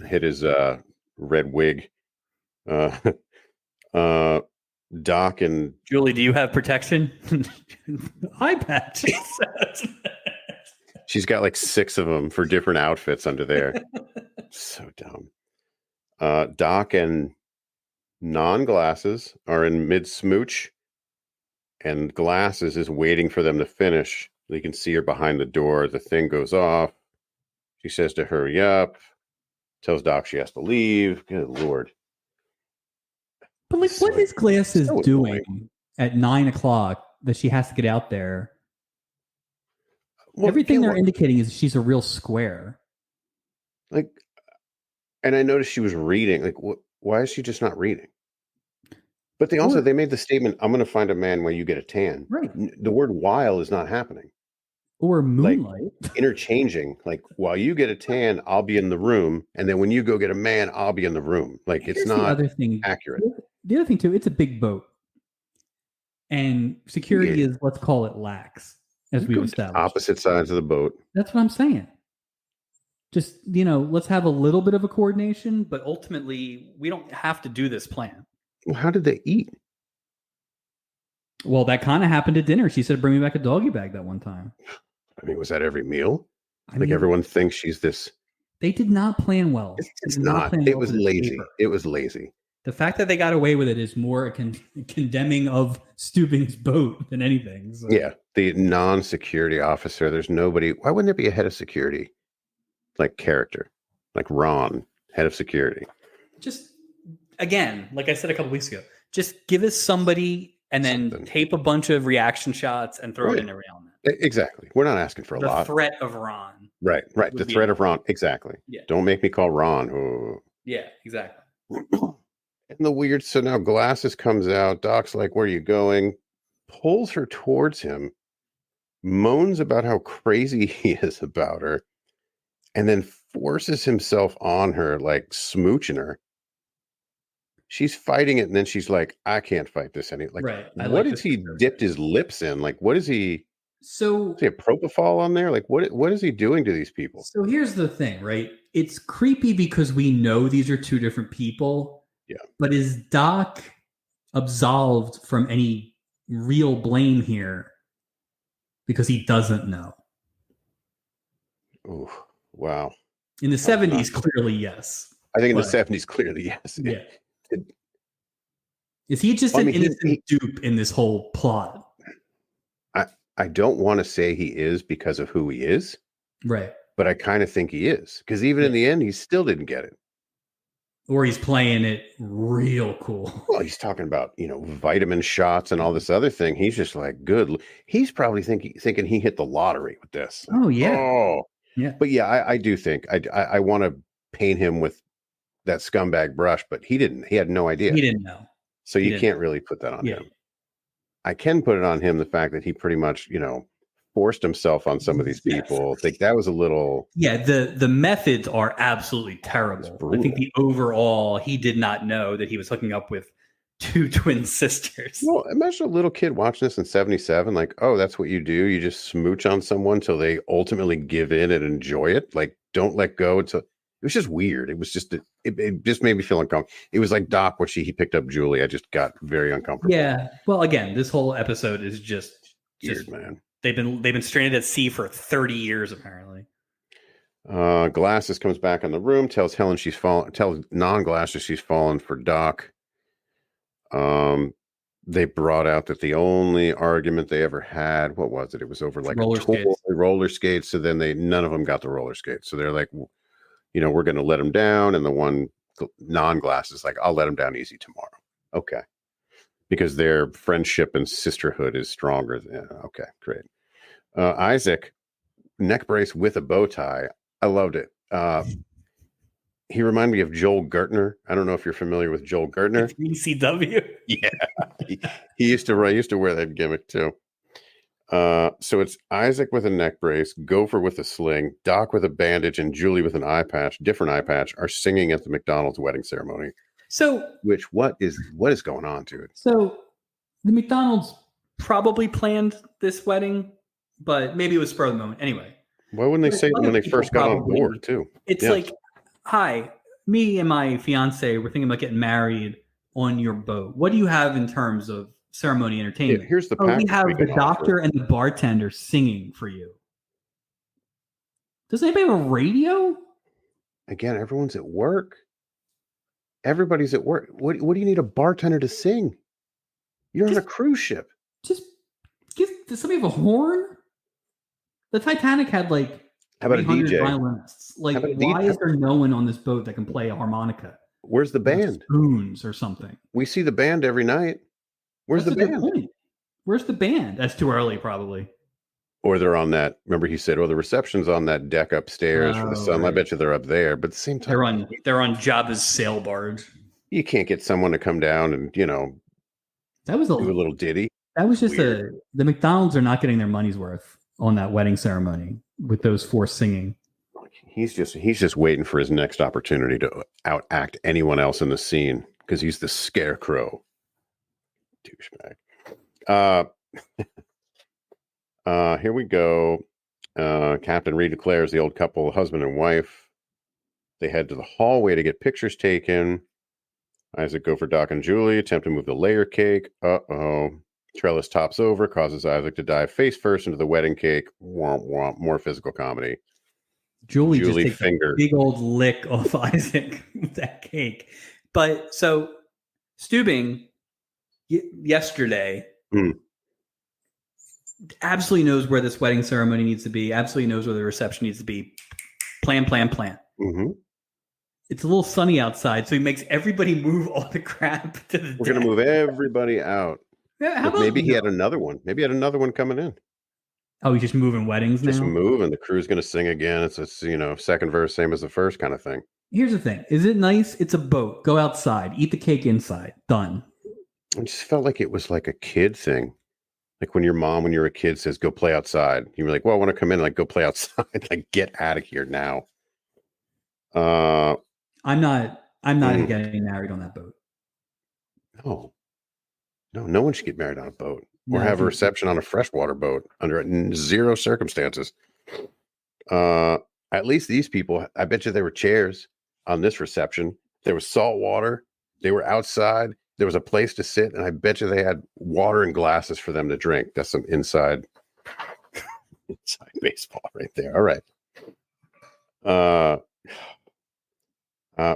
[SPEAKER 1] hid his red wig. Doc and
[SPEAKER 2] Julie, do you have protection? Eye patch.
[SPEAKER 1] She's got like 6 of them for different outfits under there. So dumb. Doc and non-Glasses are in mid-smooch, and Glasses is waiting for them to finish. They can see her behind the door. The thing goes off. She says to hurry up, tells Doc she has to leave. Good Lord.
[SPEAKER 2] But like, what is Glasses doing at 9:00 that she has to get out there? Well, everything they're indicating is she's a real square.
[SPEAKER 1] Like, and I noticed she was reading. Like, why is she just not reading? But they made the statement, I'm going to find a man where you get a tan.
[SPEAKER 2] Right.
[SPEAKER 1] The word while is not happening.
[SPEAKER 2] Or moonlight.
[SPEAKER 1] Like, interchanging. Like, while you get a tan, I'll be in the room. And then when you go get a man, I'll be in the room. Like, it's not accurate.
[SPEAKER 2] The other thing, too, it's a big boat. And security is, let's call it, lax, as we've established.
[SPEAKER 1] Opposite sides of the boat.
[SPEAKER 2] That's what I'm saying. Just, let's have a little bit of a coordination, but ultimately, we don't have to do this plan.
[SPEAKER 1] Well, how did they eat?
[SPEAKER 2] Well, that kind of happened at dinner. She said, bring me back a doggy bag that one time.
[SPEAKER 1] I mean, was that every meal? Everyone thinks she's this.
[SPEAKER 2] They did not plan well.
[SPEAKER 1] It's not. It was lazy. It was lazy.
[SPEAKER 2] The fact that they got away with it is more a condemning of Steubing's boat than anything. So.
[SPEAKER 1] Yeah. The non-security officer, there's nobody. Why wouldn't there be a head of security? Like character. Like Ron, head of security.
[SPEAKER 2] Just, again, like I said a couple weeks ago, just give us somebody and then tape a bunch of reaction shots and throw it in every element.
[SPEAKER 1] Exactly. We're not asking for a lot.
[SPEAKER 2] The threat of Ron.
[SPEAKER 1] Right. The threat of Ron. Exactly.
[SPEAKER 2] Yeah.
[SPEAKER 1] Don't make me call Ron. Oh.
[SPEAKER 2] Yeah, exactly.
[SPEAKER 1] And the weird, so now Glasses comes out. Doc's like, where are you going? Pulls her towards him, moans about how crazy he is about her, and then forces himself on her, like smooching her. She's fighting it, and then she's like, I can't fight this anymore. Like,
[SPEAKER 2] right.
[SPEAKER 1] What is he dipped his lips in? Like, what is he?
[SPEAKER 2] So
[SPEAKER 1] is he a propofol on there? Like, what is he doing to these people?
[SPEAKER 2] So here's the thing, right? It's creepy because we know these are two different people.
[SPEAKER 1] Yeah.
[SPEAKER 2] But is Doc absolved from any real blame here because he doesn't know?
[SPEAKER 1] Oh, wow.
[SPEAKER 2] In the 70s, clearly, yes.
[SPEAKER 1] I think in the 70s, clearly, yes.
[SPEAKER 2] Yeah. Is he just an innocent dupe in this whole plot?
[SPEAKER 1] I don't want to say he is because of who he is.
[SPEAKER 2] Right.
[SPEAKER 1] But I kind of think he is. Because even in the end, he still didn't get it.
[SPEAKER 2] Or he's playing it real cool.
[SPEAKER 1] Well, he's talking about, vitamin shots and all this other thing. He's just like, good. He's probably thinking he hit the lottery with this.
[SPEAKER 2] Oh, yeah.
[SPEAKER 1] Oh,
[SPEAKER 2] yeah.
[SPEAKER 1] But yeah, I do think I want to paint him with that scumbag brush, but he didn't. He had no idea.
[SPEAKER 2] He didn't know.
[SPEAKER 1] So you can't really put that on him. I can put it on him, the fact that he pretty much, forced himself on some of these people. I think that was a little.
[SPEAKER 2] Yeah, the methods are absolutely terrible. I think the overall, he did not know that he was hooking up with two twin sisters.
[SPEAKER 1] Well, imagine a little kid watching this in 77, like, oh, that's what you do. You just smooch on someone till they ultimately give in and enjoy it. Like, don't let go until it was just weird. It was just it just made me feel uncomfortable. It was like Doc when he picked up Julie. I just got very uncomfortable.
[SPEAKER 2] Yeah. Well, again, this whole episode is just
[SPEAKER 1] weird, man.
[SPEAKER 2] They've been stranded at sea for 30 years, apparently.
[SPEAKER 1] Glasses comes back in the room, tells Helen she's fallen, tells non-Glasses she's fallen for Doc. They brought out that the only argument they ever had, what was it? It was over like roller skates. So then none of them got the roller skates. So they're like, we're going to let them down. And the one non-Glasses like, I'll let them down easy tomorrow. Okay. Because their friendship and sisterhood is stronger. Okay, great. Isaac, neck brace with a bow tie. I loved it. He reminded me of Joel Gertner. I don't know if you're familiar with Joel Gertner.
[SPEAKER 2] ECW.
[SPEAKER 1] Yeah, he used to wear that gimmick too. So it's Isaac with a neck brace, Gopher with a sling, Doc with a bandage, and Julie with an eye patch. Different eye patch are singing at the McDonald's wedding ceremony.
[SPEAKER 2] So,
[SPEAKER 1] what is going on, dude?
[SPEAKER 2] So the McDonald's probably planned this wedding, but maybe it was spur of the moment. Anyway,
[SPEAKER 1] why wouldn't they say it when they first got on board too?
[SPEAKER 2] It's like, hi, me and my fiance, we're thinking about getting married on your boat. What do you have in terms of ceremony entertainment?
[SPEAKER 1] Yeah, here's the
[SPEAKER 2] we have the doctor and the bartender singing for you. Does anybody have a radio?
[SPEAKER 1] Again, everyone's at work. Everybody's at work. What do you need a bartender to sing? You're on a cruise ship.
[SPEAKER 2] Does somebody have a horn? The Titanic had like
[SPEAKER 1] how about a DJ?
[SPEAKER 2] Violinists. Like, why is there no one on this boat that can play a harmonica?
[SPEAKER 1] Where's the band?
[SPEAKER 2] Spoons or something.
[SPEAKER 1] We see the band every night. Where's the band?
[SPEAKER 2] Where's the band? That's too early, probably.
[SPEAKER 1] Or they're on that. Remember, he said, "Oh, the reception's on that deck upstairs for the sun." Right. I bet you they're up there. But at the same time,
[SPEAKER 2] they're on Jabba's sail barge.
[SPEAKER 1] You can't get someone to come down and
[SPEAKER 2] that was
[SPEAKER 1] do a little ditty.
[SPEAKER 2] That was just the McDonald's are not getting their money's worth on that wedding ceremony with those four singing.
[SPEAKER 1] He's just waiting for his next opportunity to outact anyone else in the scene because he's the Scarecrow. Douchebag. Here we go. Captain Reed declares the old couple, husband and wife. They head to the hallway to get pictures taken. Isaac go for Doc and Julie, attempt to move the layer cake. Uh-oh. Trellis tops over, causes Isaac to dive face first into the wedding cake. Womp womp. More physical comedy.
[SPEAKER 2] Julie just takes a big old lick off Isaac with that cake. But so Steubing yesterday absolutely knows where this wedding ceremony needs to be, absolutely knows where the reception needs to be. Plan.
[SPEAKER 1] Mm-hmm.
[SPEAKER 2] It's a little sunny outside, so he makes everybody move all the crap to the
[SPEAKER 1] We're going to move everybody out.
[SPEAKER 2] Yeah,
[SPEAKER 1] maybe he had another one. Maybe he had another one coming in.
[SPEAKER 2] Oh, he's just moving weddings now?
[SPEAKER 1] Just moving. The crew's going to sing again. It's second verse, same as the first kind of thing.
[SPEAKER 2] Here's the thing. Is it nice? It's a boat. Go outside. Eat the cake inside. Done.
[SPEAKER 1] I just felt like it was like a kid thing. Like when your mom, when you're a kid, says, go play outside. You're like, well, I want to come in. Like, go play outside. Like, get out of here now.
[SPEAKER 2] I'm not getting married on that boat.
[SPEAKER 1] No one should get married on a boat or have a reception on a freshwater boat under zero circumstances. At least these people, I bet you there were chairs on this reception. There was salt water. They were outside. There was a place to sit, and I bet you they had water and glasses for them to drink. That's some inside baseball right there. All right.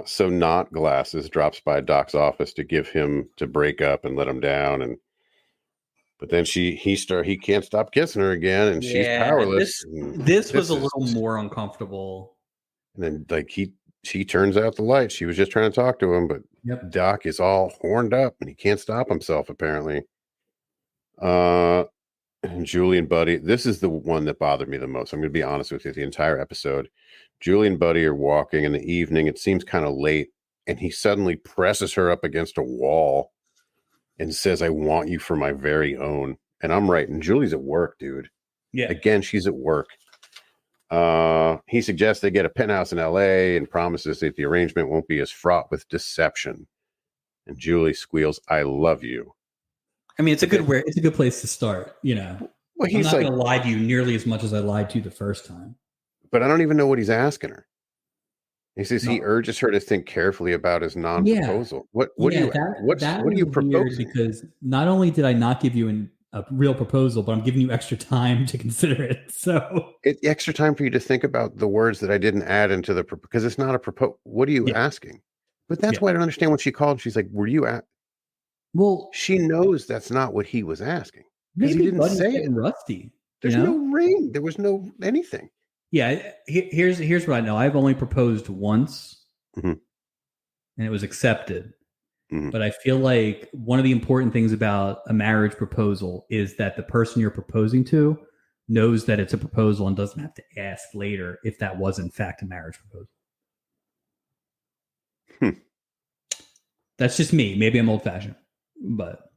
[SPEAKER 1] So not Glasses drops by Doc's office to give him to break up and let him down, but then he can't stop kissing her again, and she's powerless.
[SPEAKER 2] This was a little more uncomfortable.
[SPEAKER 1] And then she turns out the light. She was just trying to talk to him, but Doc is all horned up and he can't stop himself apparently. And Julie and Buddy, this is the one that bothered me the most. I'm going to be honest with you. The entire episode, Julie and Buddy are walking in the evening. It seems kind of late, and he suddenly presses her up against a wall and says, "I want you for my very own." And I'm right. And Julie's at work, dude. Yeah. Again, she's at work. He suggests they get a penthouse in LA and promises that the arrangement won't be as fraught with deception. And Julie squeals, "I love you."
[SPEAKER 2] I mean, it's a good place to start.
[SPEAKER 1] Well,
[SPEAKER 2] I'm
[SPEAKER 1] he's
[SPEAKER 2] not going to lie to you nearly as much as I lied to you the first time.
[SPEAKER 1] But I don't even know what he's asking her. He says he
[SPEAKER 2] No.
[SPEAKER 1] urges her to think carefully about his non-proposal. What are you
[SPEAKER 2] weird
[SPEAKER 1] proposing?
[SPEAKER 2] because not only did I not give you a real proposal, but I'm giving you extra time to consider it. So
[SPEAKER 1] Extra time for you to think about the words that I didn't add into because it's not a proposal. What are you asking? But that's why I don't understand what she called. She's like, "Were you at?"
[SPEAKER 2] Well,
[SPEAKER 1] she knows that's not what he was asking because he
[SPEAKER 2] maybe
[SPEAKER 1] didn't
[SPEAKER 2] Buddy's
[SPEAKER 1] say
[SPEAKER 2] getting
[SPEAKER 1] it.
[SPEAKER 2] rusty.
[SPEAKER 1] There's no ring. There was no anything.
[SPEAKER 2] Yeah, here's what I know. I've only proposed once, and it was accepted. But I feel like one of the important things about a marriage proposal is that the person you're proposing to knows that it's a proposal and doesn't have to ask later if that was in fact a marriage proposal. That's just me. Maybe I'm old-fashioned, but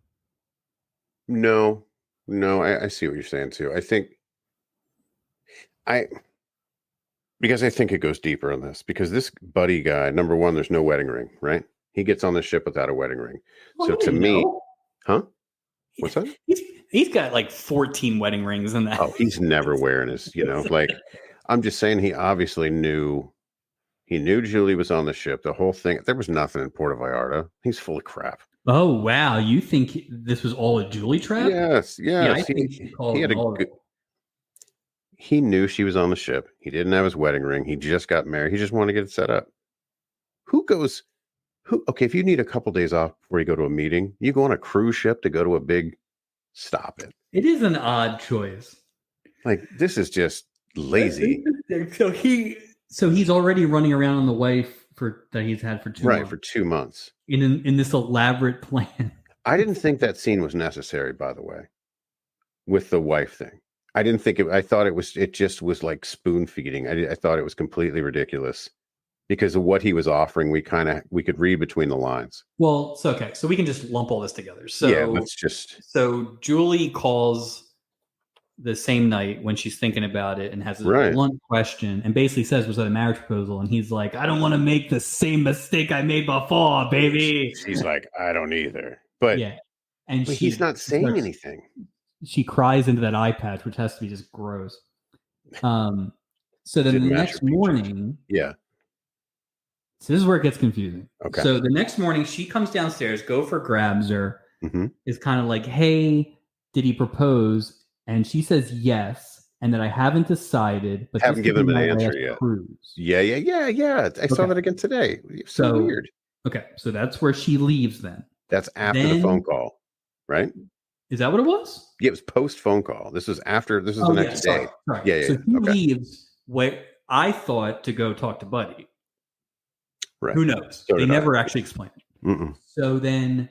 [SPEAKER 1] no, I see what you're saying too. Because I think it goes deeper on this, because this Buddy guy, number one, there's no wedding ring, right? He gets on the ship without a wedding ring.
[SPEAKER 2] Well,
[SPEAKER 1] so to me, huh? What's that?
[SPEAKER 2] He's got like 14 wedding rings in that.
[SPEAKER 1] Oh, he's never wearing his, like, I'm just saying he obviously knew Julie was on the ship. The whole thing, there was nothing in Puerto Vallarta. He's full of crap.
[SPEAKER 2] Oh, wow. You think this was all a Julie trap?
[SPEAKER 1] Yes.
[SPEAKER 2] Yeah, I think he had a good.
[SPEAKER 1] He knew she was on the ship. He didn't have his wedding ring. He just got married. He just wanted to get it set up. Okay, if you need a couple days off before you go to a meeting, you go on a cruise ship to go to a big, stop it.
[SPEAKER 2] It is an odd choice.
[SPEAKER 1] Like, this is just lazy.
[SPEAKER 2] So he's already running around on the wife that he's had for 2 months.
[SPEAKER 1] Right, for 2 months.
[SPEAKER 2] In this elaborate plan.
[SPEAKER 1] I didn't think that scene was necessary, by the way, with the wife thing. I didn't think it. I thought it just was like spoon feeding. I thought it was completely ridiculous because of what he was offering. We could read between the lines.
[SPEAKER 2] Well, it's okay. So we can just lump all this together. So
[SPEAKER 1] yeah, let's just.
[SPEAKER 2] So Julie calls the same night when she's thinking about it and has a blunt question and basically says, "Was that a marriage proposal?" And he's like, "I don't want to make the same mistake I made before, baby."
[SPEAKER 1] She's like, "I don't either." But
[SPEAKER 2] yeah, and
[SPEAKER 1] he's not saying anything.
[SPEAKER 2] She cries into that eye patch, which has to be just gross. So then the next morning, so this is where it gets confusing. Okay. So the next morning, she comes downstairs. Gopher grabs her. Is kind of like, "Hey, did he propose?" And she says yes, and that I haven't decided, but
[SPEAKER 1] haven't given him an answer yet. Cruise. Yeah. I saw that again today. So weird.
[SPEAKER 2] Okay, so that's where she leaves. Then
[SPEAKER 1] that's after the phone call, right?
[SPEAKER 2] Is that what it was?
[SPEAKER 1] Yeah, it was post phone call. This was after. This is the next day.
[SPEAKER 2] Sorry. Yeah. So he leaves where I thought to go talk to Buddy. Right. Who knows? They never actually explained it. So then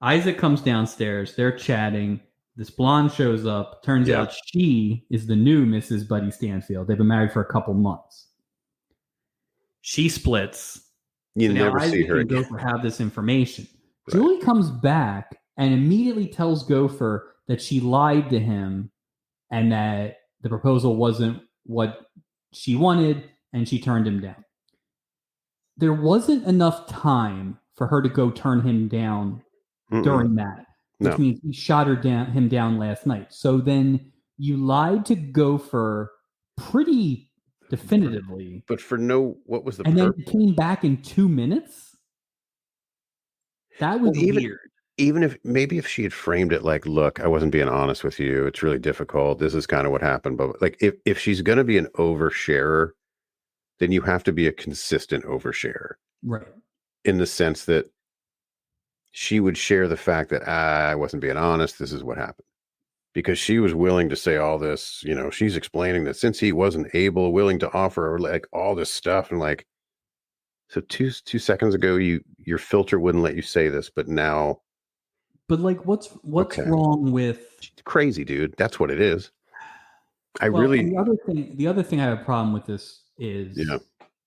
[SPEAKER 2] Isaac comes downstairs. They're chatting. This blonde shows up. Turns out she is the new Mrs. Buddy Stanfield. They've been married for a couple months. She splits.
[SPEAKER 1] You never see her again.
[SPEAKER 2] Gopher have this information. Right. Julie comes back and immediately tells Gopher that she lied to him and that the proposal wasn't what she wanted and she turned him down. There wasn't enough time for her to go turn him down during that. Which means he shot him down last night. So then you lied to Gopher pretty definitively.
[SPEAKER 1] But for what was the
[SPEAKER 2] purpose? And then came back in 2 minutes? That was weird.
[SPEAKER 1] Even if she had framed it like, "Look, I wasn't being honest with you. It's really difficult. This is kind of what happened." But like, if she's going to be an oversharer, then you have to be a consistent oversharer.
[SPEAKER 2] Right.
[SPEAKER 1] In the sense that she would share the fact that I wasn't being honest. This is what happened, because she was willing to say all this. She's explaining that since he wasn't willing to offer her like all this stuff, and like, so two seconds ago, your filter wouldn't let you say this, but now.
[SPEAKER 2] But like, what's wrong with?
[SPEAKER 1] She's crazy, dude. That's what it is.
[SPEAKER 2] The other thing I have a problem with this is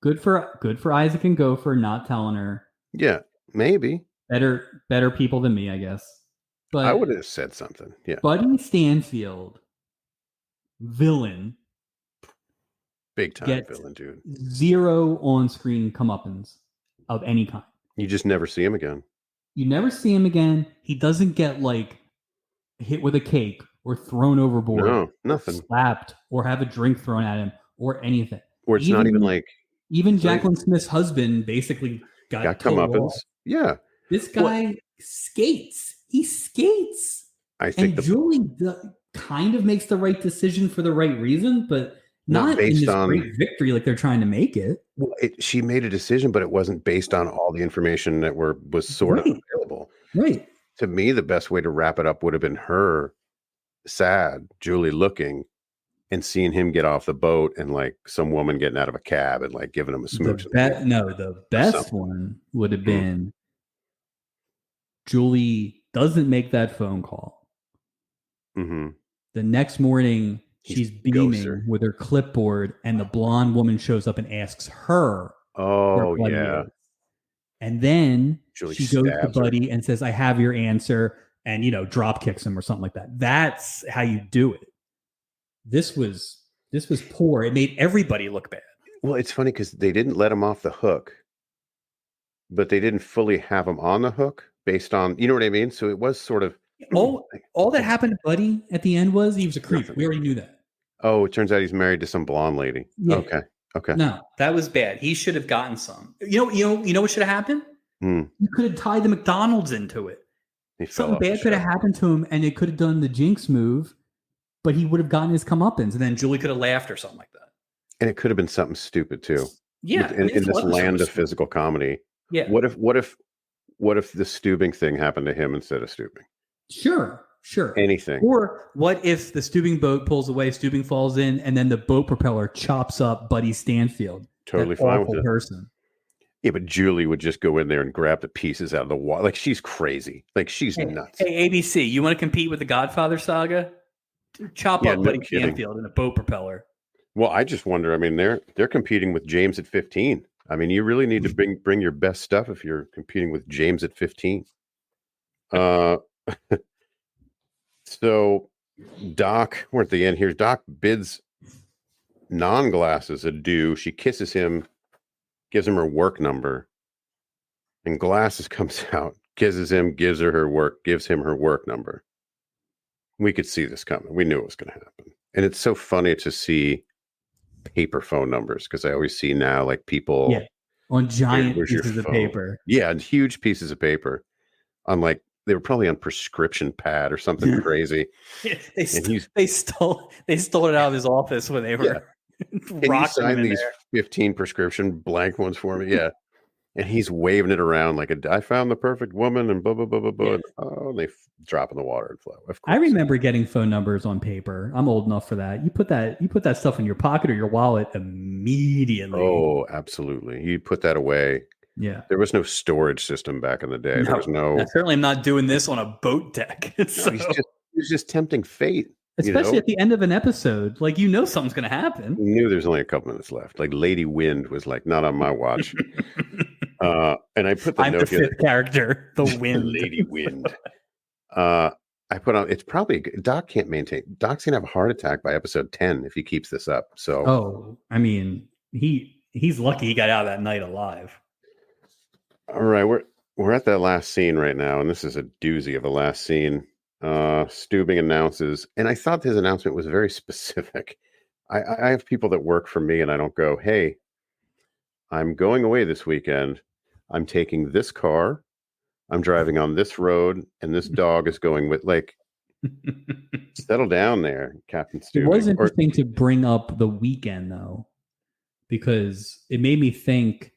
[SPEAKER 2] good for Isaac and Gopher not telling her.
[SPEAKER 1] Yeah, maybe.
[SPEAKER 2] Better people than me, I guess. But
[SPEAKER 1] I would have said something. Yeah.
[SPEAKER 2] Buddy Stanfield, villain.
[SPEAKER 1] Big time villain, dude.
[SPEAKER 2] 0 on-screen comeuppance of any kind.
[SPEAKER 1] You just never see him again.
[SPEAKER 2] You never see him again. He doesn't get like hit with a cake or thrown overboard,
[SPEAKER 1] No, nothing.
[SPEAKER 2] or slapped, or have a drink thrown at him, or anything.
[SPEAKER 1] Or it's not even like
[SPEAKER 2] Jacqueline Smith's husband basically got told
[SPEAKER 1] comeuppance.
[SPEAKER 2] off.
[SPEAKER 1] Yeah,
[SPEAKER 2] this guy skates. He skates.
[SPEAKER 1] I think
[SPEAKER 2] Julie kind of makes the right decision for the right reason, but not based in this great victory like they're trying to make it.
[SPEAKER 1] Well, she made a decision, but it wasn't based on all the information that was sort of available.
[SPEAKER 2] Right.
[SPEAKER 1] To me, the best way to wrap it up would have been her sad, Julie looking, and seeing him get off the boat and like some woman getting out of a cab and like giving him a smooch.
[SPEAKER 2] The best one would have been Julie doesn't make that phone call.
[SPEAKER 1] Mm-hmm.
[SPEAKER 2] The next morning, she's beaming with her clipboard, and the blonde woman shows up and asks her.
[SPEAKER 1] Oh, yeah.
[SPEAKER 2] And then
[SPEAKER 1] Julie
[SPEAKER 2] she goes to Buddy and says, I have your answer, and, drop kicks him or something like that. That's how you do it. This was poor. It made everybody look bad.
[SPEAKER 1] Well, it's funny because they didn't let him off the hook, but they didn't fully have him on the hook based on, you know what I mean? So it was sort of...
[SPEAKER 2] All that happened to Buddy at the end was he was a creep. We already knew that.
[SPEAKER 1] Oh, it turns out he's married to some blonde lady. Yeah. Okay.
[SPEAKER 2] No, that was bad. He should have gotten some. You know what should have happened? You could have tied the McDonald's into it. Something bad could have happened to him, and it could have done the jinx move, but he would have gotten his comeuppance, and then Julie could have laughed or something like that.
[SPEAKER 1] And it could have been something stupid too.
[SPEAKER 2] Yeah,
[SPEAKER 1] in this land of physical comedy.
[SPEAKER 2] Yeah.
[SPEAKER 1] What if the stooping thing happened to him instead of stooping?
[SPEAKER 2] Sure.
[SPEAKER 1] Anything.
[SPEAKER 2] Or what if the stooping boat pulls away, stooping falls in, and then the boat propeller chops up Buddy Stanfield?
[SPEAKER 1] Totally fine with it. Person. Yeah, but Julie would just go in there and grab the pieces out of the water. Like, she's crazy. Like, she's nuts.
[SPEAKER 2] Hey, ABC, you want to compete with the Godfather saga? Chop up Buddy Stanfield in a boat propeller.
[SPEAKER 1] Well, I just wonder. I mean, they're competing with James at 15. I mean, you really need to bring your best stuff if you're competing with James at 15. So Doc, we're at the end here. Doc bids Non-Glasses adieu. She kisses him, gives him her work number, and Glasses comes out, kisses him, gives him her work number. We could see this coming. We knew it was going to happen. And it's so funny to see paper phone numbers, because I always see now like people
[SPEAKER 2] on giant pieces of paper.
[SPEAKER 1] Yeah, and huge pieces of paper. On like, they were probably on prescription pad or something crazy.
[SPEAKER 2] Yeah, they stole it out of his office when they were
[SPEAKER 1] rocking him in these there. 15 prescription blank ones for me. Yeah. And he's waving it around like I found the perfect woman and blah, blah, blah, blah, blah. Yeah. And they drop in the water and flow. Of course.
[SPEAKER 2] I remember getting phone numbers on paper. I'm old enough for that. You put that stuff in your pocket or your wallet immediately.
[SPEAKER 1] Oh, absolutely. You put that away.
[SPEAKER 2] Yeah.
[SPEAKER 1] There was no storage system back in the day. There was no.
[SPEAKER 2] I certainly am not doing this on a boat deck. So.
[SPEAKER 1] No, he's just tempting fate.
[SPEAKER 2] Especially at the end of an episode. Like, something's going to happen.
[SPEAKER 1] You knew there's only a couple minutes left. Like Lady Wind was like, not on my watch. And I put the note
[SPEAKER 2] here. I'm the fifth character, the Wind.
[SPEAKER 1] Lady Wind. I put on, it's probably, Doc can't maintain. Doc's going to have a heart attack by episode 10 if he keeps this up. So.
[SPEAKER 2] I mean, he's lucky he got out of that night alive.
[SPEAKER 1] All right, we're at that last scene right now, and this is a doozy of a last scene. Steubing announces, and I thought his announcement was very specific. I have people that work for me, and I don't go, hey, I'm going away this weekend. I'm taking this car. I'm driving on this road, and this dog is going with, like, settle down there, Captain Steubing.
[SPEAKER 2] It was interesting to bring up the weekend, though, because it made me think,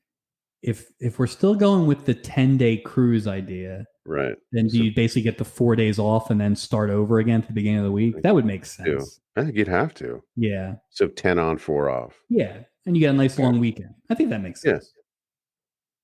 [SPEAKER 2] if we're still going with the 10-day cruise idea,
[SPEAKER 1] right?
[SPEAKER 2] Then do you basically get the 4 days off and then start over again at the beginning of the week? That would make sense.
[SPEAKER 1] I think you'd have to.
[SPEAKER 2] Yeah.
[SPEAKER 1] So 10 on, 4 off.
[SPEAKER 2] Yeah, and you get a nice long weekend. I think that makes sense. Yeah.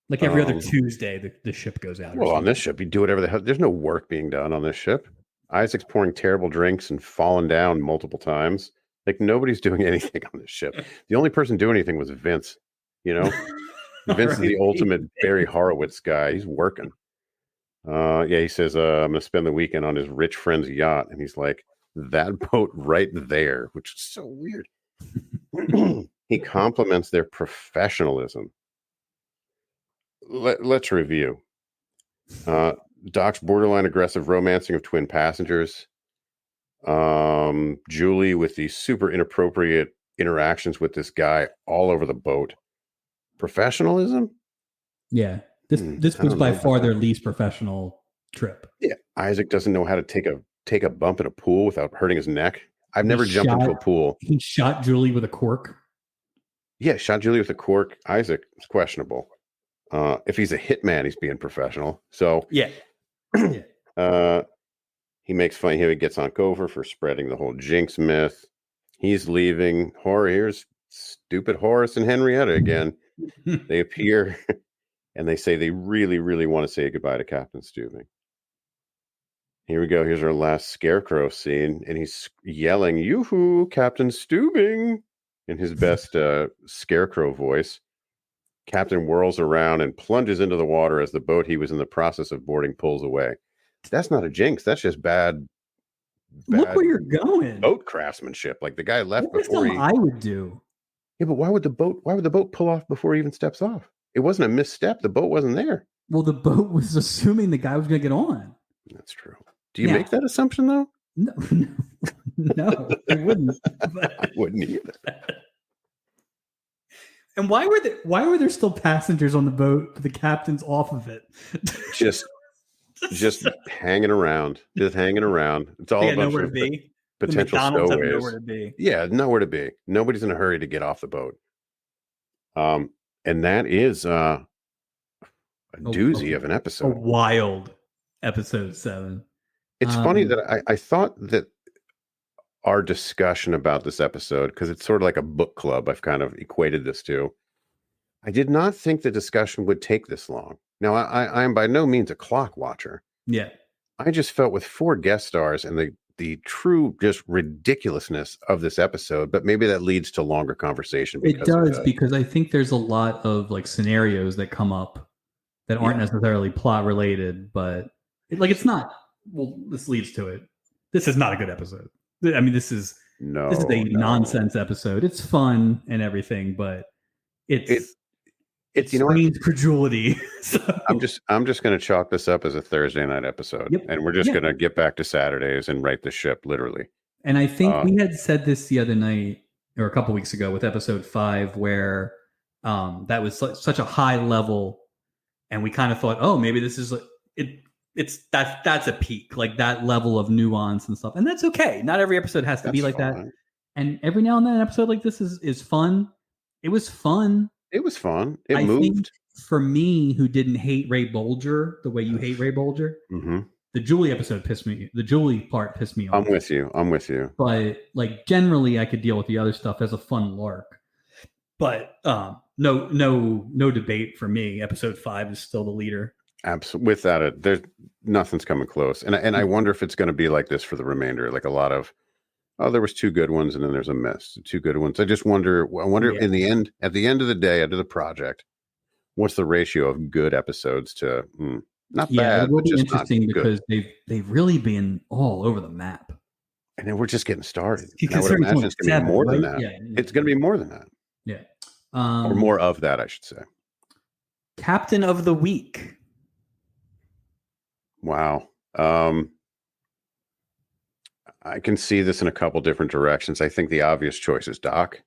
[SPEAKER 2] Like every other Tuesday, the ship goes out.
[SPEAKER 1] Well, on this ship, you do whatever the hell. There's no work being done on this ship. Isaac's pouring terrible drinks and falling down multiple times. Like, nobody's doing anything on this ship. The only person doing anything was Vince. Vince is the ultimate Barry Horowitz guy. He's working. He says, I'm going to spend the weekend on his rich friend's yacht. And he's like, that boat right there, which is so weird. He compliments their professionalism. Let's review. Doc's borderline aggressive romancing of twin passengers. Julie with these super inappropriate interactions with this guy all over the boat. Professionalism?
[SPEAKER 2] Yeah. This was by far their least professional trip.
[SPEAKER 1] Yeah. Isaac doesn't know how to take a bump in a pool without hurting his neck. I've never jumped into a pool.
[SPEAKER 2] He shot Julie with a cork.
[SPEAKER 1] Yeah, shot Julie with a cork. Isaac is questionable. If he's a hitman, he's being professional. So
[SPEAKER 2] yeah.
[SPEAKER 1] He makes fun. He gets on Cover for spreading the whole Jinx myth. He's leaving. Here's stupid Horace and Henrietta again. They appear and they say they really, really want to say goodbye to Captain Stubing. Here we go. Here's our last Scarecrow scene, and he's yelling, "Yoo-hoo, Captain Stubing," in his best Scarecrow voice. Captain whirls around and plunges into the water as the boat he was in the process of boarding pulls away. That's not a jinx. That's just bad.
[SPEAKER 2] Look where you're going.
[SPEAKER 1] Boat craftsmanship. Like the guy left
[SPEAKER 2] That's
[SPEAKER 1] before
[SPEAKER 2] I would do.
[SPEAKER 1] Yeah, but why would the boat pull off before he even steps off? It wasn't a misstep. The boat wasn't there.
[SPEAKER 2] Well, the boat was assuming the guy was going to get on.
[SPEAKER 1] That's true. Do you make that assumption though?
[SPEAKER 2] No, I wouldn't.
[SPEAKER 1] I wouldn't either.
[SPEAKER 2] And why were there still passengers on the boat, but the captain's off of it?
[SPEAKER 1] Just hanging around. Just hanging around. It's all a bunch
[SPEAKER 2] nowhere
[SPEAKER 1] of
[SPEAKER 2] to be.
[SPEAKER 1] Potential
[SPEAKER 2] McDonald's have
[SPEAKER 1] stowaways.
[SPEAKER 2] nowhere to be.
[SPEAKER 1] Yeah, nowhere to be. Nobody's in a hurry to get off the boat. And that is a doozy of an episode.
[SPEAKER 2] A wild episode 7.
[SPEAKER 1] It's funny that I thought that our discussion about this episode, because it's sort of like a book club, I've kind of equated this to. I did not think the discussion would take this long. Now, I am by no means a clock watcher.
[SPEAKER 2] Yeah.
[SPEAKER 1] I just felt with 4 guest stars and the true just ridiculousness of this episode, but maybe that leads to longer conversation.
[SPEAKER 2] It does, because I think there's a lot of like scenarios that come up that aren't necessarily plot related, but it's not. Well, this leads to it. This is not a good episode. I mean, this is a nonsense episode. It's fun and everything, but it's credulity. So.
[SPEAKER 1] I'm just going to chalk this up as a Thursday night episode, and we're just going to get back to Saturdays and right the ship, literally.
[SPEAKER 2] And I think we had said this the other night or a couple weeks ago with episode 5, where that was such a high level, and we kind of thought, oh, maybe this is that's a peak, like that level of nuance and stuff, and that's okay. Not every episode has to be like that, and every now and then an episode like this is fun. It was fun. It was fun.
[SPEAKER 1] It moved. Think
[SPEAKER 2] for me, who didn't hate Ray Bulger the way you hate Ray Bulger, the Julie episode pissed me. The Julie part pissed me off.
[SPEAKER 1] I'm with you.
[SPEAKER 2] But like generally, I could deal with the other stuff as a fun lark. But no debate for me. Episode 5 is still the leader.
[SPEAKER 1] Absolutely. Without it, there's nothing's coming close. And I wonder if it's going to be like this for the remainder. Like a lot of, there was 2 good ones and then there's a miss. 2 good ones. I just wonder in the end, at the end of the day, end of the project, what's the ratio of good episodes to not bad?
[SPEAKER 2] It will be interesting because they've really been all over the map.
[SPEAKER 1] And then we're just getting started. I would imagine it's going to be more than that. Yeah. It's going to be more than that.
[SPEAKER 2] Yeah.
[SPEAKER 1] Or more of that, I should say.
[SPEAKER 2] Captain of the Week.
[SPEAKER 1] Wow. I can see this in a couple different directions. I think the obvious choice is Doc,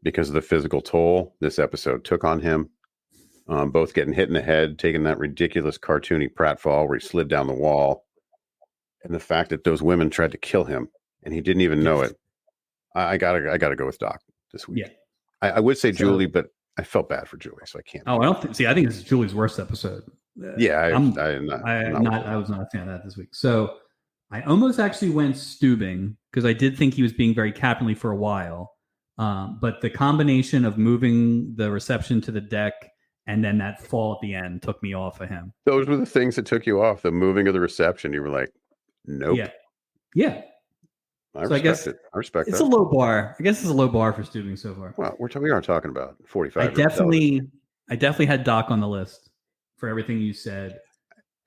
[SPEAKER 1] because of the physical toll this episode took on him. Both getting hit in the head, taking that ridiculous cartoony pratfall where he slid down the wall, and the fact that those women tried to kill him and he didn't even know it. I gotta go with Doc this week.
[SPEAKER 2] Yeah,
[SPEAKER 1] I would say Julie, but I felt bad for Julie, so I can't.
[SPEAKER 2] Oh, I don't think. See, I think this is Julie's worst episode.
[SPEAKER 1] Yeah,
[SPEAKER 2] I was not a fan of that this week. So I almost actually went Stubing because I did think he was being very captainly for a while. But the combination of moving the reception to the deck and then that fall at the end took me off of him.
[SPEAKER 1] Those were the things that took you off. The moving of the reception. You were like, nope.
[SPEAKER 2] Yeah. I respect
[SPEAKER 1] it. I respect
[SPEAKER 2] it's
[SPEAKER 1] that.
[SPEAKER 2] a low bar. I guess it's a low bar for Stubing so far.
[SPEAKER 1] Well, we are talking about 45.
[SPEAKER 2] I definitely had Doc on the list for everything you said.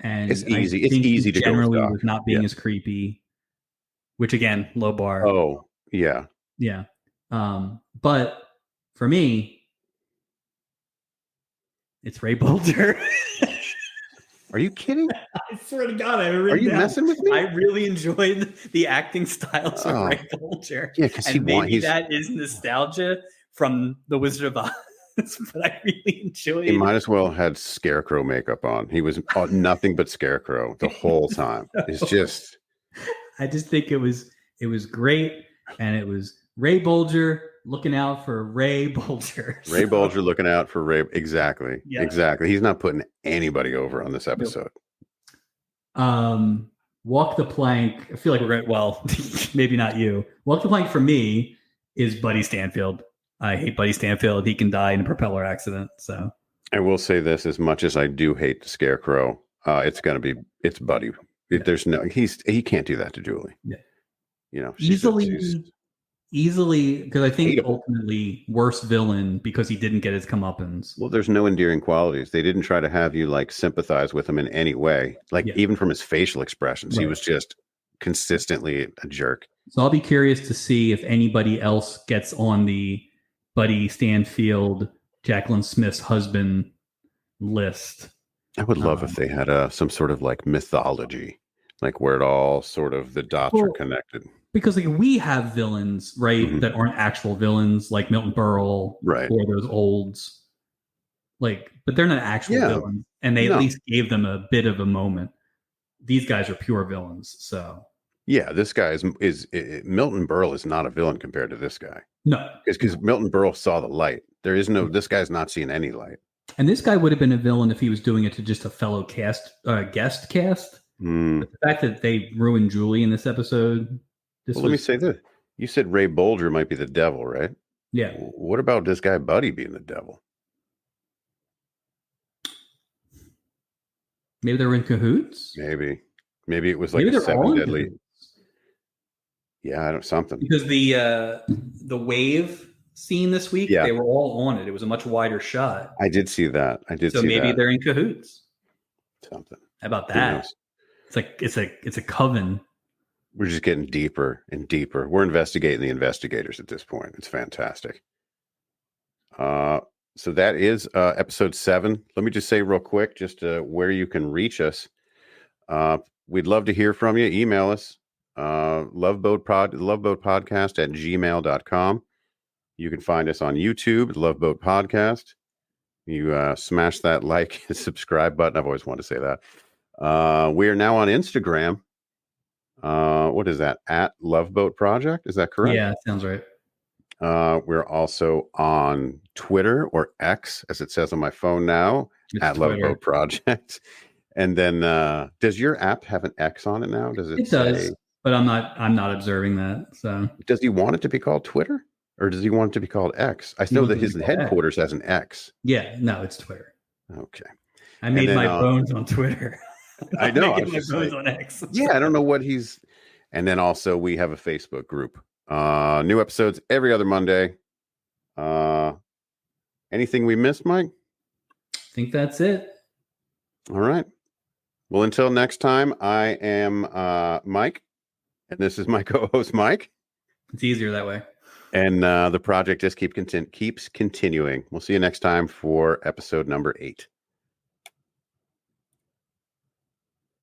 [SPEAKER 2] And
[SPEAKER 1] it's easy. It's easy to
[SPEAKER 2] generally
[SPEAKER 1] go with Doc.
[SPEAKER 2] With not being as creepy, which again, low bar.
[SPEAKER 1] Oh, yeah.
[SPEAKER 2] Yeah. But for me, it's Ray Bulger.
[SPEAKER 1] Are you kidding?
[SPEAKER 2] I swear to God, I have it
[SPEAKER 1] Are
[SPEAKER 2] written
[SPEAKER 1] you
[SPEAKER 2] down.
[SPEAKER 1] messing with me?
[SPEAKER 2] I really enjoyed the acting styles of
[SPEAKER 1] Oh,
[SPEAKER 2] Ray Bulger.
[SPEAKER 1] yeah, because
[SPEAKER 2] And maybe that is nostalgia from The Wizard of Oz, but I really enjoyed
[SPEAKER 1] he might as well had Scarecrow makeup on. He was nothing but Scarecrow the whole time. It's just...
[SPEAKER 2] I just think it was great, and it was Ray Bulger looking out for Ray Bulger.
[SPEAKER 1] Ray Bulger looking out for Ray. Exactly.
[SPEAKER 2] Yeah.
[SPEAKER 1] Exactly. He's not putting anybody over on this episode.
[SPEAKER 2] Walk the plank. I feel like we're going, well, maybe not you. Walk the plank for me is Buddy Stanfield. I hate Buddy Stanfield. He can die in a propeller accident. So
[SPEAKER 1] I will say this: as much as I do hate the Scarecrow, it's Buddy. There's no, he can't do that to Julie.
[SPEAKER 2] Yeah.
[SPEAKER 1] You know,
[SPEAKER 2] easily, because I think
[SPEAKER 1] hateable.
[SPEAKER 2] Ultimately worse villain because he didn't get his comeuppance.
[SPEAKER 1] Well, there's no endearing qualities. They didn't try to have you like sympathize with him in any way. Like even from his facial expressions, he was just consistently a jerk.
[SPEAKER 2] So I'll be curious to see if anybody else gets on the Buddy Stanfield, Jacqueline Smith's husband list.
[SPEAKER 1] I would love if they had some sort of like mythology, like where it all sort of the dots are connected.
[SPEAKER 2] Because like we have villains, right, that aren't actual villains, like Milton Berle,
[SPEAKER 1] right,
[SPEAKER 2] or those olds, like, but they're not actual villains, and they at least gave them a bit of a moment. These guys are pure villains, so
[SPEAKER 1] yeah, this guy is Milton Berle is not a villain compared to this guy.
[SPEAKER 2] No,
[SPEAKER 1] because Milton Berle saw the light. There is no, this guy's not seeing any light.
[SPEAKER 2] And this guy would have been a villain if he was doing it to just a fellow guest cast. But the fact that they ruined Julie in this episode.
[SPEAKER 1] Let me say this. You said Ray Bulger might be the devil, right?
[SPEAKER 2] Yeah.
[SPEAKER 1] What about this guy Buddy being the devil?
[SPEAKER 2] Maybe they were in cahoots?
[SPEAKER 1] Maybe it was like a seven deadly. Yeah, something.
[SPEAKER 2] Because the wave scene this week, they were all on it. It was a much wider shot.
[SPEAKER 1] I did see that.
[SPEAKER 2] So maybe they're in cahoots.
[SPEAKER 1] Something.
[SPEAKER 2] How about that? It's a coven.
[SPEAKER 1] We're just getting deeper and deeper. We're investigating the investigators at this point. It's fantastic. So that is episode 7. Let me just say real quick, just where you can reach us. We'd love to hear from you. Email us, loveboatpodcast@gmail.com. You can find us on YouTube, Loveboat Podcast. You smash that like and subscribe button. I've always wanted to say that. We are now on Instagram. What is that? @Loveboat Project. Is that correct?
[SPEAKER 2] Yeah, sounds right.
[SPEAKER 1] We're also on Twitter, or X, as it says on my phone now, @Loveboat Project. And then, does your app have an X on it now? Does it
[SPEAKER 2] does, but I'm not observing that. So,
[SPEAKER 1] does he want it to be called Twitter, or does he want it to be called X? I know that his headquarters has an X.
[SPEAKER 2] Yeah, no, it's Twitter.
[SPEAKER 1] Okay.
[SPEAKER 2] I made my bones on Twitter.
[SPEAKER 1] I know.
[SPEAKER 2] I my bones on X.
[SPEAKER 1] Yeah, I don't know what he's. And then also we have a Facebook group. New episodes every other Monday. Anything we missed, Mike?
[SPEAKER 2] I think that's it.
[SPEAKER 1] All right. Well, until next time, I am Mike, and this is my co-host, Mike.
[SPEAKER 2] It's easier that way.
[SPEAKER 1] And the project just keeps continuing. We'll see you next time for episode number 8.